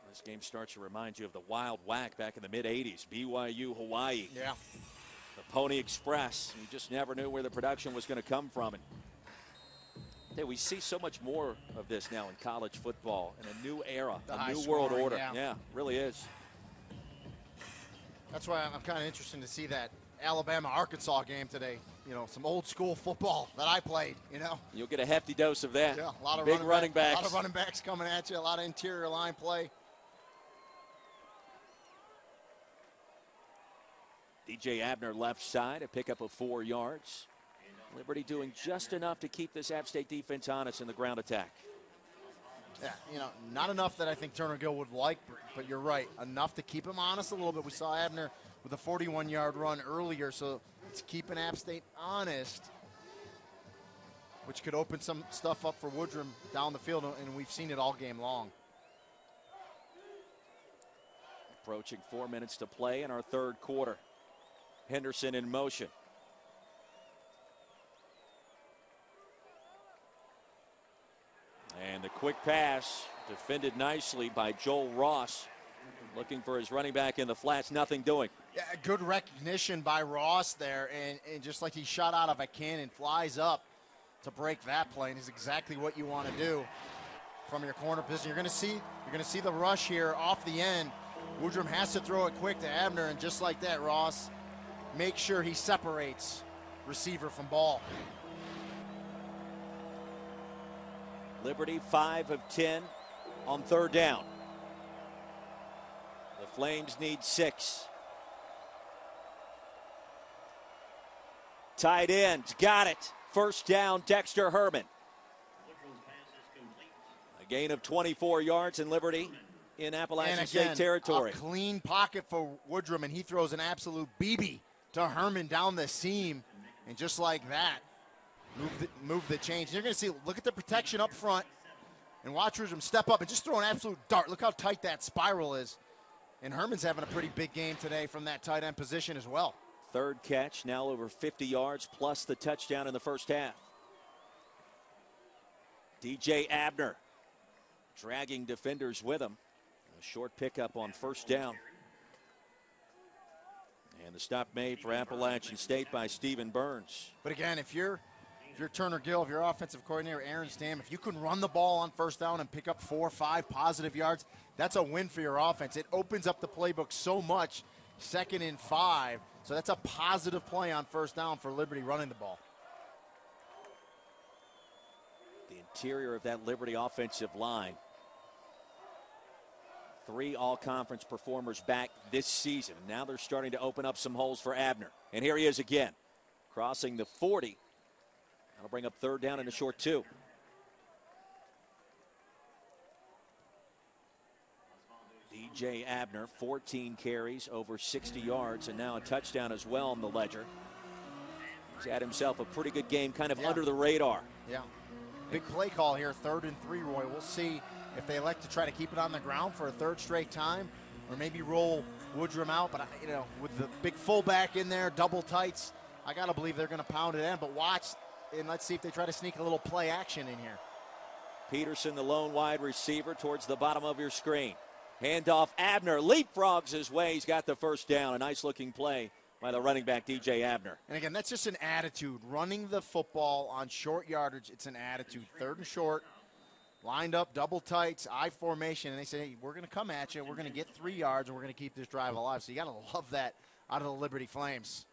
This game starts to remind you of the Wild Whack back in the mid-'80s, BYU, Hawaii. Yeah. The Pony Express. You just never knew where the production was going to come from. And hey, we see so much more of this now in college football in a new era, a new world order. Yeah, really is. That's why I'm kind of interested to see that Alabama-Arkansas game today. You know, some old school football that I played, you know. You'll get a hefty dose of that. Yeah, a lot of big running backs. A lot of running backs coming at you, a lot of interior line play. DJ Abner left side, a pickup of 4 yards. Liberty doing just enough to keep this App State defense honest in the ground attack. Yeah, you know, not enough that I think Turner Gill would like, but you're right. Enough to keep him honest a little bit. We saw Abner with a 41-yard run earlier, so it's keeping App State honest, which could open some stuff up for Woodrum down the field, and we've seen it all game long. Approaching 4 minutes to play in our third quarter. Henderson in motion. And the quick pass defended nicely by Joel Ross. Looking for his running back in the flats, nothing doing. Yeah, good recognition by Ross there, and just like he shot out of a cannon, flies up to break that play, and is exactly what you want to do from your corner position. You're going to see the rush here off the end. Woodrum has to throw it quick to Abner, and just like that, Ross makes sure he separates receiver from ball. Liberty 5 of 10 on 3rd down. The Flames need 6. Tight ends, got it. First down, Dexter Herman. Woodrum's pass is complete. A gain of 24 yards in Liberty in Appalachian State territory. A clean pocket for Woodrum, and he throws an absolute BB to Herman down the seam, and just like that, move the change. You're going to see, look at the protection up front, and watch Woodrum step up and just throw an absolute dart. Look how tight that spiral is. And Herman's having a pretty big game today from that tight end position as well. Third catch, now over 50 yards, plus the touchdown in the first half. DJ Abner dragging defenders with him. A short pickup on first down. And the stop made for Appalachian State by Stephen Burns. But again, if you're Turner Gill, if you're offensive coordinator Aaron Stam, if you can run the ball on first down and pick up 4 or 5 positive yards, that's a win for your offense. It opens up the playbook so much, 2nd and 5. So that's a positive play on first down for Liberty running the ball. The interior of that Liberty offensive line. 3 all-conference performers back this season. Now they're starting to open up some holes for Abner. And here he is again, crossing the 40. That'll bring up 3rd down and a short 2. DJ Abner, 14 carries, over 60 yards, and now a touchdown as well in the ledger. He's had himself a pretty good game, kind of under the radar. Yeah. Big play call here, 3rd and 3, Roy. We'll see if they elect to try to keep it on the ground for a 3rd straight time, or maybe roll Woodrum out. But, you know, with the big fullback in there, double tights, I got to believe they're going to pound it in. But watch, and let's see if they try to sneak a little play action in here. Peterson, the lone wide receiver, towards the bottom of your screen. Handoff, Abner leapfrogs his way. He's got the first down. A nice-looking play by the running back, DJ Abner. And again, that's just an attitude. Running the football on short yardage, it's an attitude. 3rd and short, lined up, double tights, I formation, and they say, hey, we're going to come at you. We're going to get 3 yards, and we're going to keep this drive alive. So you got to love that out of the Liberty Flames.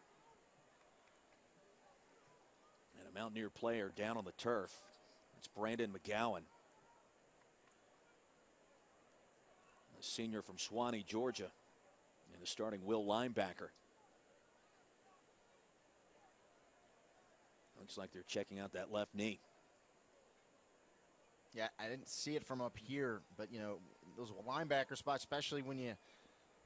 And a Mountaineer player down on the turf. It's Brandon McGowan, a senior from Suwanee, Georgia, and the starting Will linebacker. Looks like they're checking out that left knee. Yeah, I didn't see it from up here, but, you know, those linebacker spots, especially when you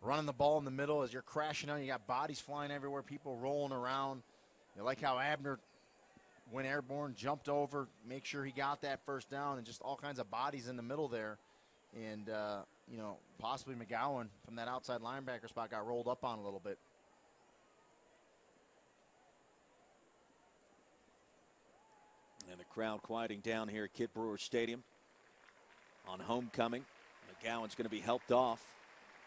running the ball in the middle as you're crashing out, you got bodies flying everywhere, people rolling around. You like how Abner went airborne, jumped over, make sure he got that first down, and just all kinds of bodies in the middle there. And, you know, possibly McGowan from that outside linebacker spot got rolled up on a little bit. And the crowd quieting down here at Kid Brewer Stadium on homecoming. McGowan's going to be helped off,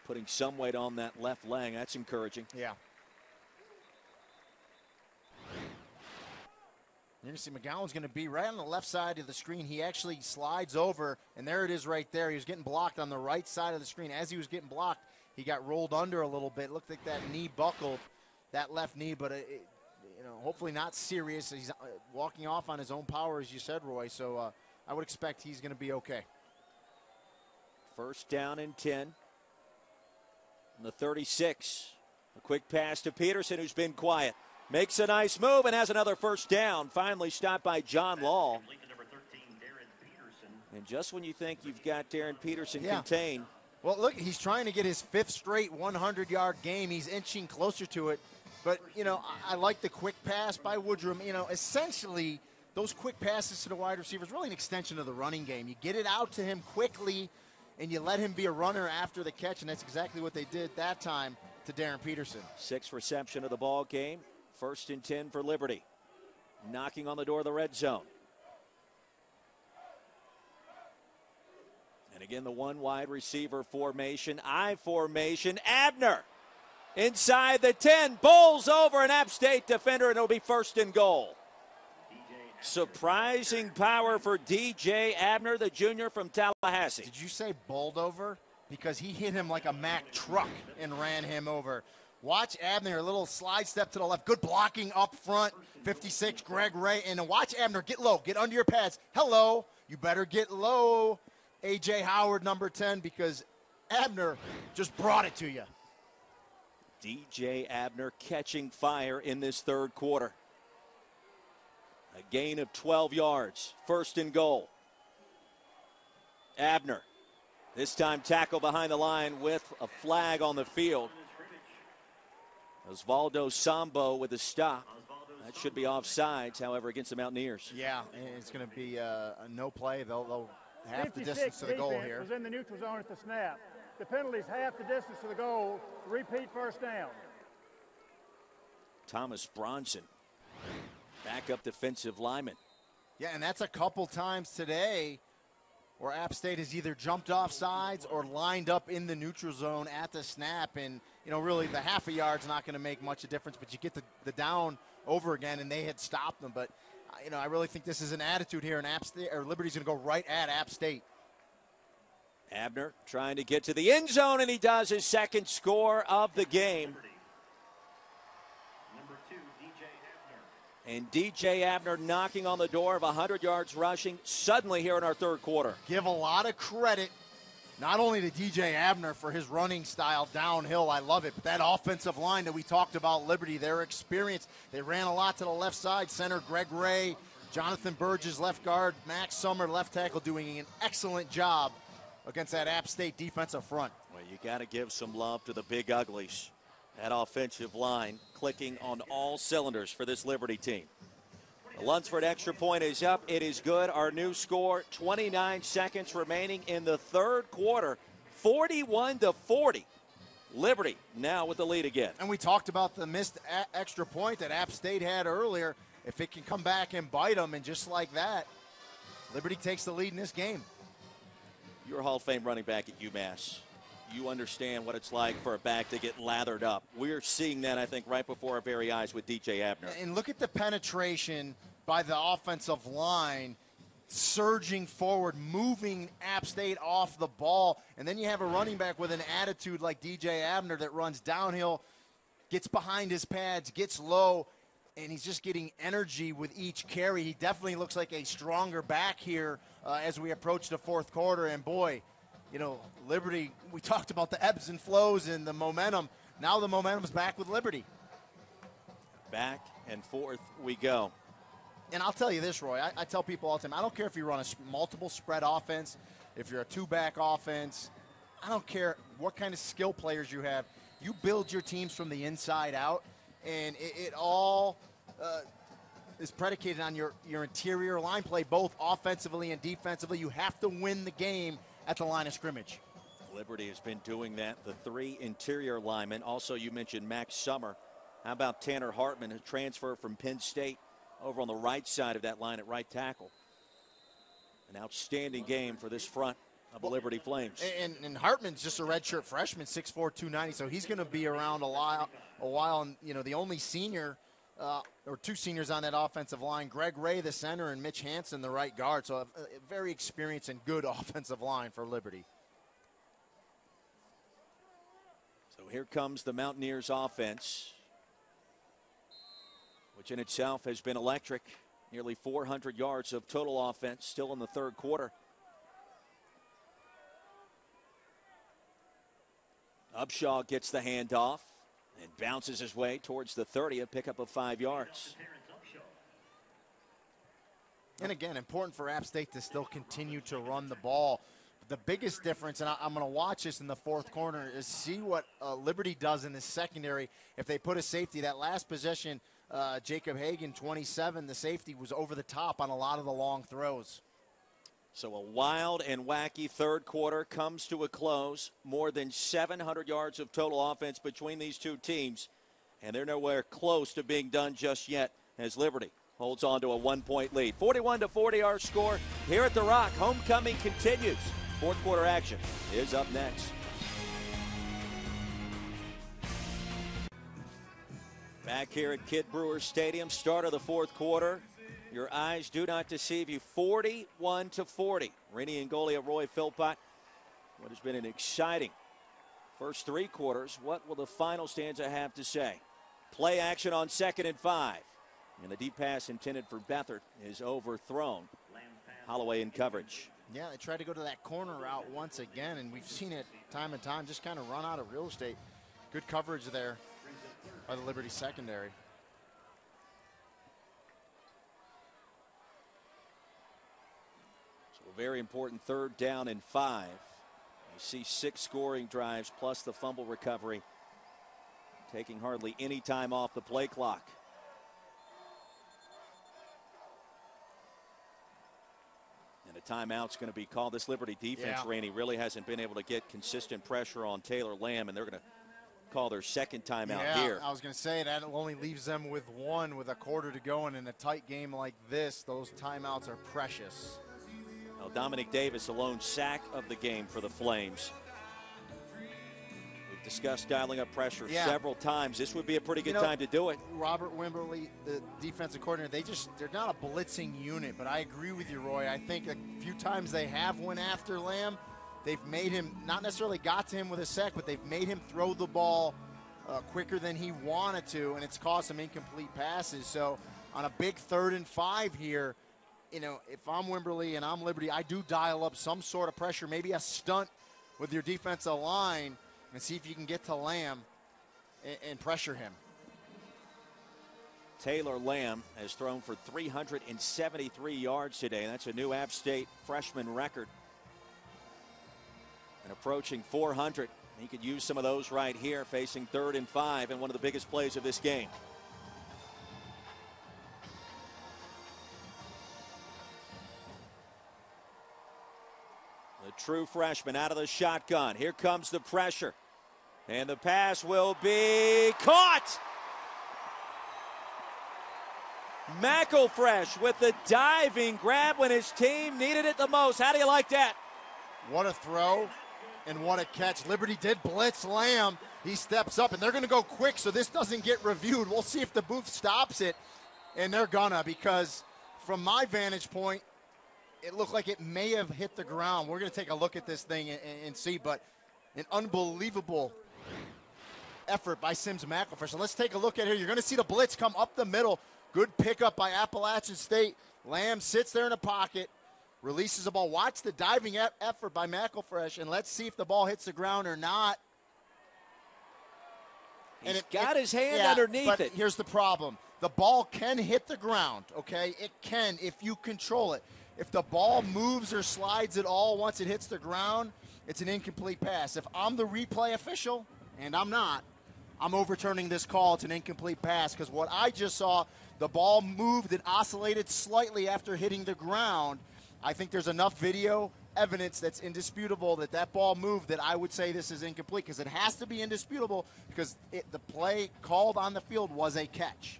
putting some weight on that left leg. That's encouraging. Yeah. You're going to see McGowan's going to be right on the left side of the screen. He actually slides over, and there it is right there. He was getting blocked on the right side of the screen. As he was getting blocked, he got rolled under a little bit. It looked like that knee buckled, that left knee, but you know, hopefully not serious. He's walking off on his own power, as you said, Roy, so I would expect he's going to be okay. 1st down and 10. On the 36. A quick pass to Peterson, who's been quiet. Makes a nice move and has another first down. Finally stopped by John Law. And just when you think you've got Darren Peterson contained. Well, look, he's trying to get his 5th straight 100-yard game. He's inching closer to it. But, you know, I like the quick pass by Woodrum. You know, essentially, those quick passes to the wide receivers, really an extension of the running game. You get it out to him quickly, and you let him be a runner after the catch, and that's exactly what they did that time to Darren Peterson. 6th reception of the ball game. 1st and 10 for Liberty. Knocking on the door of the red zone. And again, the 1 wide receiver formation, I formation. Abner inside the 10, bowls over an App State defender, and it'll be 1st and goal. Surprising power for DJ Abner, the junior from Tallahassee. Did you say bowled over? Because he hit him like a Mack truck and ran him over. Watch Abner, a little slide step to the left. Good blocking up front. 56, Greg Ray. And watch Abner get low. Get under your pads. Hello. You better get low, A.J. Howard, number 10, because Abner just brought it to you. DJ Abner catching fire in this 3rd quarter. A gain of 12 yards. 1st and goal. Abner. This time tackle behind the line with a flag on the field. Osvaldo Sambo with a stop. That should be offsides, however, against the Mountaineers. Yeah, it's going to be a no play. They'll half the distance to the goal here. Was in the neutral zone at the snap. The penalty is half the distance to the goal. Repeat first down. Thomas Bronson, backup defensive lineman. Yeah, and that's a couple times today where App State has either jumped off sides or lined up in the neutral zone at the snap. And, you know, really the half a yard's not going to make much of a difference, but you get the down over again, and they had stopped them. But, you know, I really think this is an attitude here, and App State, or Liberty's going to go right at App State. Abner trying to get to the end zone, and he does his second score of the game. Number 2, DJ Abner. And DJ Abner knocking on the door of 100 yards rushing suddenly here in our third quarter. Give a lot of credit not only to DJ Abner for his running style downhill, I love it, but that offensive line that we talked about, Liberty, their experience. They ran a lot to the left side. Center Greg Ray, Jonathan Burgess, left guard, Max Summer, left tackle, doing an excellent job against that App State defensive front. Well, you got to give some love to the big uglies. That offensive line clicking on all cylinders for this Liberty team. The Lunsford extra point is up. It is good. Our new score, 29 seconds remaining in the third quarter, 41-40. Liberty now with the lead again. And we talked about the missed extra point that App State had earlier. If it can come back and bite them, and just like that, Liberty takes the lead in this game. You're a Hall of Fame running back at UMass. You understand what it's like for a back to get lathered up. We're seeing that, I think, right before our very eyes with DJ Abner. And look at the penetration by the offensive line, surging forward, moving App State off the ball. And then you have a running back with an attitude like DJ Abner that runs downhill, gets behind his pads, gets low, and he's just getting energy with each carry. He definitely looks like a stronger back here as we approach the fourth quarter. And boy, you know, Liberty, we talked about the ebbs and flows and the momentum. Now the momentum's back with Liberty. Back and forth we go. And I'll tell you this, Roy, I tell people all the time, I don't care if you run a multiple spread offense, if you're a two-back offense, I don't care what kind of skill players you have. You build your teams from the inside out, and it all is predicated on your interior line play, both offensively and defensively. You have to win the game at the line of scrimmage. Liberty has been doing that. The three interior linemen. Also, you mentioned Max Summer. How about Tanner Hartman, who transferred from Penn State over on the right side of that line at right tackle? An outstanding game for this front of the Liberty Flames. And Hartman's just a redshirt freshman, 6'4", 290, so he's going to be around a while. And, you know, the only senior or two seniors on that offensive line, Greg Ray, the center, and Mitch Hansen, the right guard. So a very experienced and good offensive line for Liberty. So here comes the Mountaineers offense, which in itself has been electric. Nearly 400 yards of total offense still in the third quarter. Upshaw gets the handoff and bounces his way towards the 30, a pickup of 5 yards. And again, important for App State to still continue to run the ball. The biggest difference, and I'm going to watch this in the fourth quarter, is see what Liberty does in the secondary. If they put a safety, that last possession, Jacob Hagan, 27, the safety was over the top on a lot of the long throws. So a wild and wacky third quarter comes to a close. More than 700 yards of total offense between these two teams, and they're nowhere close to being done just yet as Liberty holds on to a 1-point lead. 41-40 our score here at The Rock. Homecoming continues. Fourth quarter action is up next. Back here at Kid Brewer Stadium, start of the fourth quarter. Your eyes do not deceive you. 41-40. Rainey Angolia, Roy Philpott. What has been an exciting first three quarters. What will the final stanza have to say? Play action on 2nd and 5. And the deep pass intended for Beathard is overthrown. Holloway in coverage. Yeah, they tried to go to that corner route once again, and we've seen it time and time just kind of run out of real estate. Good coverage there by the Liberty secondary. So a very important 3rd down and 5. You see 6 scoring drives plus the fumble recovery, taking hardly any time off the play clock. And a timeout's going to be called. This Liberty defense, Rainey, really hasn't been able to get consistent pressure on Taylor Lamb, and they're going to call their second timeout here. I was going to say that only leaves them with one with a quarter to go, and in a tight game like this, those timeouts are precious. Well, Dominic Davis, a lone sack of the game for the Flames. We've discussed dialing up pressure several times. This would be a pretty good time to do it. Robert Wimberly, the defensive coordinator, they're not a blitzing unit, but I agree with you, Roy. I think a few times they have went after Lamb. They've made him, not necessarily got to him with a sack, but they've made him throw the ball quicker than he wanted to, and it's caused some incomplete passes. So on a big 3rd and 5 here, if I'm Wimberly and I'm Liberty, I do dial up some sort of pressure, maybe a stunt with your defensive line, and see if you can get to Lamb and pressure him. Taylor Lamb has thrown for 373 yards today. That's a new App State freshman record. And approaching 400. He could use some of those right here, facing 3rd and 5 and one of the biggest plays of this game. The true freshman out of the shotgun. Here comes the pressure. And the pass will be caught. McElfresh with the diving grab when his team needed it the most. How do you like that? What a throw and what a catch. Liberty did blitz Lamb. He steps up, and they're going to go quick so this doesn't get reviewed. We'll see if the booth stops it, and they're gonna, because from my vantage point, it looked like it may have hit the ground. We're going to take a look at this thing and see, but an unbelievable effort by Sims McElfresh. So let's take a look at it here. You're going to see the blitz come up the middle. Good pickup by Appalachian State. Lamb sits there in the pocket, releases the ball. Watch the diving effort by McElfresh, and let's see if the ball hits the ground or not. He's got his hand underneath it. Here's the problem. The ball can hit the ground, okay? It can if you control it. If the ball moves or slides at all once it hits the ground, it's an incomplete pass. If I'm the replay official, and I'm not, I'm overturning this call. It's an incomplete pass because what I just saw, the ball moved and oscillated slightly after hitting the ground. I think there's enough video evidence that's indisputable that that ball moved that I would say this is incomplete, because it has to be indisputable because the play called on the field was a catch.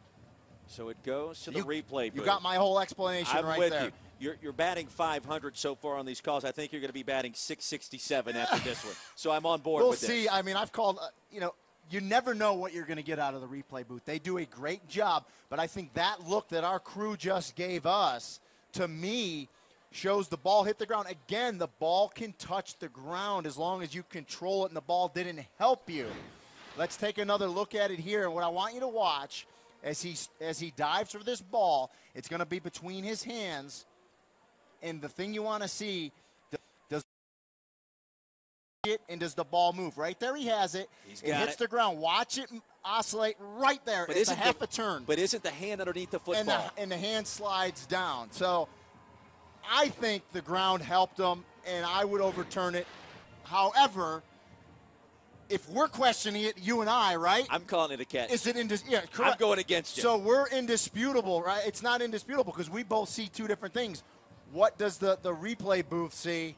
So it goes to the replay booth. You got my whole explanation I'm right with there. You're batting 500 so far on these calls. I think you're going to be batting 667 after this one. So I'm on board with this. We'll see. I mean, I've called, you never know what you're going to get out of the replay booth. They do a great job, but I think that look that our crew just gave us, to me, shows the ball hit the ground. Again, the ball can touch the ground as long as you control it and the ball didn't help you. Let's take another look at it here. And what I want you to watch as he dives for this ball, it's going to be between his hands. And the thing you want to see, does it and does the ball move? Right there he has it. It hits the ground. Watch it oscillate right there. It's a half a turn. But isn't the hand underneath the football? And the hand slides down. So I think the ground helped him, and I would overturn it. However, if we're questioning it, you and I, right? I'm calling it a catch. Is it correct? I'm going against you. So we're indisputable, right? It's not indisputable because we both see two different things. What does the replay booth see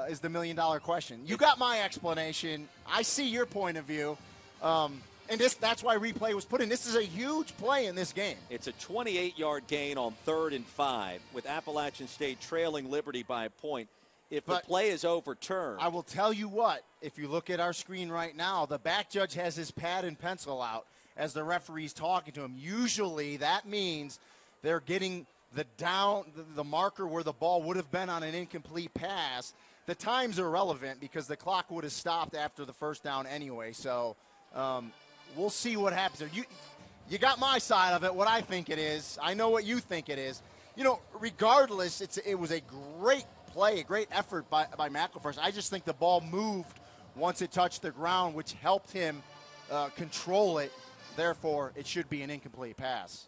is the million-dollar question. You got my explanation. I see your point of view. And that's why replay was put in. This is a huge play in this game. It's a 28-yard gain on 3rd and 5 with Appalachian State trailing Liberty by a point. If the play is overturned. I will tell you what, if you look at our screen right now, the back judge has his pad and pencil out as the referee's talking to him. Usually that means they're getting the marker where the ball would have been on an incomplete pass. The time's irrelevant because the clock would have stopped after the first down anyway. So we'll see what happens there. You got my side of it, what I think it is. I know what you think it is. Regardless, it was a great play, a great effort by McElfresh. I just think the ball moved once it touched the ground, which helped him control it. Therefore, it should be an incomplete pass.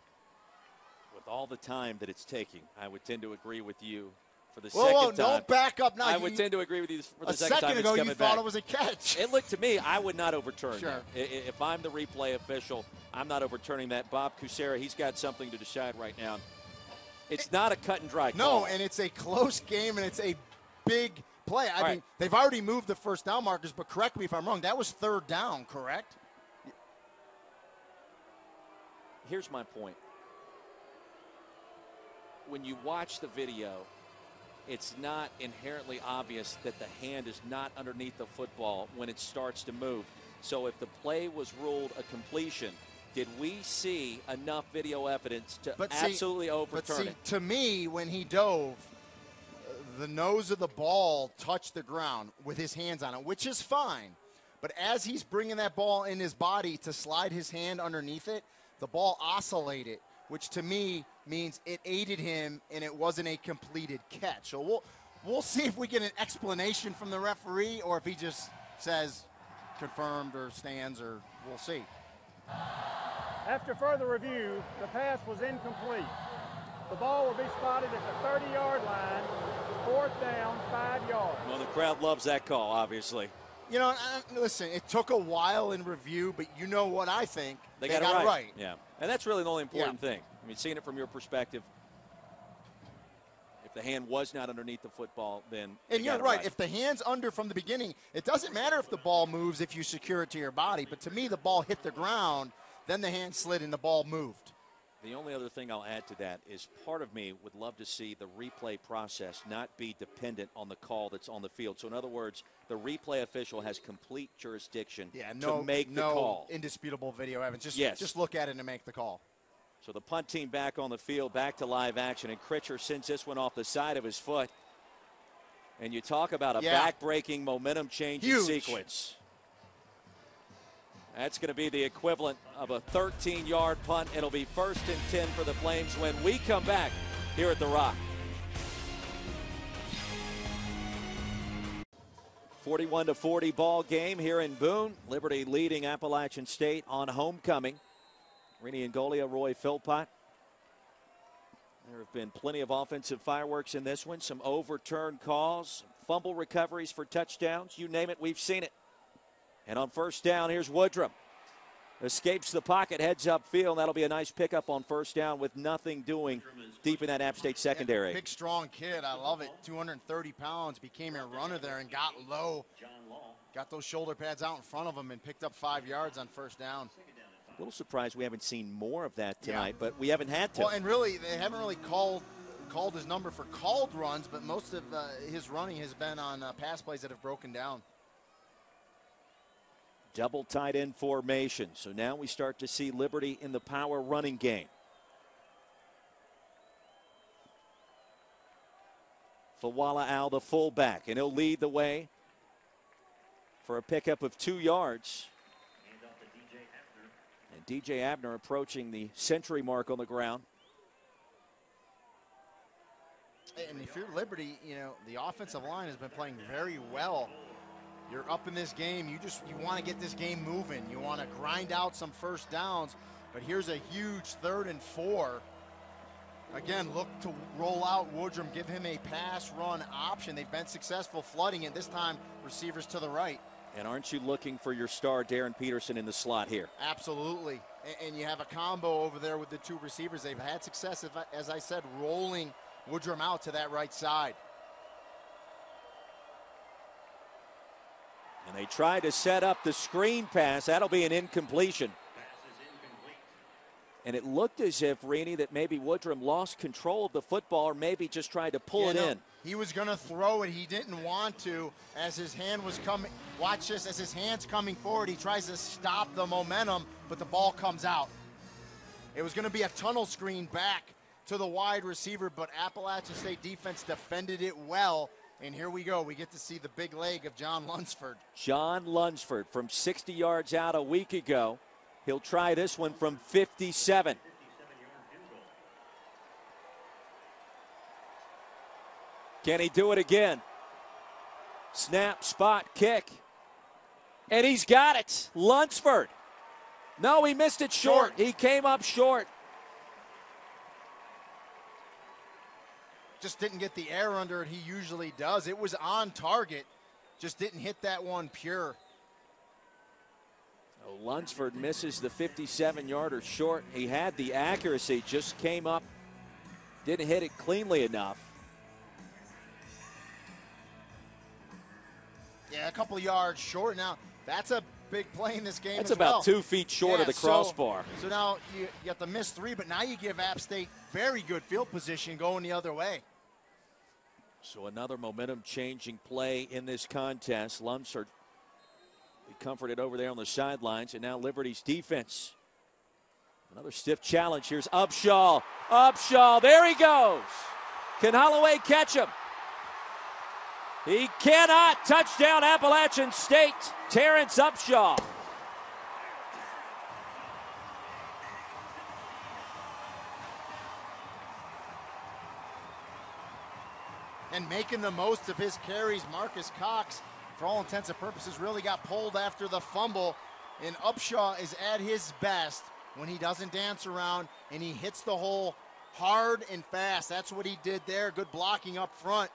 With all the time that it's taking, I would tend to agree with you for the second time. Don't back up now. I would tend to agree with you for the second time. A second ago, you thought it was a catch. It looked to me, I would not overturn that. If I'm the replay official, I'm not overturning that. Bob Kucera, he's got something to decide right now. It's not a cut and dry call. No, and it's a close game, and it's a big play. I mean, they've already moved the first down markers, but correct me if I'm wrong. That was 3rd down, correct? Here's my point. When you watch the video, it's not inherently obvious that the hand is not underneath the football when it starts to move. So if the play was ruled a completion, did we see enough video evidence to absolutely overturn it? To me, when he dove, the nose of the ball touched the ground with his hands on it, which is fine. But as he's bringing that ball in his body to slide his hand underneath it, the ball oscillated, which to me means it aided him and it wasn't a completed catch. So we'll see if we get an explanation from the referee or if he just says confirmed or stands, or we'll see. After further review, the pass was incomplete. The ball will be spotted at the 30-yard line, 4th down, 5 yards. Well, the crowd loves that call, obviously. You know, listen, it took a while in review, but you know what I think. They got it right. Yeah, and that's really the only important thing. I mean, seeing it from your perspective, if the hand was not underneath the football, then and you're right. If the hand's under from the beginning, it doesn't matter if the ball moves if you secure it to your body. But to me, the ball hit the ground, then the hand slid and the ball moved. The only other thing I'll add to that is part of me would love to see the replay process not be dependent on the call that's on the field. So in other words, the replay official has complete jurisdiction to make the call. Indisputable video evidence. Just look at it and make the call. So the punt team back on the field, back to live action, and Critcher sends this one off the side of his foot. And you talk about a back-breaking, momentum-changing sequence. That's going to be the equivalent of a 13-yard punt. It'll be 1st and 10 for the Flames when we come back here at The Rock. 41-40 ball game here in Boone. Liberty leading Appalachian State on homecoming. Rini Angolia, Roy Philpott. There have been plenty of offensive fireworks in this one. Some overturned calls, fumble recoveries for touchdowns. You name it, we've seen it. And on 1st down, here's Woodrum. Escapes the pocket, heads upfield. That'll be a nice pickup on 1st down with nothing doing deep in that App State secondary. Yeah, big, strong kid. I love it. 230 pounds, became a runner there and got low. Got those shoulder pads out in front of him and picked up 5 yards on 1st down. A little surprised we haven't seen more of that tonight, but we haven't had to. Well, and really, they haven't really called his number for called runs, but most of his running has been on pass plays that have broken down. Double tight end formation. So now we start to see Liberty in the power running game. Fawala Al, the fullback, and he'll lead the way for a pickup of 2 yards. And DJ Abner approaching the century mark on the ground. And if you're Liberty, you know, the offensive line has been playing very well. You're up in this game. You want to get this game moving. You want to grind out some 1st downs. But here's a huge 3rd and 4. Again, look to roll out Woodrum, give him a pass-run option. They've been successful flooding it. This time, receivers to the right. And aren't you looking for your star, Darren Peterson, in the slot here? Absolutely. And you have a combo over there with the 2 receivers. They've had success, as I said, rolling Woodrum out to that right side. And they try to set up the screen pass. That'll be an incompletion. And it looked as if, Rini, that maybe Woodrum lost control of the football or maybe just tried to pull it in. He was going to throw it. He didn't want to. As his hand was coming, watch this, as his hand's coming forward, he tries to stop the momentum, but the ball comes out. It was going to be a tunnel screen back to the wide receiver, but Appalachian State defense defended it well. And here we go. We get to see the big leg of John Lunsford. John Lunsford from 60 yards out a week ago. He'll try this one from 57. Can he do it again? Snap, spot, kick. And he's got it. Lunsford. No, he missed it short. He came up short. Just didn't get the air under it he usually does. It was on target. Just didn't hit that one pure. Oh, Lunsford misses the 57-yarder short. He had the accuracy, just came up, didn't hit it cleanly enough. Yeah, a couple yards short. Now, that's a big play in this game. That's about 2 feet short of the crossbar. So now you got the missed 3, but now you give App State very good field position going the other way. So another momentum-changing play in this contest. Lunsford be comforted over there on the sidelines, and now Liberty's defense. Another stiff challenge. Here's Upshaw. Upshaw, there he goes. Can Holloway catch him? He cannot. Touchdown, Appalachian State. Terrence Upshaw. And making the most of his carries, Marcus Cox, for all intents and purposes, really got pulled after the fumble. And Upshaw is at his best when he doesn't dance around and he hits the hole hard and fast. That's what he did there. Good blocking up front.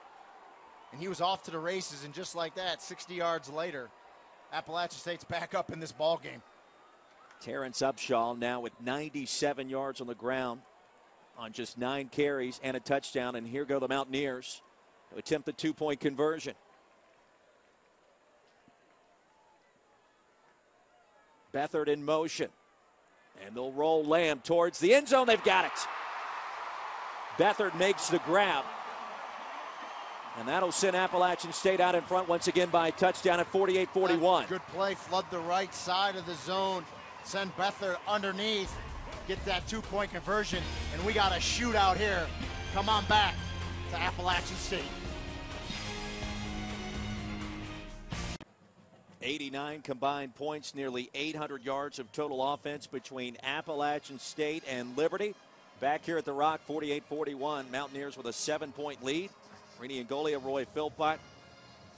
And he was off to the races, and just like that, 60 yards later, Appalachian State's back up in this ball game. Terrence Upshaw now with 97 yards on the ground on just 9 carries and a touchdown. And here go the Mountaineers to attempt the 2-point conversion. Beathard in motion. And they'll roll Lamb towards the end zone. They've got it. Beathard makes the grab. And that'll send Appalachian State out in front once again by a touchdown at 48-41. Good play. Flood the right side of the zone. Send Beathard underneath. Get that 2-point conversion. And we got a shootout here. Come on back to Appalachian State. 89 combined points, nearly 800 yards of total offense between Appalachian State and Liberty. Back here at the Rock, 48-41. Mountaineers with a 7-point lead. Rini Angolia, Roy Philpott.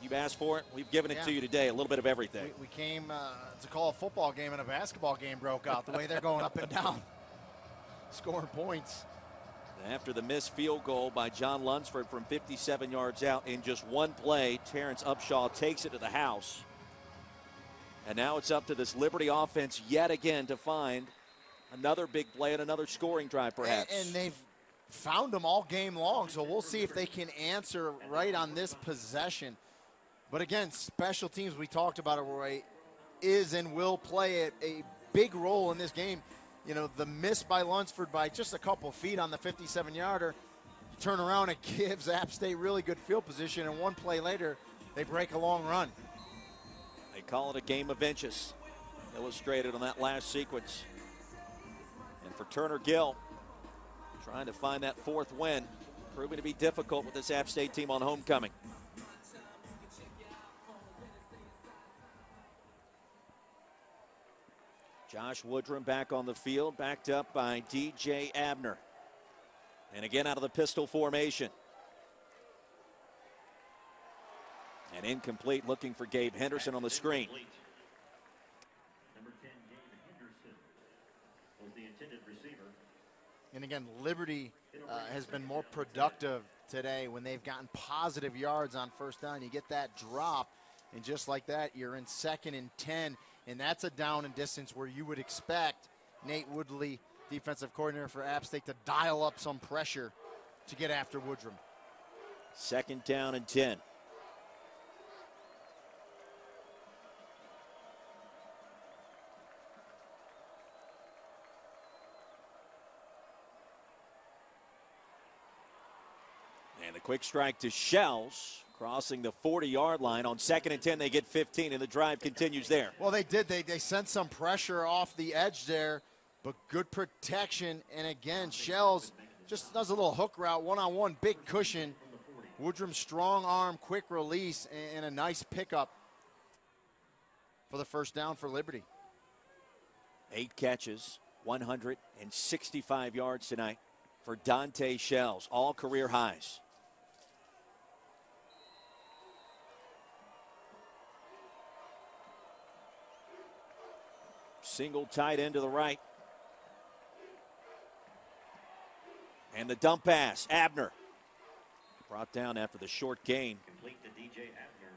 You've asked for it. We've given it to you today. A little bit of everything. We came to call a football game, and a basketball game broke out. The way they're going up and down, scoring points. After the missed field goal by John Lunsford from 57 yards out in just one play, Terrence Upshaw takes it to the house. And now it's up to this Liberty offense yet again to find another big play and another scoring drive, perhaps. And they've found them all game long, so we'll see if they can answer right on this possession. But again, special teams, we talked about it, Roy, is and will play a big role in this game. You know, the miss by Lunsford by just a couple feet on the 57-yarder, you turn around and gives App State really good field position, and one play later, they break a long run. They call it a game of inches, illustrated on that last sequence. And for Turner Gill, trying to find that 4th win, proving to be difficult with this App State team on homecoming. Josh Woodrum back on the field, backed up by DJ Abner. And again out of the pistol formation. And incomplete, looking for Gabe Henderson on the screen. Number 10, Gabe Henderson was the intended receiver. And again, Liberty has been more productive today when they've gotten positive yards on first down. You get that drop, and just like that, you're in 2nd and 10, and that's a down and distance where you would expect Nate Woodley, defensive coordinator for App State, to dial up some pressure to get after Woodrum. 2nd down and 10. And the quick strike to Shells, crossing the 40-yard line. On 2nd and 10, they get 15, and the drive continues there. Well, they did. They sent some pressure off the edge there, but good protection. And again, Shells just does a little hook route, one-on-one, big cushion. Woodrum strong arm, quick release, and a nice pickup for the first down for Liberty. 8 catches, 165 yards tonight for Dante Shells, all career highs. Single tight end to the right. And the dump pass, Abner. Brought down after the short gain. Complete to DJ Abner.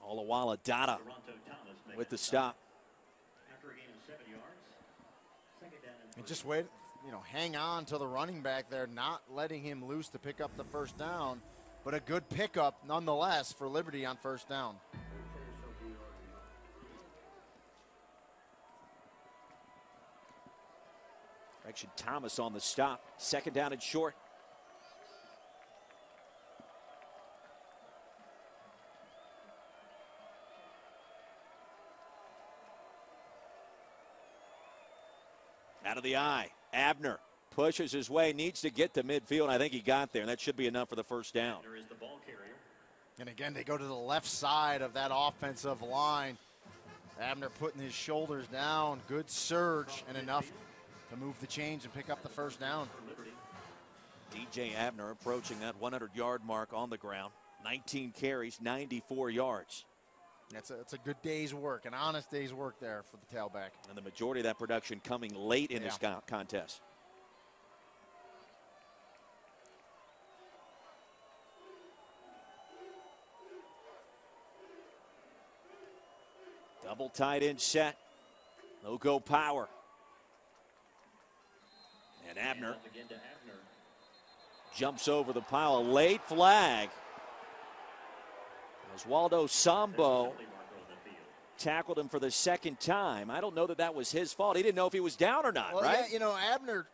Olawale Dada with the stop. After a gain of 7 yards, 2nd down and 3. And just wait, hang on to the running back there, not letting him loose to pick up the first down, but a good pickup nonetheless for Liberty on first down. Correction, Thomas on the stop. 2nd down and short. of the eye. Abner pushes his way, needs to get to midfield. I think he got there, and that should be enough for the first down. There is the ball carrier. And again, they go to the left side of that offensive line. Abner putting his shoulders down. Good surge and enough to move the chains and pick up the first down. DJ Abner approaching that 100-yard mark on the ground. 19 carries, 94 yards. That's a good day's work, an honest day's work there for the tailback. And the majority of that production coming late in this contest. Double tight end set. No-go power. And Abner jumps over the pile. A late flag. Oswaldo Sambo tackled him for the second time. I don't know that that was his fault. He didn't know if he was down or not, right? Yeah, you know, Abner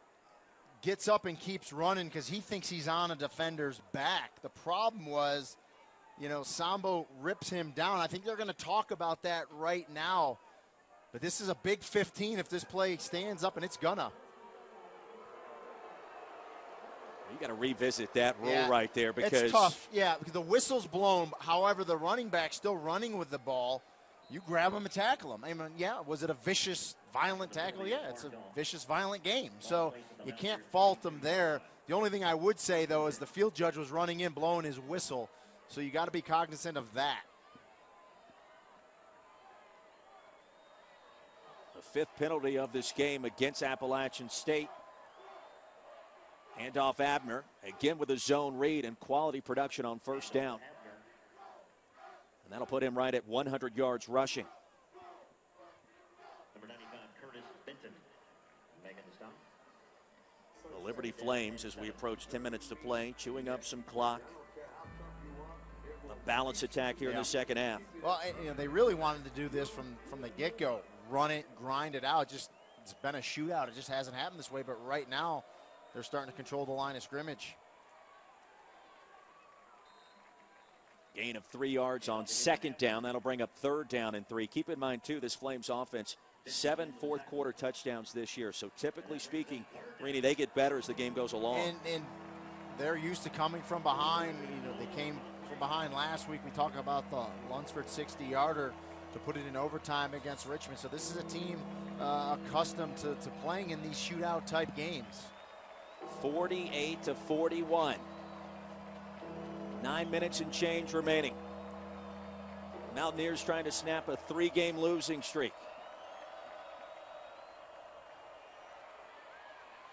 gets up and keeps running because he thinks he's on a defender's back. The problem was, you know, Sambo rips him down. I think they're going to talk about that right now. But this is a big 15 if this play stands up, and it's gonna. You got to revisit that rule right there because it's tough. Yeah, because the whistle's blown. However, the running back's still running with the ball. You grab him and tackle him. I mean, yeah, was it a vicious, violent tackle? Yeah, it's a vicious, violent game. So you can't fault them there. The only thing I would say, though, is the field judge was running in, blowing his whistle. So you got to be cognizant of that. The fifth penalty of this game against Appalachian State. Handoff Abner, again with a zone read and quality production on first down. And that'll put him right at 100 yards rushing. Number 95, Curtis Benton, making the stop. The Liberty Flames, as we approach 10 minutes to play, chewing up some clock. A balanced attack here in the second half. Well, you know, they really wanted to do this from the get-go. Run it, grind it out. It's been a shootout. It just hasn't happened this way. But right now, they're starting to control the line of scrimmage. Gain of 3 yards on second down. That'll bring up third down and 3. Keep in mind, too, this Flames offense, 7 fourth-quarter touchdowns this year. So typically speaking, Rini, they get better as the game goes along. And they're used to coming from behind. You know, they came from behind last week. We talked about the Lunsford 60-yarder to put it in overtime against Richmond. So this is a team accustomed to playing in these shootout-type games. 48-41. 9 minutes and change remaining. Mountaineers trying to snap a 3-game losing streak.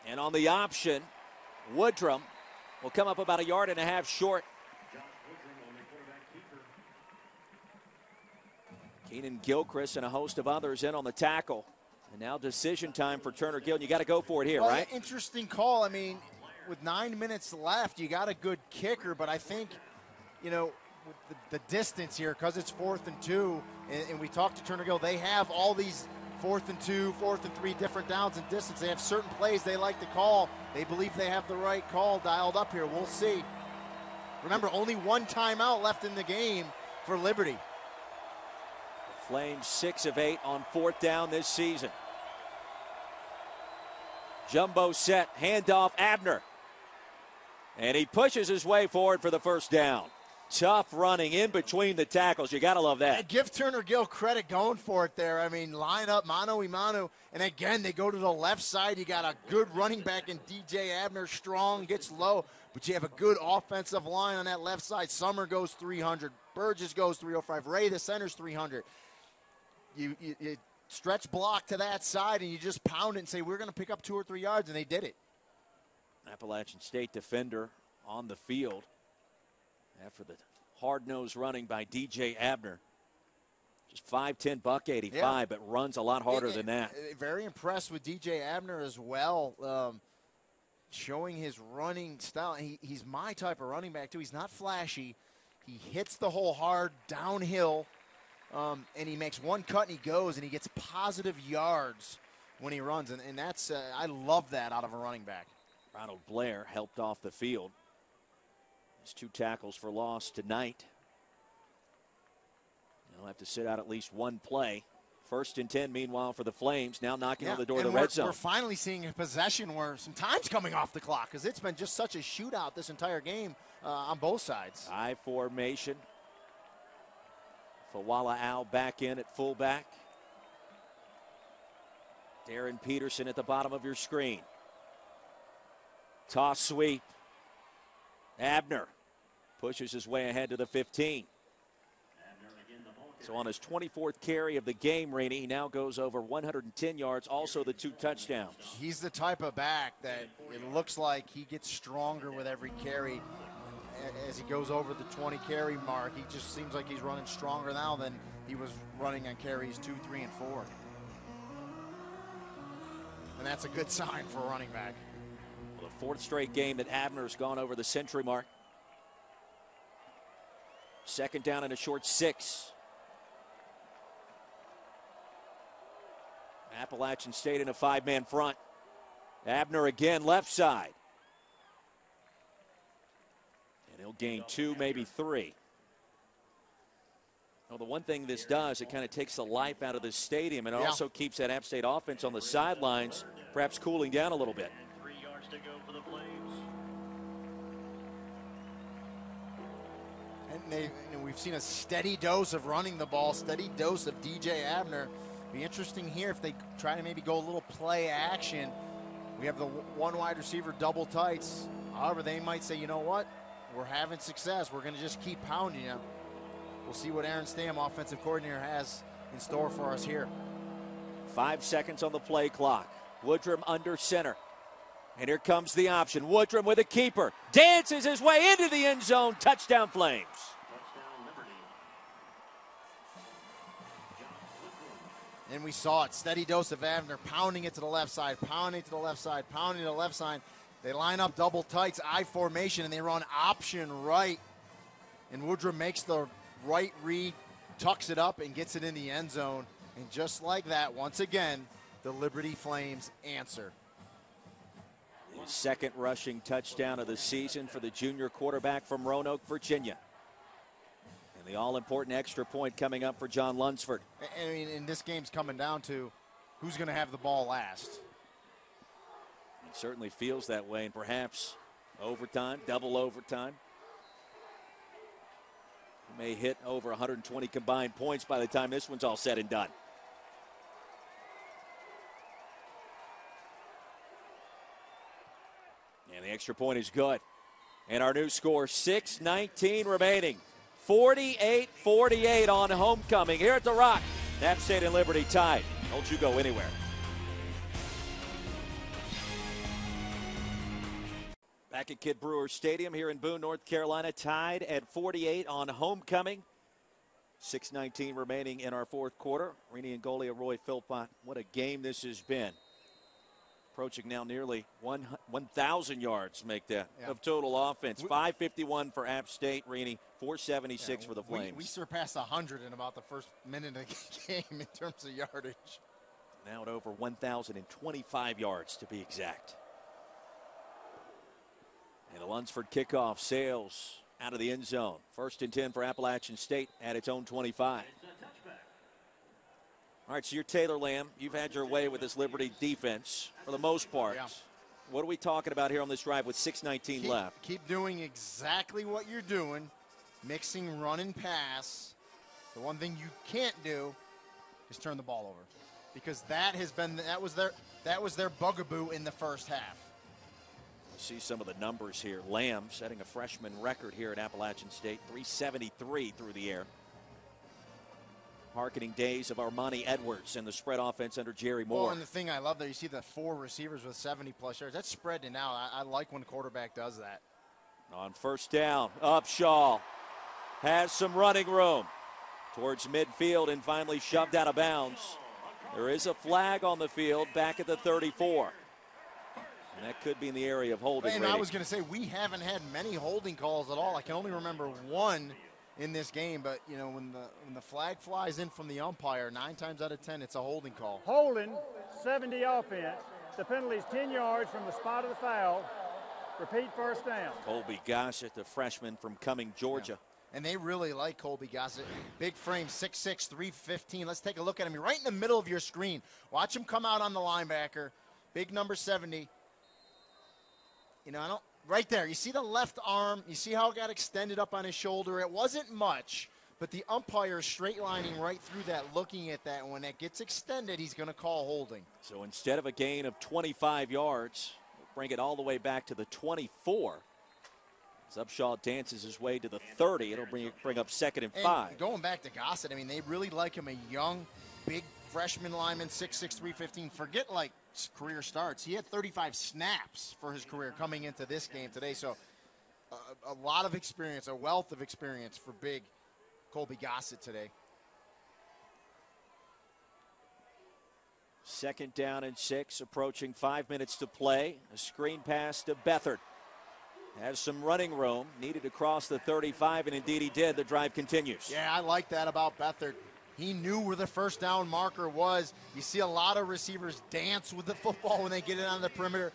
And on the option, Woodrum will come up about 1.5 yards short. Keenan Gilchrist and a host of others in on the tackle. And now decision time for Turner Gill. You got to go for it here, right? Interesting call. I mean, with 9 minutes left, you got a good kicker, but I think, you know, with the distance here, because it's 4th and 2, and we talked to Turner Gill, they have all these 4th and 2, 4th and 3 different downs and distance. They have certain plays they like to call. They believe they have the right call dialed up here. We'll see. Remember, only one timeout left in the game for Liberty. Flames 6 of 8 on 4th down this season. Jumbo set, handoff Abner. And he pushes his way forward for the first down. Tough running in between the tackles. You got to love that. Give Turner Gill credit going for it there. I mean, line up, mano-a-mano. And again, they go to the left side. You got a good running back in DJ Abner. Strong, gets low. But you have a good offensive line on that left side. Summer goes 300. Burgess goes 305. Ray, the center's 300. You stretch block to that side, and you just pound it and say, we're going to pick up 2 or 3 yards, and they did it. Appalachian State defender on the field after the hard-nosed running by DJ Abner. Just 5'10", $185, but runs a lot harder than that. Very impressed with DJ Abner as well, showing his running style. He's my type of running back, too. He's not flashy. He hits the hole hard downhill. And he makes one cut and he goes and he gets positive yards when he runs. And that's, I love that out of a running back. Ronald Blair helped off the field. His 2 tackles for loss tonight. He'll have to sit out at least one play First and 10, meanwhile, for the Flames, now knocking on the door of and the red zone. We're finally seeing a possession where some time's coming off the clock because it's been just such a shootout this entire game on both sides. I formation. Fawala Al back in at fullback. Darren Peterson at the bottom of your screen. Toss sweep. Abner pushes his way ahead to the 15. So on his 24th carry of the game, Rainey, he now goes over 110 yards, also the 2 touchdowns. He's the type of back that it looks like he gets stronger with every carry. As he goes over the 20 carry mark, he just seems like he's running stronger now than he was running on carries 2, 3, and 4. And that's a good sign for a running back. Well, the 4th straight game that Abner's gone over the century mark. 2nd down and a short 6. Appalachian State in a 5-man front. Abner again left side. And he'll gain 2, maybe 3. Well, the one thing this does, it kind of takes the life out of the stadium, and it also keeps that App State offense on the sidelines, perhaps cooling down a little bit. 3 yards to go for the Flames. And we've seen a steady dose of running the ball, steady dose of DJ Abner. Be interesting here if they try to maybe go a little play action. We have the 1 wide receiver double tights. However, they might say, you know what? We're having success. We're going to just keep pounding you. We'll see what Aaron Stam, offensive coordinator, has in store for us here. 5 seconds on the play clock. Woodrum under center. And here comes the option. Woodrum with a keeper. Dances his way into the end zone. Touchdown Flames. Touchdown Liberty. And we saw it. Steady dose of Abner pounding it to the left side, pounding it to the left side, pounding to the left side. They line up double tights, I formation, and they run option right. And Woodrum makes the right read, tucks it up, and gets it in the end zone. And just like that, once again, the Liberty Flames answer. His 2nd rushing touchdown of the season for the junior quarterback from Roanoke, Virginia. And the all-important extra point coming up for John Lunsford. I mean, and this game's coming down to who's going to have the ball last. It certainly feels that way, and perhaps overtime, double overtime. He may hit over 120 combined points by the time this one's all said and done. And the extra point is good. And our new score, 6:19 remaining. 48-48 on homecoming here at the Rock. App State and Liberty tied. Don't you go anywhere. Back at Kid Brewer Stadium here in Boone, North Carolina, tied at 48 on homecoming. 6:19 remaining in our 4th quarter. Rini Angolia, Roy Philpott. What a game this has been. Approaching now nearly 1,000 yards make that of total offense. 551 for App State, Rini. 476 for the Flames. We surpassed 100 in about the first minute of the game in terms of yardage. Now at over 1,025 yards to be exact. And the Lunsford kickoff sails out of the end zone. 1st and 10 for Appalachian State at its own 25. All right, so you're Taylor Lamb. You've had your way with this Liberty defense for the most part. Yeah. What are we talking about here on this drive with 6:19 left? Keep doing exactly what you're doing, mixing run and pass. The one thing you can't do is turn the ball over, because that was their bugaboo in the first half. You see some of the numbers here. Lamb setting a freshman record here at Appalachian State, 373 through the air. Harkening days of Armani Edwards and the spread offense under Jerry Moore. Well, and the thing I love there, you see the 4 receivers with 70-plus yards. That's spread to now. I like when a quarterback does that. On 1st down, Upshaw has some running room towards midfield and finally shoved out of bounds. There is a flag on the field back at the 34. And that could be in the area of holding. And I was going to say, we haven't had many holding calls at all. I can only remember one in this game, but you know, when the flag flies in from the umpire, 9 times out of 10 it's a holding call. Holding, 70 offense. The penalty is 10 yards from the spot of the foul. Repeat 1st down. Colby Gossett, the freshman from Cumming, Georgia. and they really like Colby Gossett. Big frame, 6'6", 315. Let's take a look at him. You're right in the middle of your screen. Watch him come out on the linebacker. Big number 70. You know, right there, you see the left arm. You see how it got extended up on his shoulder. It wasn't much, but the umpire is straight lining right through that, looking at that. And when that gets extended, he's going to call holding. So instead of a gain of 25 yards, bring it all the way back to the 24. As Upshaw dances his way to the 30, it'll bring up 2nd and 5. And going back to Gossett, I mean, they really like him, a young, big freshman lineman, 6'6", 315. Forget, like, career starts. He had 35 snaps for his career coming into this game today. So a lot of experience, a wealth of experience for big Colby Gossett today. 2nd down and 6, approaching 5 minutes to play. A screen pass to Beathard. Has some running room, needed to cross the 35, and indeed he did. The drive continues. Yeah, I like that about Beathard. He knew where the first down marker was. You see a lot of receivers dance with the football when they get it on the perimeter.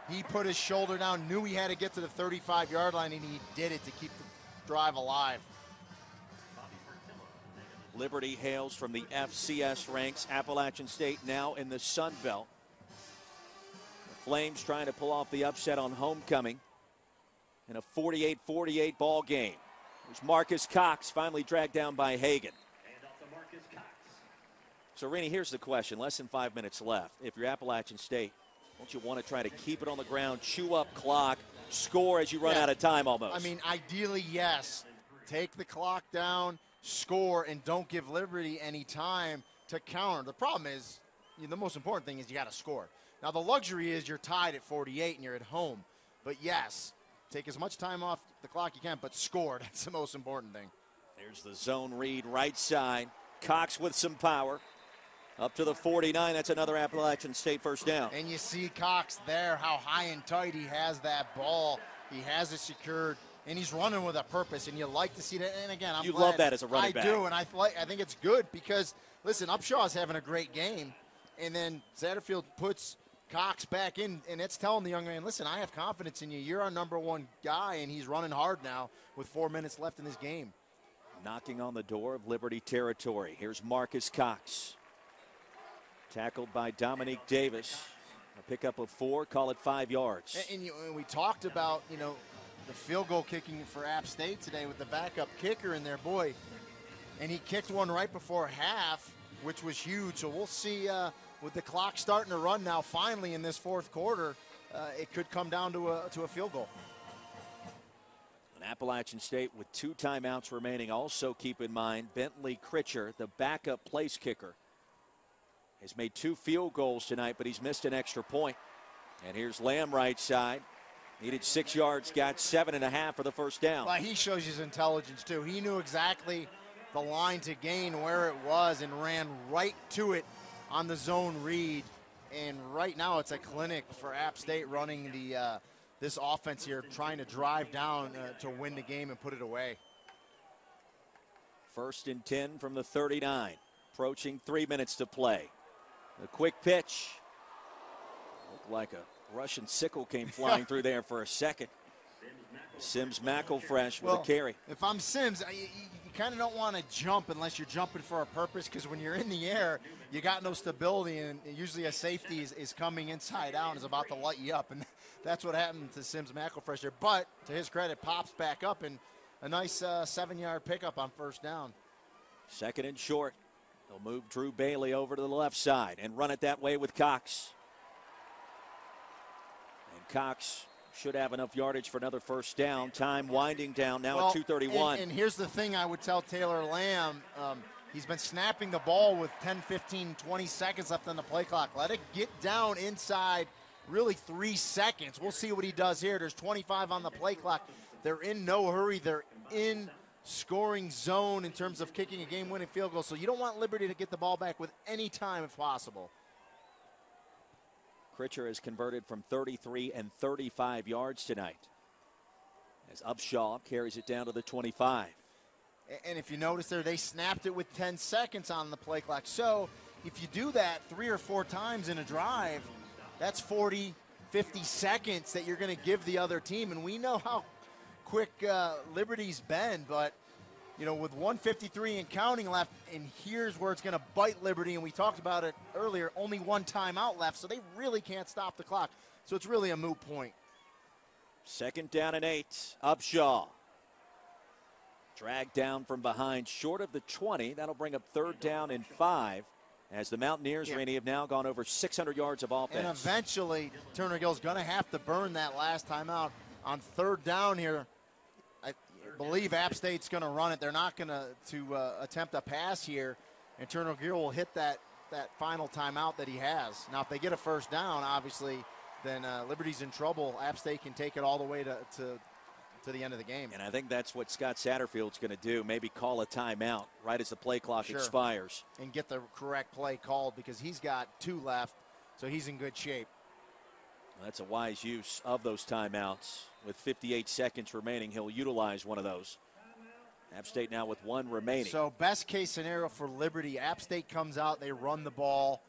He put his shoulder down, knew he had to get to the 35-yard line, and he did it to keep the drive alive. Liberty hails from the FCS ranks. Appalachian State now in the Sun Belt. The Flames trying to pull off the upset on homecoming in a 48-48 ball game. There's Marcus Cox, finally dragged down by Hagan. So, Rennie, here's the question. Less than 5 minutes left. If you're Appalachian State, don't you want to try to keep it on the ground, chew up clock, score as you run out of time almost? I mean, ideally, yes. Take the clock down, score, and don't give Liberty any time to counter. The problem is, the most important thing is you got to score. Now, the luxury is you're tied at 48 and you're at home. But, yes, take as much time off the clock you can, but score. That's the most important thing. There's the zone read right side. Cox with some power. Up to the 49. That's another Appalachian State first down. And you see Cox there, how high and tight he has that ball. He has it secured, and he's running with a purpose, and you like to see that. And, again, I'm glad. Love that as a running back. I do, and I think it's good because, listen, Upshaw's having a great game, and then Satterfield puts Cox back in, and it's telling the young man, listen, I have confidence in you. You're our number one guy, and he's running hard now with 4 minutes left in this game. Knocking on the door of Liberty territory. Here's Marcus Cox. Tackled by Dominique Davis. A pickup of 4, call it 5 yards. And we talked about, the field goal kicking for App State today with the backup kicker in there, boy. And he kicked one right before half, which was huge. So we'll see with the clock starting to run now finally in this fourth quarter, it could come down to a field goal. And Appalachian State with 2 timeouts remaining. Also keep in mind Bentley Critcher, the backup place kicker, has made 2 field goals tonight, but he's missed an extra point. And here's Lamb right side. Needed 6 yards, got 7.5 for the first down. Well, he shows his intelligence, too. He knew exactly the line to gain, where it was, and ran right to it on the zone read. And right now it's a clinic for App State running this offense here, trying to drive down to win the game and put it away. 1st and 10 from the 39. Approaching 3 minutes to play. The quick pitch. Looked like a Russian sickle came flying through there for a second. Sims McElfresh with a carry. If I'm Sims, you kind of don't want to jump unless you're jumping for a purpose, because when you're in the air, you got no stability, and usually a safety is coming inside out and is about to light you up. And that's what happened to Sims McElfresh there. But to his credit, pops back up, and a nice 7-yard pickup on first down. 2nd and short. They'll move Drew Bailey over to the left side and run it that way with Cox. And Cox should have enough yardage for another first down. Time winding down now at 2:31. And here's the thing I would tell Taylor Lamb. He's been snapping the ball with 10, 15, 20 seconds left on the play clock. Let it get down inside really 3 seconds. We'll see what he does here. There's 25 on the play clock. They're in no hurry. They're in scoring zone in terms of kicking a game-winning field goal. So you don't want Liberty to get the ball back with any time if possible. Critcher has converted from 33 and 35 yards tonight, as Upshaw carries it down to the 25. And if you notice there, they snapped it with 10 seconds on the play clock. So if you do that 3 or 4 times in a drive, that's 40, 50 seconds that you're going to give the other team. And we know how quick Liberty's been, but you know, with 1:53 and counting left, and here's where it's going to bite Liberty, and we talked about it earlier, only one timeout left, so they really can't stop the clock. So it's really a moot point. 2nd down and 8. Upshaw. Dragged down from behind, short of the 20. That'll bring up 3rd down and 5. As the Mountaineers, Rainey, have now gone over 600 yards of offense. And eventually, Turner Gill's going to have to burn that last timeout on 3rd down here. I believe App State's going to run it. They're not going to attempt a pass here, and Turner Gill will hit that final timeout that he has. Now, if they get a 1st down, obviously, then Liberty's in trouble. App State can take it all the way to the end of the game. And I think that's what Scott Satterfield's going to do, maybe call a timeout right as the play clock expires. And get the correct play called, because he's got 2 left, so he's in good shape. That's a wise use of those timeouts. With 58 seconds remaining, he'll utilize one of those. App State now with 1 remaining. So best case scenario for Liberty, App State comes out, they run the ball,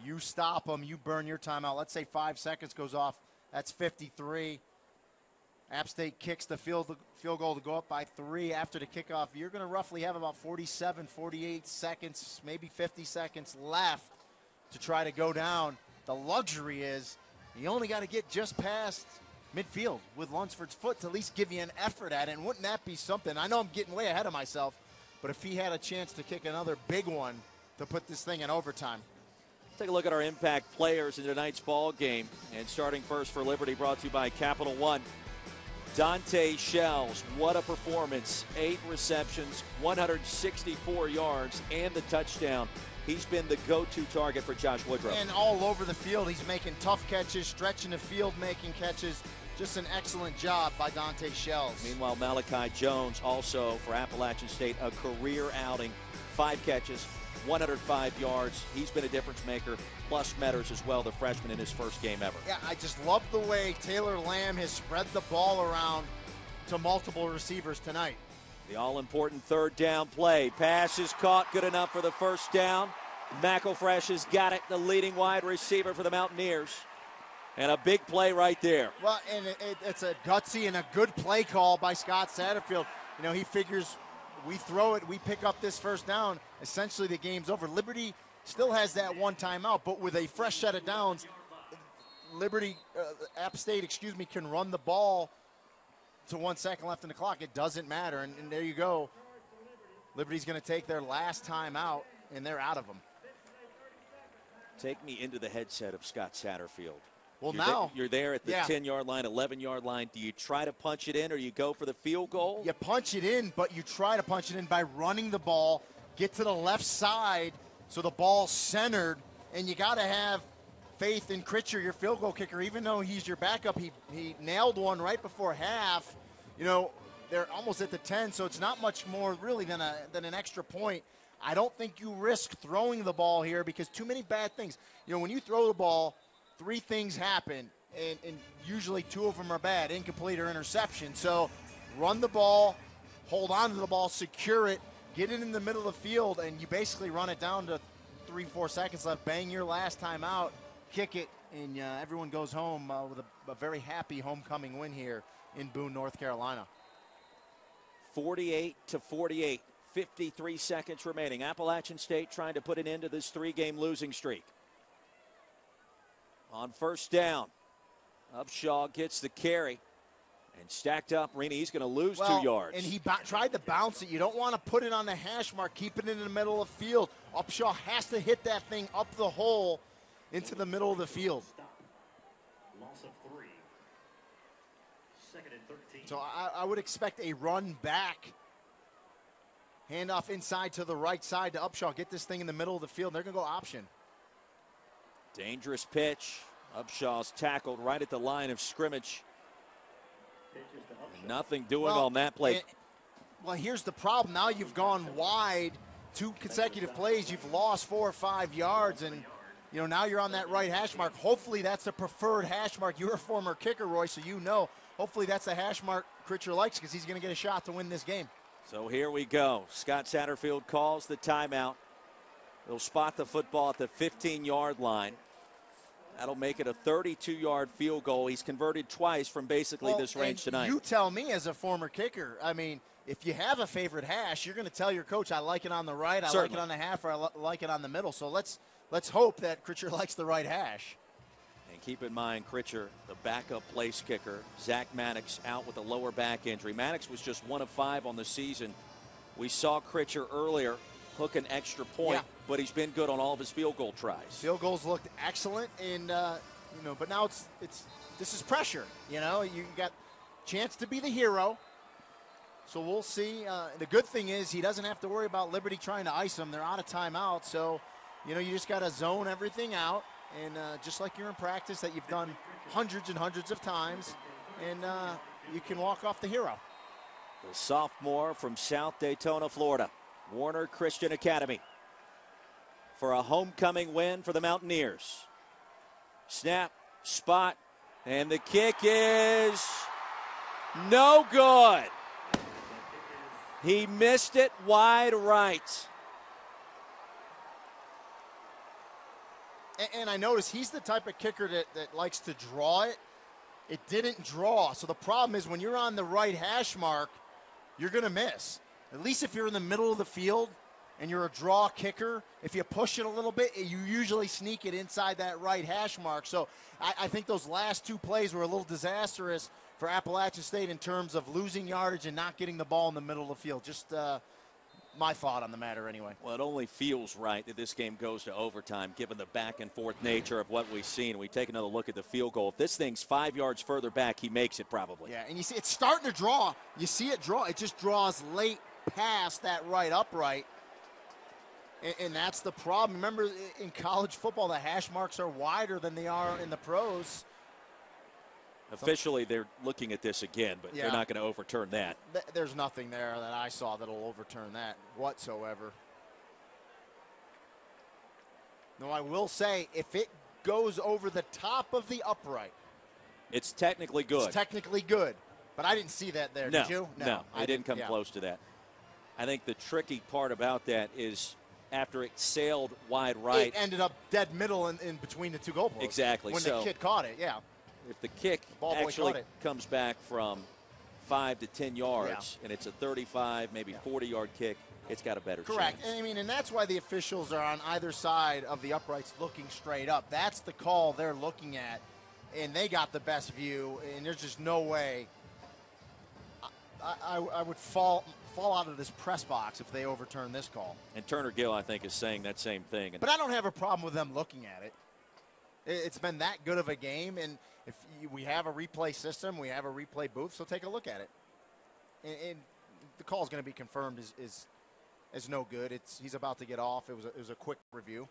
you stop them, you burn your timeout. Let's say 5 seconds goes off, that's 53. App State kicks the field goal to go up by 3 after the kickoff. You're going to roughly have about 47, 48 seconds, maybe 50 seconds left to try to go down. The luxury is you only got to get just past midfield with Lunsford's foot to at least give you an effort at it. And wouldn't that be something? I know I'm getting way ahead of myself, but if he had a chance to kick another big one to put this thing in overtime. Take a look at our impact players in tonight's ball game. And starting first for Liberty, brought to you by Capital One. Dante Shells, what a performance. 8 receptions, 164 yards, and the touchdown. He's been the go-to target for Josh Woodruff. And all over the field, he's making tough catches, stretching the field, making catches. Just an excellent job by Dante Shells. Meanwhile, Malachi Jones also for Appalachian State, a career outing. 5 catches, 105 yards. He's been a difference maker. Plus Metters as well, the freshman in his first game ever. Yeah, I just love the way Taylor Lamb has spread the ball around to multiple receivers tonight. The all-important 3rd down play. Pass is caught, good enough for the 1st down. McElfresh has got it, the leading wide receiver for the Mountaineers. And a big play right there. Well, and it's a gutsy and a good play call by Scott Satterfield. You know, he figures we throw it, we pick up this 1st down, essentially the game's over. Liberty still has that 1 timeout, but with a fresh set of downs, App State, can run the ball to 1 second left in the clock. It doesn't matter, and there you go. Liberty's going to take their last timeout, and they're out of them. Take me into the headset of Scott Satterfield. Well, you're there at the 10-yard line, 11-yard line. Do you try to punch it in, or you go for the field goal? You punch it in, but you try to punch it in by running the ball, get to the left side so the ball's centered, and you got to have faith in Critcher, your field goal kicker. Even though he's your backup, he nailed one right before half. You know, they're almost at the 10, so it's not much more really than an extra point. I don't think you risk throwing the ball here because too many bad things. You know, when you throw the ball, 3 things happen, and usually 2 of them are bad, incomplete or interception. So run the ball, hold on to the ball, secure it, get it in the middle of the field, and you basically run it down to 3-4 seconds left, bang your last time out, kick it, and everyone goes home with a very happy homecoming win here in Boone, North Carolina. 48-48, 53 seconds remaining. Appalachian State trying to put an end to this 3-game losing streak. On 1st down, Upshaw gets the carry. And stacked up, Rini, he's going to lose 2 yards. And he tried to bounce it. You don't want to put it on the hash mark. Keep it in the middle of the field. Upshaw has to hit that thing up the hole into the middle of the field. Loss of 3. 2nd and 13. So I would expect a run back. Handoff inside to the right side to Upshaw. Get this thing in the middle of the field. They're going to go option. Dangerous pitch. Upshaw's tackled right at the line of scrimmage. Nothing doing on that play. Well, here's the problem. Now you've gone wide 2 consecutive plays. You've lost 4 or 5 yards, and you know now you're on that right hash mark. Hopefully that's the preferred hash mark. You're a former kicker, Roy, so you know. Hopefully that's the hash mark Critcher likes because he's going to get a shot to win this game. So here we go. Scott Satterfield calls the timeout. They'll spot the football at the 15-yard line. That'll make it a 32-yard field goal. He's converted twice from basically this range tonight. You tell me as a former kicker, I mean, if you have a favorite hash, you're going to tell your coach, I like it on the right, I like it on the half, or I like it on the middle. So let's hope that Critcher likes the right hash. And keep in mind, Critcher, the backup place kicker. Zach Maddox out with a lower back injury. Maddox was just 1 of 5 on the season. We saw Critcher earlier hook an extra point, but he's been good on all of his field goal tries. Field goals looked excellent, and but now this is pressure. You got chance to be the hero. So we'll see. The good thing is he doesn't have to worry about Liberty trying to ice him. They're out of timeout, so you just got to zone everything out, and just like you're in practice that you've done hundreds and hundreds of times, and you can walk off the hero. The sophomore from South Daytona, Florida, Warner Christian Academy, for a homecoming win for the Mountaineers. Snap, spot, and the kick is no good. He missed it wide right. And I notice he's the type of kicker that likes to draw it. It didn't draw. So the problem is when you're on the right hash mark, you're going to miss. At least if you're in the middle of the field and you're a draw kicker, if you push it a little bit, you usually sneak it inside that right hash mark. So I think those last 2 plays were a little disastrous for Appalachian State in terms of losing yardage and not getting the ball in the middle of the field. Just my thought on the matter anyway. Well, it only feels right that this game goes to overtime, given the back-and-forth nature of what we've seen. We take another look at the field goal. If this thing's 5 yards further back, he makes it probably. Yeah, and you see it's starting to draw. You see it draw. It just draws late past that right upright. And that's the problem. Remember, in college football, the hash marks are wider than they are in the pros. Officially, they're looking at this again, but they're not going to overturn that. There's nothing there that I saw that'll overturn that whatsoever. No, I will say, if it goes over the top of the upright, it's technically good. It's technically good. But I didn't see that there, did you? No, I didn't come close to that. I think the tricky part about that is after it sailed wide right. It ended up dead middle in between the 2 goalposts. Exactly. When the kid caught it, If the kick actually comes back from 5 to 10 yards and it's a 35, maybe 40-yard kick, it's got a better chance. Correct. And that's why the officials are on either side of the uprights looking straight up. That's the call they're looking at, and they got the best view, and there's just no way I would fall out of this press box if they overturn this call. And Turner Gill, I think, is saying that same thing. But I don't have a problem with them looking at it. It's been that good of a game, and if we have a replay system, we have a replay booth, so take a look at it. And the call is going to be confirmed is no good. He's about to get off. It was a quick review.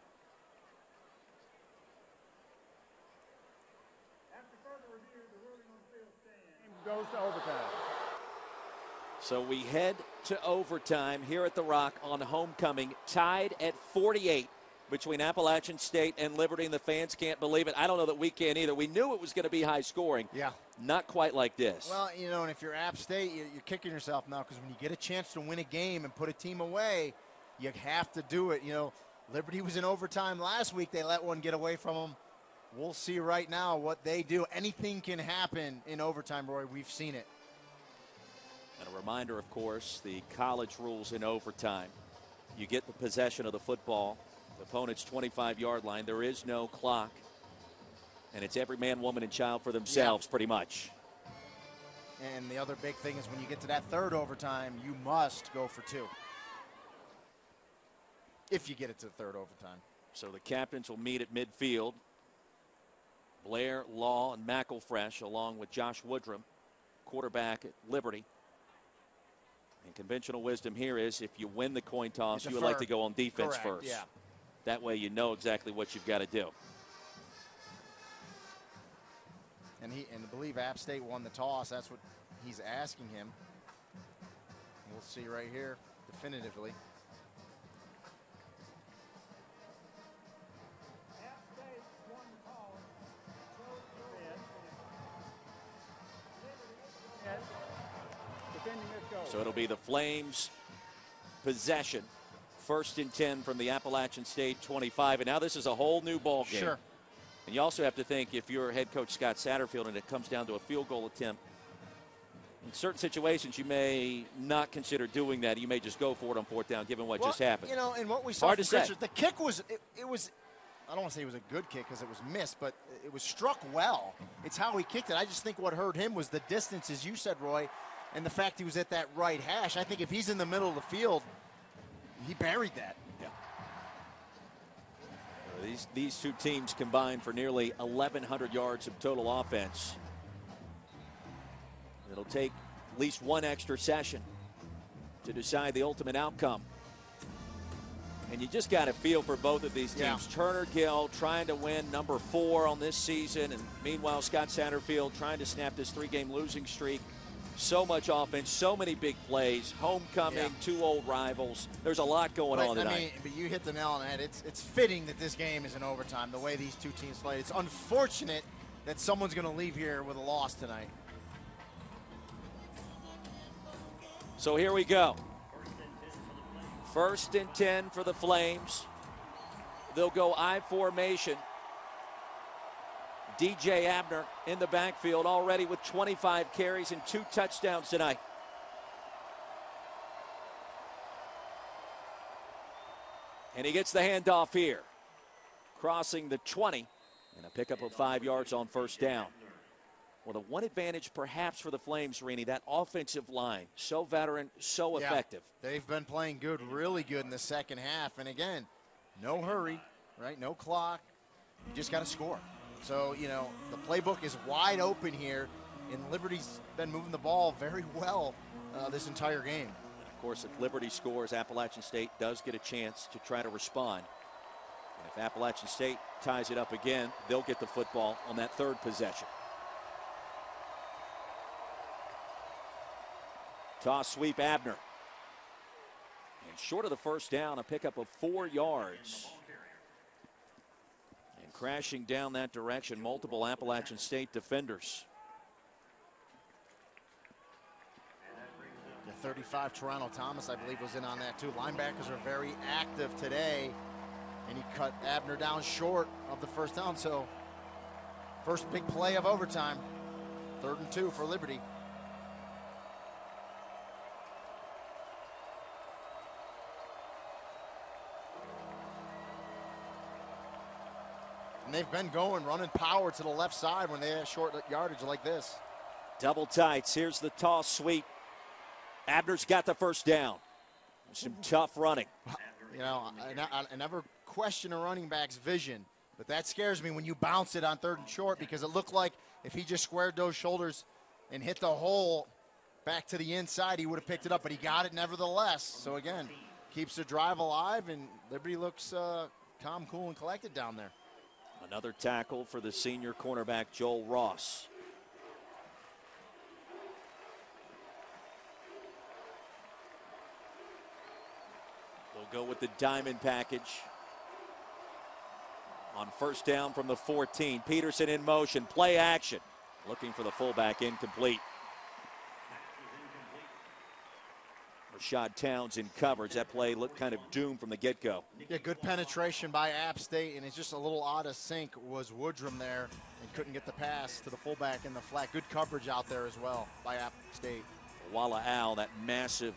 After further review, the ruling on the field stands. Goes to overtime. So we head to overtime here at the Rock on homecoming, tied at 48 between Appalachian State and Liberty, and the fans can't believe it. I don't know that we can either. We knew it was going to be high scoring. Yeah. Not quite like this. Well, and if you're App State, you're kicking yourself now because when you get a chance to win a game and put a team away, you have to do it. Liberty was in overtime last week. They let one get away from them. We'll see right now what they do. Anything can happen in overtime, Roy. We've seen it. And a reminder, of course, the college rules in overtime. You get the possession of the football, the opponent's 25-yard line. There is no clock. And it's every man, woman, and child for themselves, pretty much. And the other big thing is when you get to that third overtime, you must go for 2. If you get it to the third overtime. So the captains will meet at midfield. Blair, Law, and McElfresh, along with Josh Woodrum, quarterback at Liberty. And conventional wisdom here is if you win the coin toss, you would like to go on defense first. Yeah. That way you know exactly what you've got to do. And I believe App State won the toss. That's what he's asking him. We'll see right here definitively. App State won the call. Defending this goal. So it'll be the Flames' possession. 1st and 10 from the Appalachian State 25. And now this is a whole new ball game. Sure. And you also have to think, if you're head coach Scott Satterfield and it comes down to a field goal attempt, in certain situations you may not consider doing that. You may just go for it on fourth down, given what just happened. You know, and what we saw Hard from to say. Christian, the kick was, it was, I don't want to say it was a good kick because it was missed, but it was struck well. It's how he kicked it. I just think what hurt him was the distance, as you said, Roy, and the fact he was at that right hash. I think if he's in the middle of the field, he buried that. Yeah. These two teams combined for nearly 1,100 yards of total offense. It'll take at least one extra session to decide the ultimate outcome. And you just got to feel for both of these teams. Yeah. Turner Gill trying to win number 4 on this season, and meanwhile Scott Satterfield trying to snap this 3-game losing streak. So much offense, so many big plays, homecoming, 2 old rivals. There's a lot going on tonight. I mean, but you hit the nail on the head. It's fitting that this game is in overtime, the way these two teams played. It's unfortunate that someone's going to leave here with a loss tonight. So here we go. 1st and 10 for the Flames. They'll go I formation. DJ Abner in the backfield already with 25 carries and 2 touchdowns tonight. And he gets the handoff here. Crossing the 20 and a pickup of 5 yards on first down. Well, the one advantage perhaps for the Flames, Rini, that offensive line. So veteran, so effective. They've been playing good, really good in the second half. And again, no hurry, right? No clock. You just got to score. So, you know, the playbook is wide open here, and Liberty's been moving the ball very well this entire game. And of course, if Liberty scores, Appalachian State does get a chance to try to respond. And if Appalachian State ties it up again, they'll get the football on that 3rd possession. Toss sweep Abner. And short of the first down, a pickup of 4 yards. And crashing down that direction, multiple Appalachian State defenders. The 35, Toronto Thomas, I believe, was in on that too. Linebackers are very active today. And he cut Abner down short of the first down. So first big play of overtime. 3rd and 2 for Liberty. And they've been going, running power to the left side when they have short yardage like this. Double tights. Here's the toss sweep. Abner's got the first down. Some tough running. You know, I never question a running back's vision, but that scares me when you bounce it on 3rd and short, because it looked like if he just squared those shoulders and hit the hole back to the inside, he would have picked it up, but he got it nevertheless. So again, keeps the drive alive, and Liberty looks calm, cool, and collected down there. Another tackle for the senior cornerback, Joel Ross. They'll go with the diamond package. On first down from the 14. Peterson in motion. Play action. Looking for the fullback, incomplete. Rashad Towns in coverage. That play looked kind of doomed from the get-go. Yeah, good penetration by App State, and it's just a little out of sync was Woodrum there and couldn't get the pass to the fullback in the flat. Good coverage out there as well by App State. Walla Al, that massive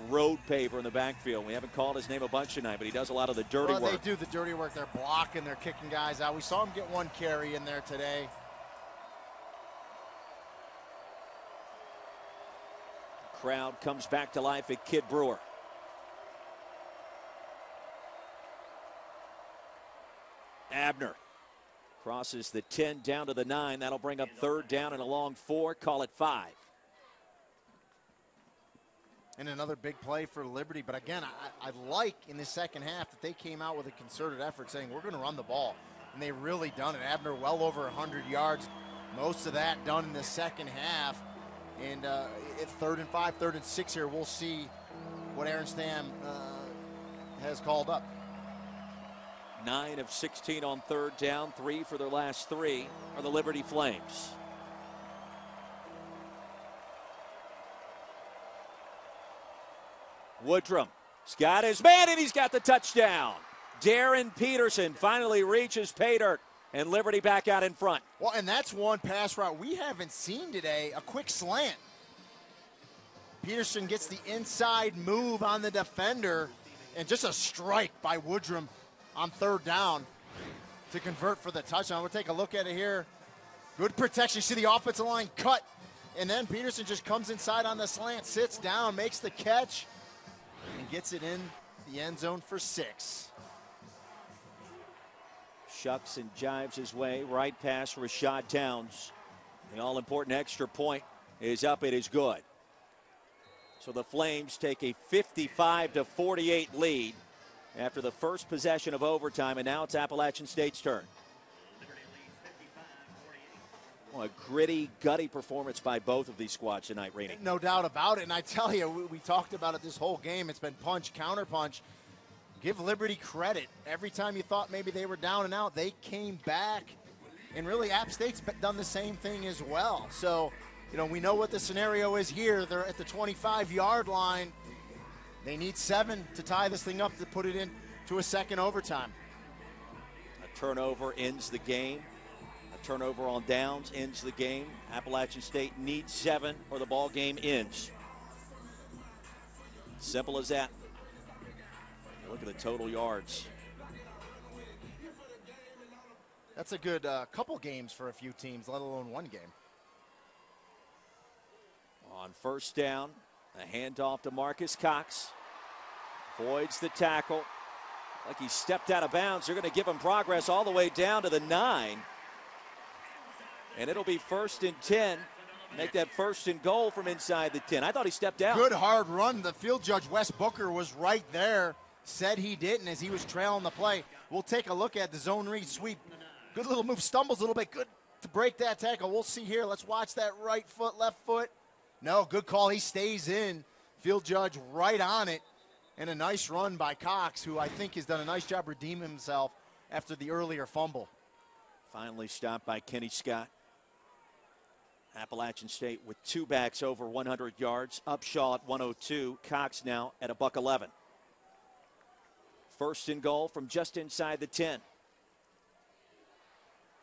road paver in the backfield. We haven't called his name a bunch tonight, but he does a lot of the dirty work. They do the dirty work. They're blocking, they're kicking guys out. We saw him get 1 carry in there today. Crowd comes back to life at Kid Brewer. Abner crosses the 10 down to the 9. That'll bring up 3rd down and a long 4. Call it 5. And another big play for Liberty. But again, I like in the second half that they came out with a concerted effort saying we're going to run the ball. And they really done it. Abner well over 100 yards. Most of that done in the second half. And at 3rd and 5, 3rd and 6 here, we'll see what Aaron Stam has called up. 9 of 16 on 3rd down. 3 for their last 3 are the Liberty Flames. Woodrum. He's got his man, and he's got the touchdown. Darren Peterson finally reaches pay dirt And Liberty back out in front. Well, and that's one pass route we haven't seen today, a quick slant. Peterson gets the inside move on the defender, and just a strike by Woodrum on third down to convert for the touchdown. We'll take a look at it here. Good protection. You see the offensive line cut, and then Peterson just comes inside on the slant, sits down, makes the catch, and gets it in the end zone for 6. Shucks and jives his way right past Rashad Towns. The all-important extra point is up. It is good. So the Flames take a 55-48 lead after the first possession of overtime, and now it's Appalachian State's turn. Well, a gritty, gutty performance by both of these squads tonight, Rainey. No doubt about it, and I tell you, we talked about it this whole game. It's been punch, counter punch. Give Liberty credit. Every time you thought maybe they were down and out, they came back. And really, App State's done the same thing as well. So, you know, we know what the scenario is here. They're at the 25-yard line. They need 7 to tie this thing up to put it into a second overtime. A turnover ends the game. A turnover on downs ends the game. Appalachian State needs 7 or the ball game ends. Simple as that. Look at the total yards. That's a good couple games for a few teams, let alone one game. On first down, a handoff to Marcus Cox. Voids the tackle. Like he stepped out of bounds. They're going to give him progress all the way down to the 9. And it'll be 1st and 10. Make that 1st and goal from inside the 10. I thought he stepped out. Good hard run. The field judge, Wes Booker, was right there. Said he didn't as he was trailing the play. We'll take a look at the zone read sweep. Good little move, stumbles a little bit. Good to break that tackle. We'll see here. Let's watch that right foot, left foot. No, good call. He stays in. Field judge right on it. And a nice run by Cox, who I think has done a nice job redeeming himself after the earlier fumble. Finally stopped by Kenny Scott. Appalachian State with 2 backs over 100 yards. Upshaw at 102. Cox now at $111. 1st and goal from just inside the 10.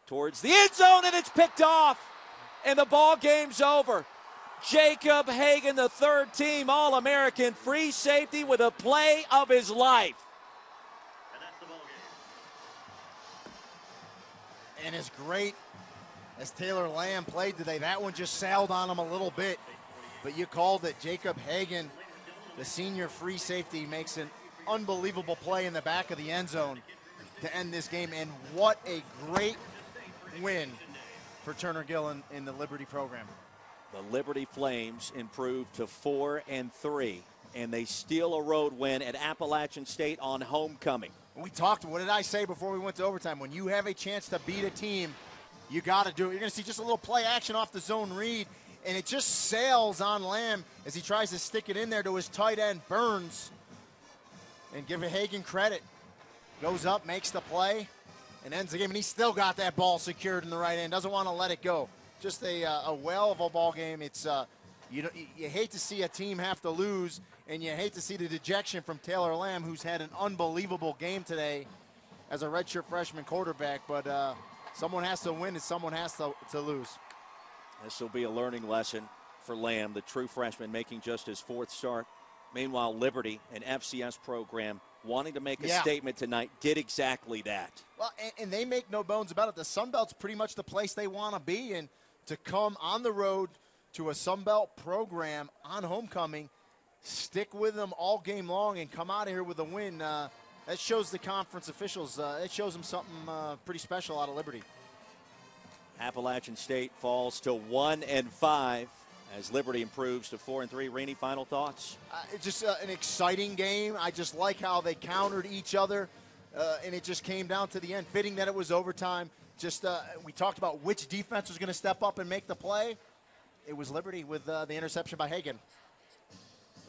Towards the end zone, and it's picked off. And the ball game's over. Jacob Hagan, the 3rd-team All-American free safety with a play of his life. And that's the ball game. And as great as Taylor Lamb played today, that one just sailed on him a little bit. But you called it. Jacob Hagan, the senior free safety, makes an unbelievable play in the back of the end zone to end this game. And what a great win for Turner Gill in the Liberty program. The Liberty Flames improved to 4-3, and they steal a road win at Appalachian State on homecoming. We talked, what did I say before we went to overtime? When you have a chance to beat a team, you got to do it. You're going to see just a little play action off the zone read, and it just sails on Lamb as he tries to stick it in there to his tight end, Burns. And give Hagan credit. Goes up, makes the play, and ends the game. And he's still got that ball secured in the right end. Doesn't want to let it go. Just a well of a ball game. It's you hate to see a team have to lose, and you hate to see the dejection from Taylor Lamb, who's had an unbelievable game today as a redshirt freshman quarterback. But someone has to win and someone has to lose. This will be a learning lesson for Lamb, the true freshman, making just his 4th start. Meanwhile, Liberty, an FCS program, wanting to make a statement tonight, did exactly that. Well, and they make no bones about it. The Sun Belt's pretty much the place they want to be, and to come on the road to a Sun Belt program on homecoming, stick with them all game long, and come out of here with a win, that shows the conference officials, it shows them something pretty special out of Liberty. Appalachian State falls to 1-5. As Liberty improves to 4-3. Rainey, final thoughts? It's just an exciting game. I just like how they countered each other, and it just came down to the end. Fitting that it was overtime. Just we talked about which defense was going to step up and make the play. It was Liberty with the interception by Hagan.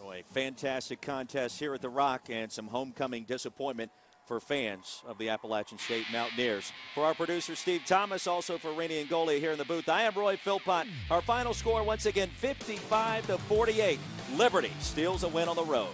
Oh, a fantastic contest here at the Rock, and some homecoming disappointment for fans of the Appalachian State Mountaineers. For our producer, Steve Thomas, also for Rainey and Golia here in the booth, I am Roy Philpott. Our final score, once again, 55-48. Liberty steals a win on the road.